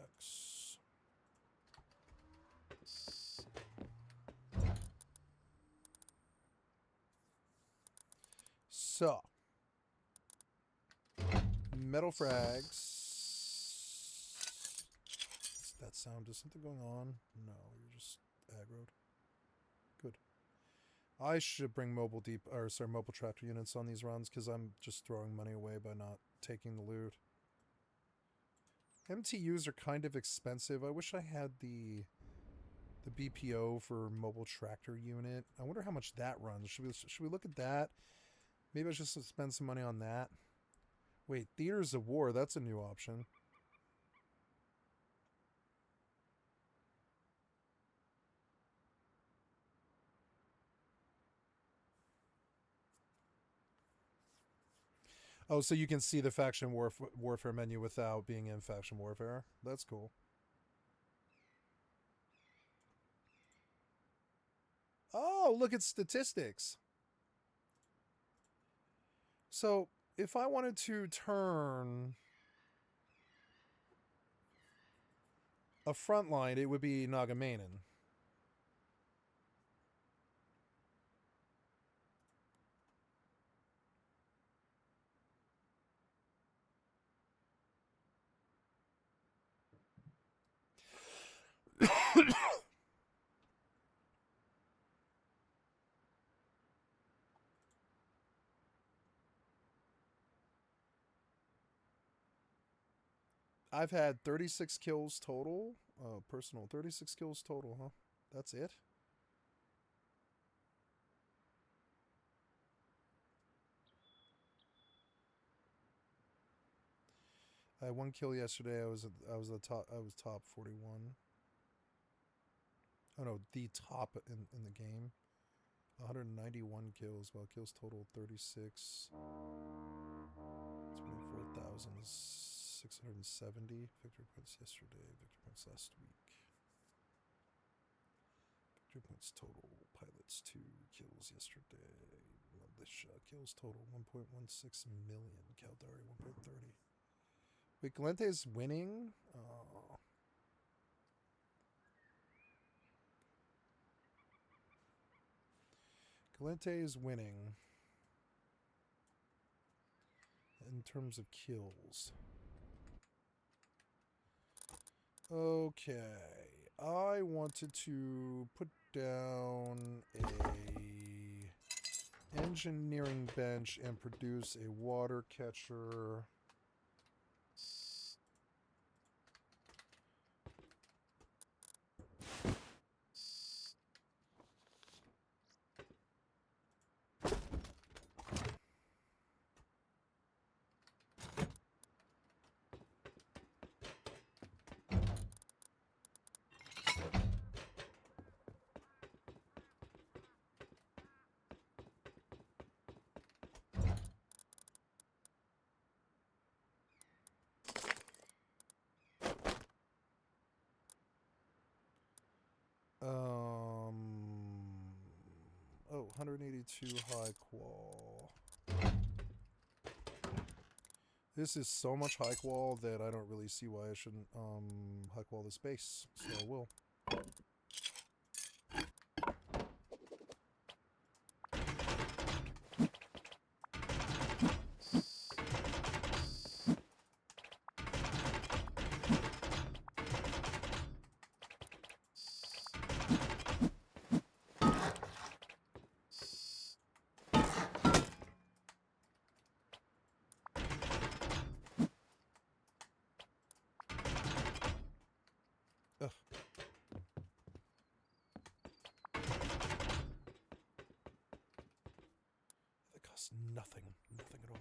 X. So, metal frags. What's that sound? Is something going on? No, you're just aggroed. Good. I should bring mobile tractor units on these runs because I'm just throwing money away by not taking the loot. MTUs are kind of expensive. I wish I had the BPO for mobile tractor unit. I wonder how much that runs. Should we look at that? Maybe I should spend some money on that. Wait, Theaters of War, that's a new option. Oh, so you can see the faction warfare menu without being in faction warfare. That's cool. Oh, look at statistics. So, if I wanted to turn a front line, it would be Nagamainen. I've had 36 kills total. Personal 36 kills total, huh? That's it? I had 1 kill yesterday. I was top 41. Oh no, the top in the game. 191 kills, while kills total 36. 24,670. Victory points yesterday, victory points last week. Victory points total, pilots 2 kills yesterday. Militia kills total 1.16 million. Caldari 1.30. Wait, Galente's winning? Oh. Galente is winning in terms of kills. Okay, I wanted to put down a engineering bench and produce a water catcher. Oh, 182 high qual. This is so much high qual that I don't really see why I shouldn't high qual this base, so I will. Ugh. That costs nothing. Nothing at all.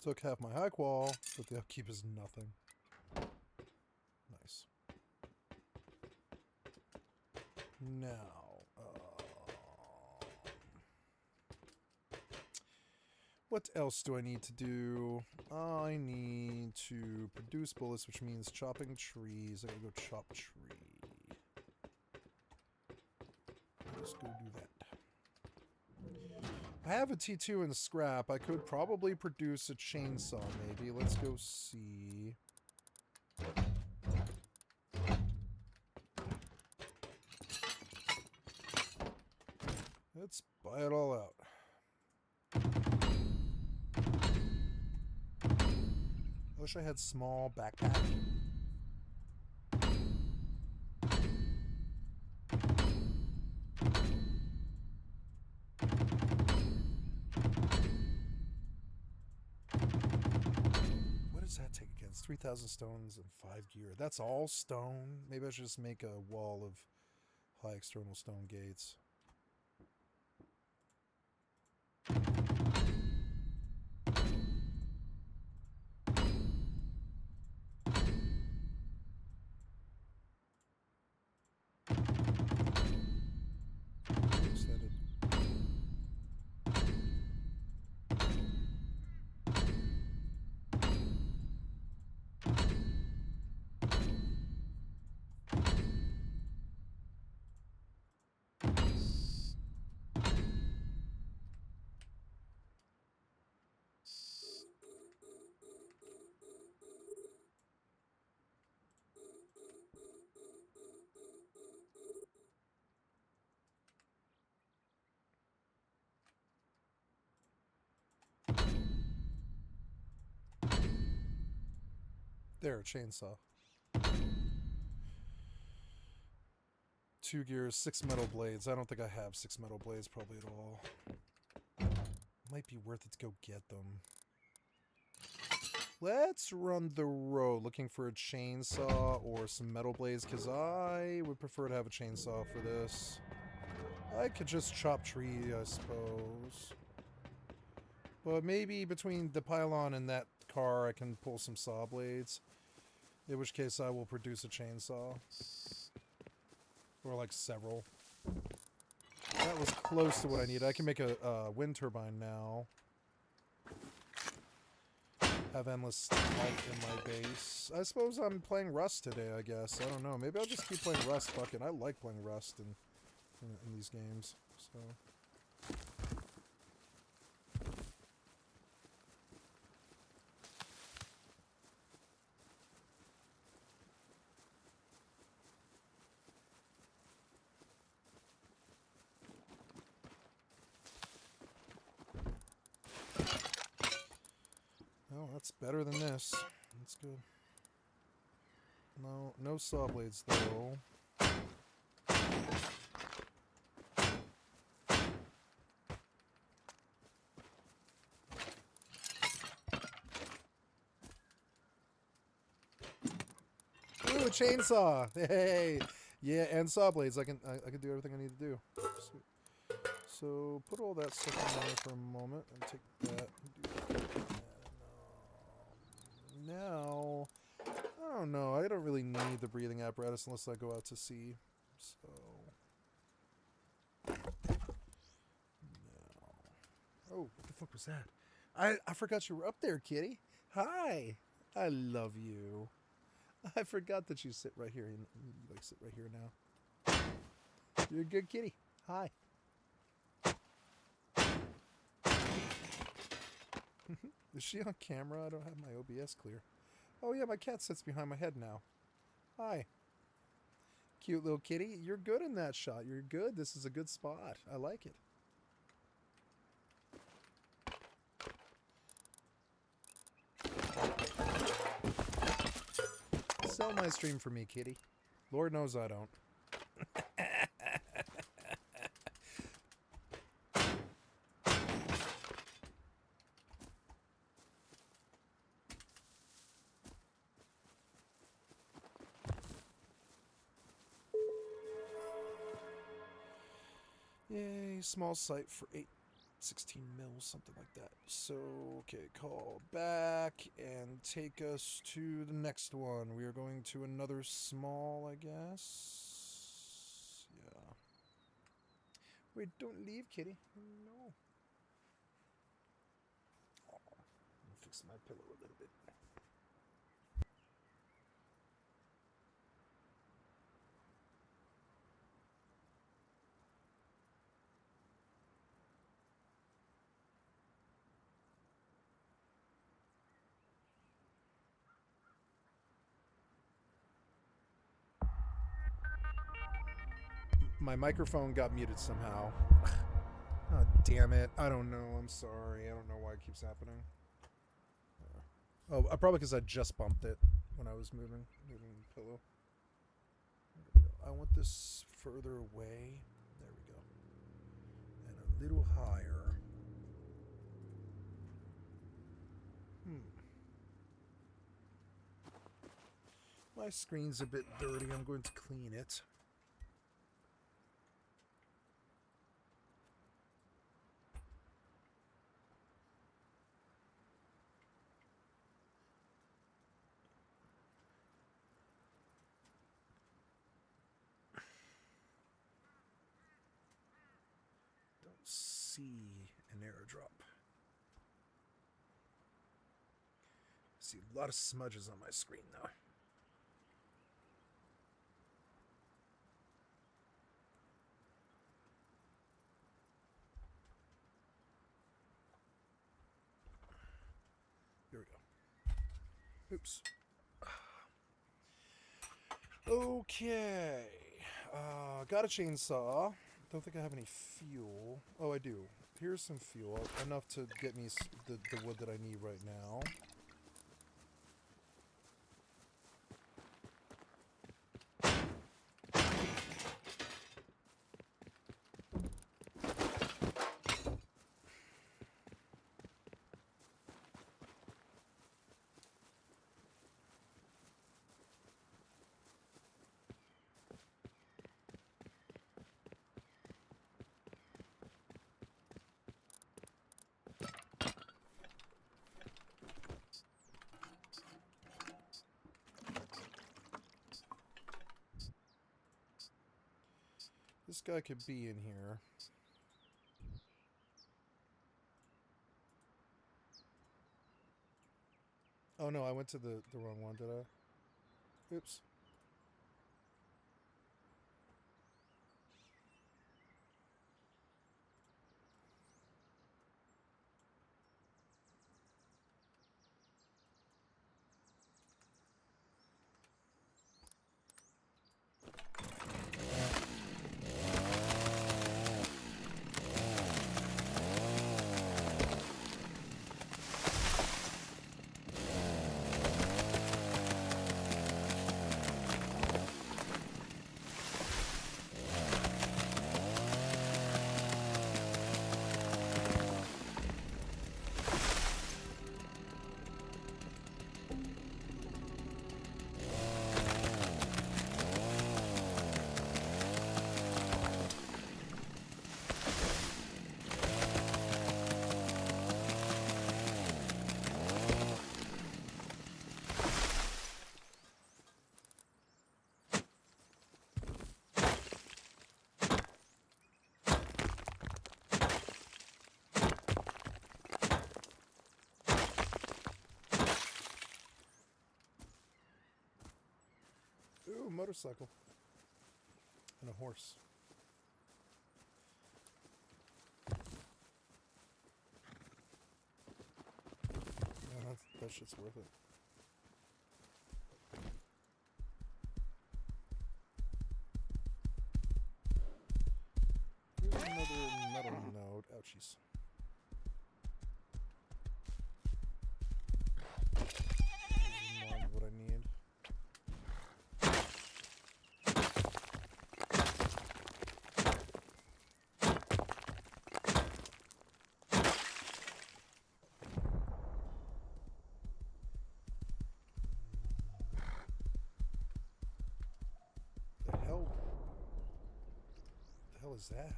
Took half my high qual, but the upkeep is nothing. Nice. Now, what else do I need to do? I need to produce bullets, which means chopping trees. I gotta go chop tree. Let's go do that. I have a T2 in scrap. I could probably produce a chainsaw, maybe. Let's go see. Let's buy it all out. I wish I had small backpack. 3,000 stones and 5 gear. That's all stone. Maybe I should just make a wall of high external stone gates. There, a chainsaw. 2 gears, 6 metal blades. I don't think I have 6 metal blades probably at all. Might be worth it to go get them. Let's run the road looking for a chainsaw or some metal blades, because I would prefer to have a chainsaw for this. I could just chop tree, I suppose. But maybe between the pylon and that car I can pull some saw blades. In which case I will produce a chainsaw. Or like several. That was close to what I need. I can make a wind turbine now. Have endless light in my base. I suppose I'm playing Rust today, I guess. I don't know. Maybe I'll just keep playing Rust. Fuck it. I like playing Rust in these games. So... Oh, that's better than this. That's good. No saw blades though. Ooh, a chainsaw! Hey, yeah, and saw blades. I can do everything I need to do. Sweet. So put all that stuff in there for a moment and take that. And do that. Now, I don't know. I don't really need the breathing apparatus unless I go out to sea. So, no. Oh, what the fuck was that? I forgot you were up there, kitty. Hi. I love you. I forgot that you sit right here. You like sit right here now. You're a good kitty. Hi. Is she on camera? I don't have my OBS clear. Oh yeah, my cat sits behind my head now. Hi. Cute little kitty. You're good in that shot. You're good. This is a good spot. I like it. Sell my stream for me, kitty. Lord knows I don't. Yay, small site for 816 mils, something like that. So, okay, call back and take us to the next one. We are going to another small, I guess. Yeah. Wait, don't leave, kitty. No. Oh, let me fix my pillow a little bit. My microphone got muted somehow. Oh, damn it. I don't know. I'm sorry. I don't know why it keeps happening. Oh, probably because I just bumped it when I was moving the pillow. There we go. I want this further away. There we go. And a little higher. My screen's a bit dirty. I'm going to clean it. Don't see an airdrop. See a lot of smudges on my screen though. Here we go. Oops. Okay. Got a chainsaw. Don't think I have any fuel. Oh, I do. Here's some fuel. Enough to get me the wood that I need right now. This guy could be in here. Oh no, I went to the wrong one, did I? Oops. Ooh, motorcycle. And a horse. Yeah, that shit's worth it. Here's another metal node. Ouchies. Here's more of what I need. The hell is that?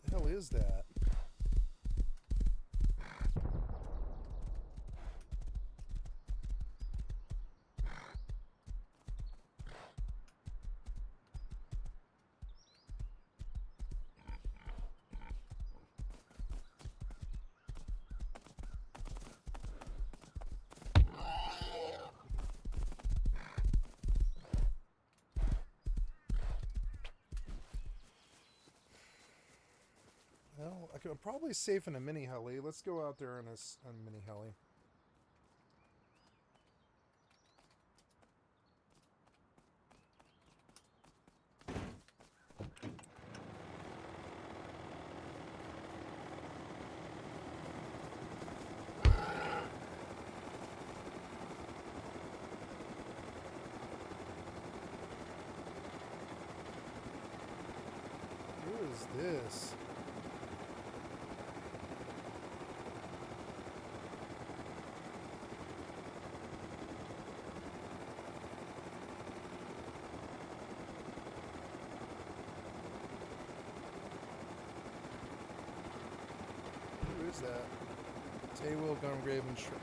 The hell is that? Well, I'm probably safe in a mini heli. Let's go out there in a mini heli. Who is this? that. Taywheel, Gungrave, and Shrek.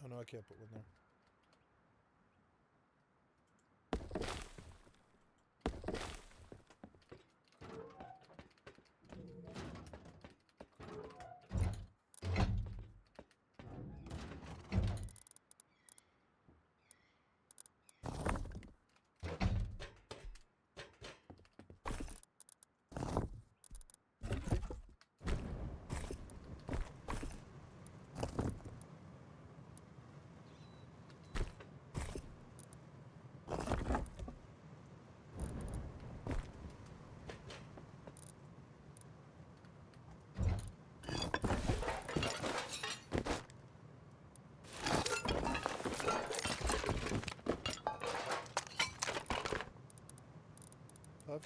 Oh no, I can't put one there.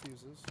Fuses.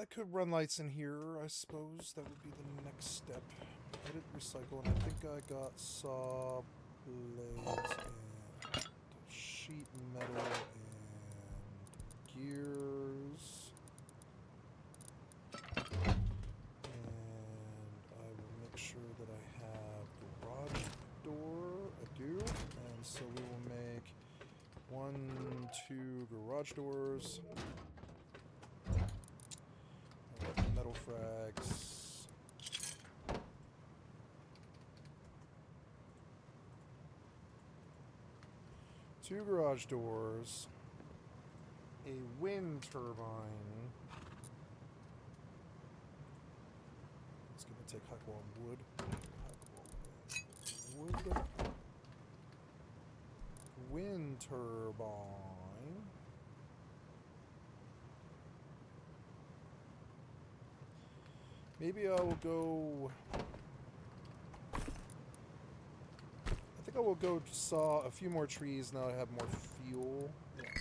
I could run lights in here, I suppose. That would be the next step. Edit, recycle, and I think I got saw blades and sheet metal and gears. And I will make sure that I have garage door. I do. And so we will make 1, 2 garage doors. Metal frags. Two garage doors. A wind turbine. It's going to take high-quality wood. Wood. Wind turbine. Maybe I will go... I think I will go saw a few more trees now I have more fuel.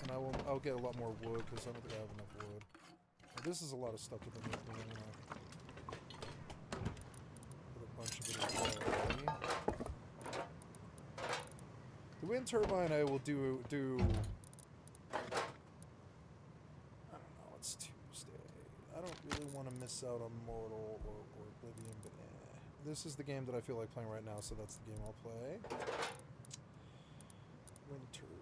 And I'll get a lot more wood because I don't think I have enough wood. Now, this is a lot of stuff to make me. Put a bunch of it away. The wind turbine I will do I don't know, it's Tuesday. I don't really want to miss out on Mortal or Oblivion, but this is the game that I feel like playing right now, so that's the game I'll play. Wind turbine.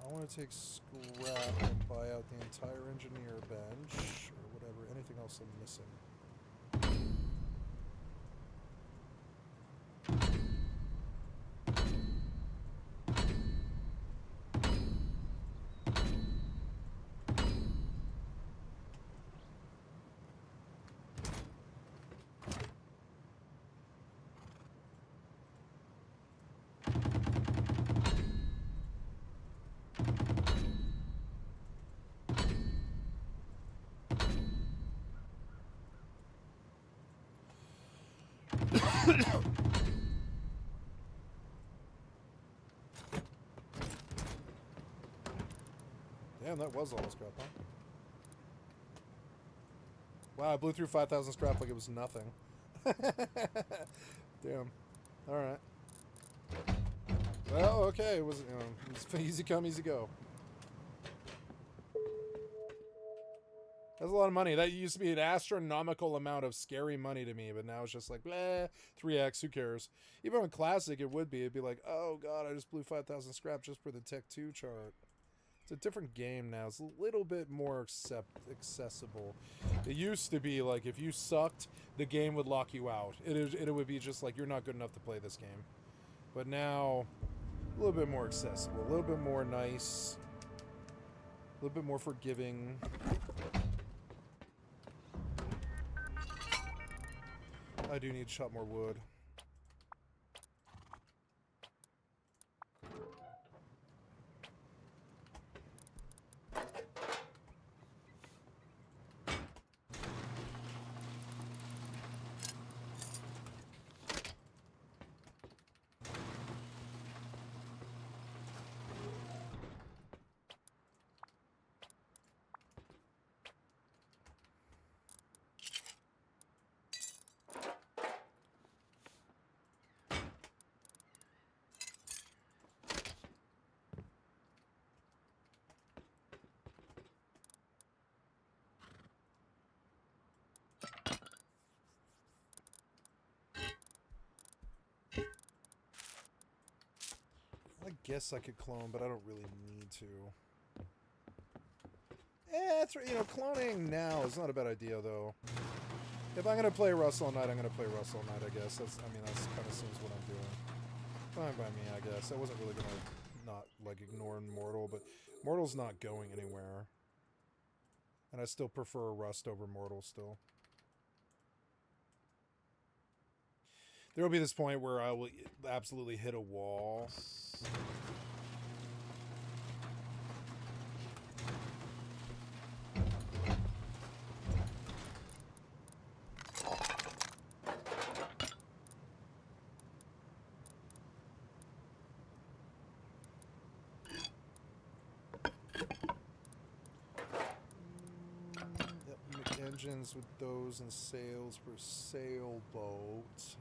I want to take scrap and buy out the entire engineer bench, or whatever, anything else I'm missing. Damn, that was all the scrap, huh? Wow, I blew through 5,000 scrap like it was nothing. Damn. Alright. Well, okay, it was, you know, it's easy come, easy go. That's a lot of money. That used to be an astronomical amount of scary money to me, but now it's just like, bleh, 3x, who cares? Even on Classic, it would be. It'd be like, oh god, I just blew 5,000 scrap just for the Tech 2 chart. It's a different game now. It's a little bit more accessible. It used to be like, if you sucked, the game would lock you out. It would be just like, you're not good enough to play this game. But now, a little bit more accessible. A little bit more nice. A little bit more forgiving. I do need to chop more wood. I guess I could clone, but I don't really need to. That's right. You know, cloning now is not a bad idea, though. If I'm gonna play Rust all night, I'm gonna play Rust all night. I guess that's kind of seems what I'm doing. Fine by me, I guess. I wasn't really gonna not like ignore Mortal, but Mortal's not going anywhere, and I still prefer Rust over Mortal still. There will be this point where I will absolutely hit a wall. Yep, make engines with those and sails for sailboats.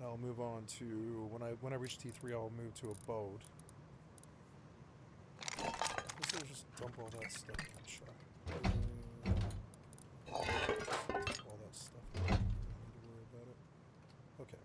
I'll move on to when I reach T3, I'll move to a boat. Let's just dump all that stuff in the truck. Dump all that stuff. I don't need to worry about it. Okay.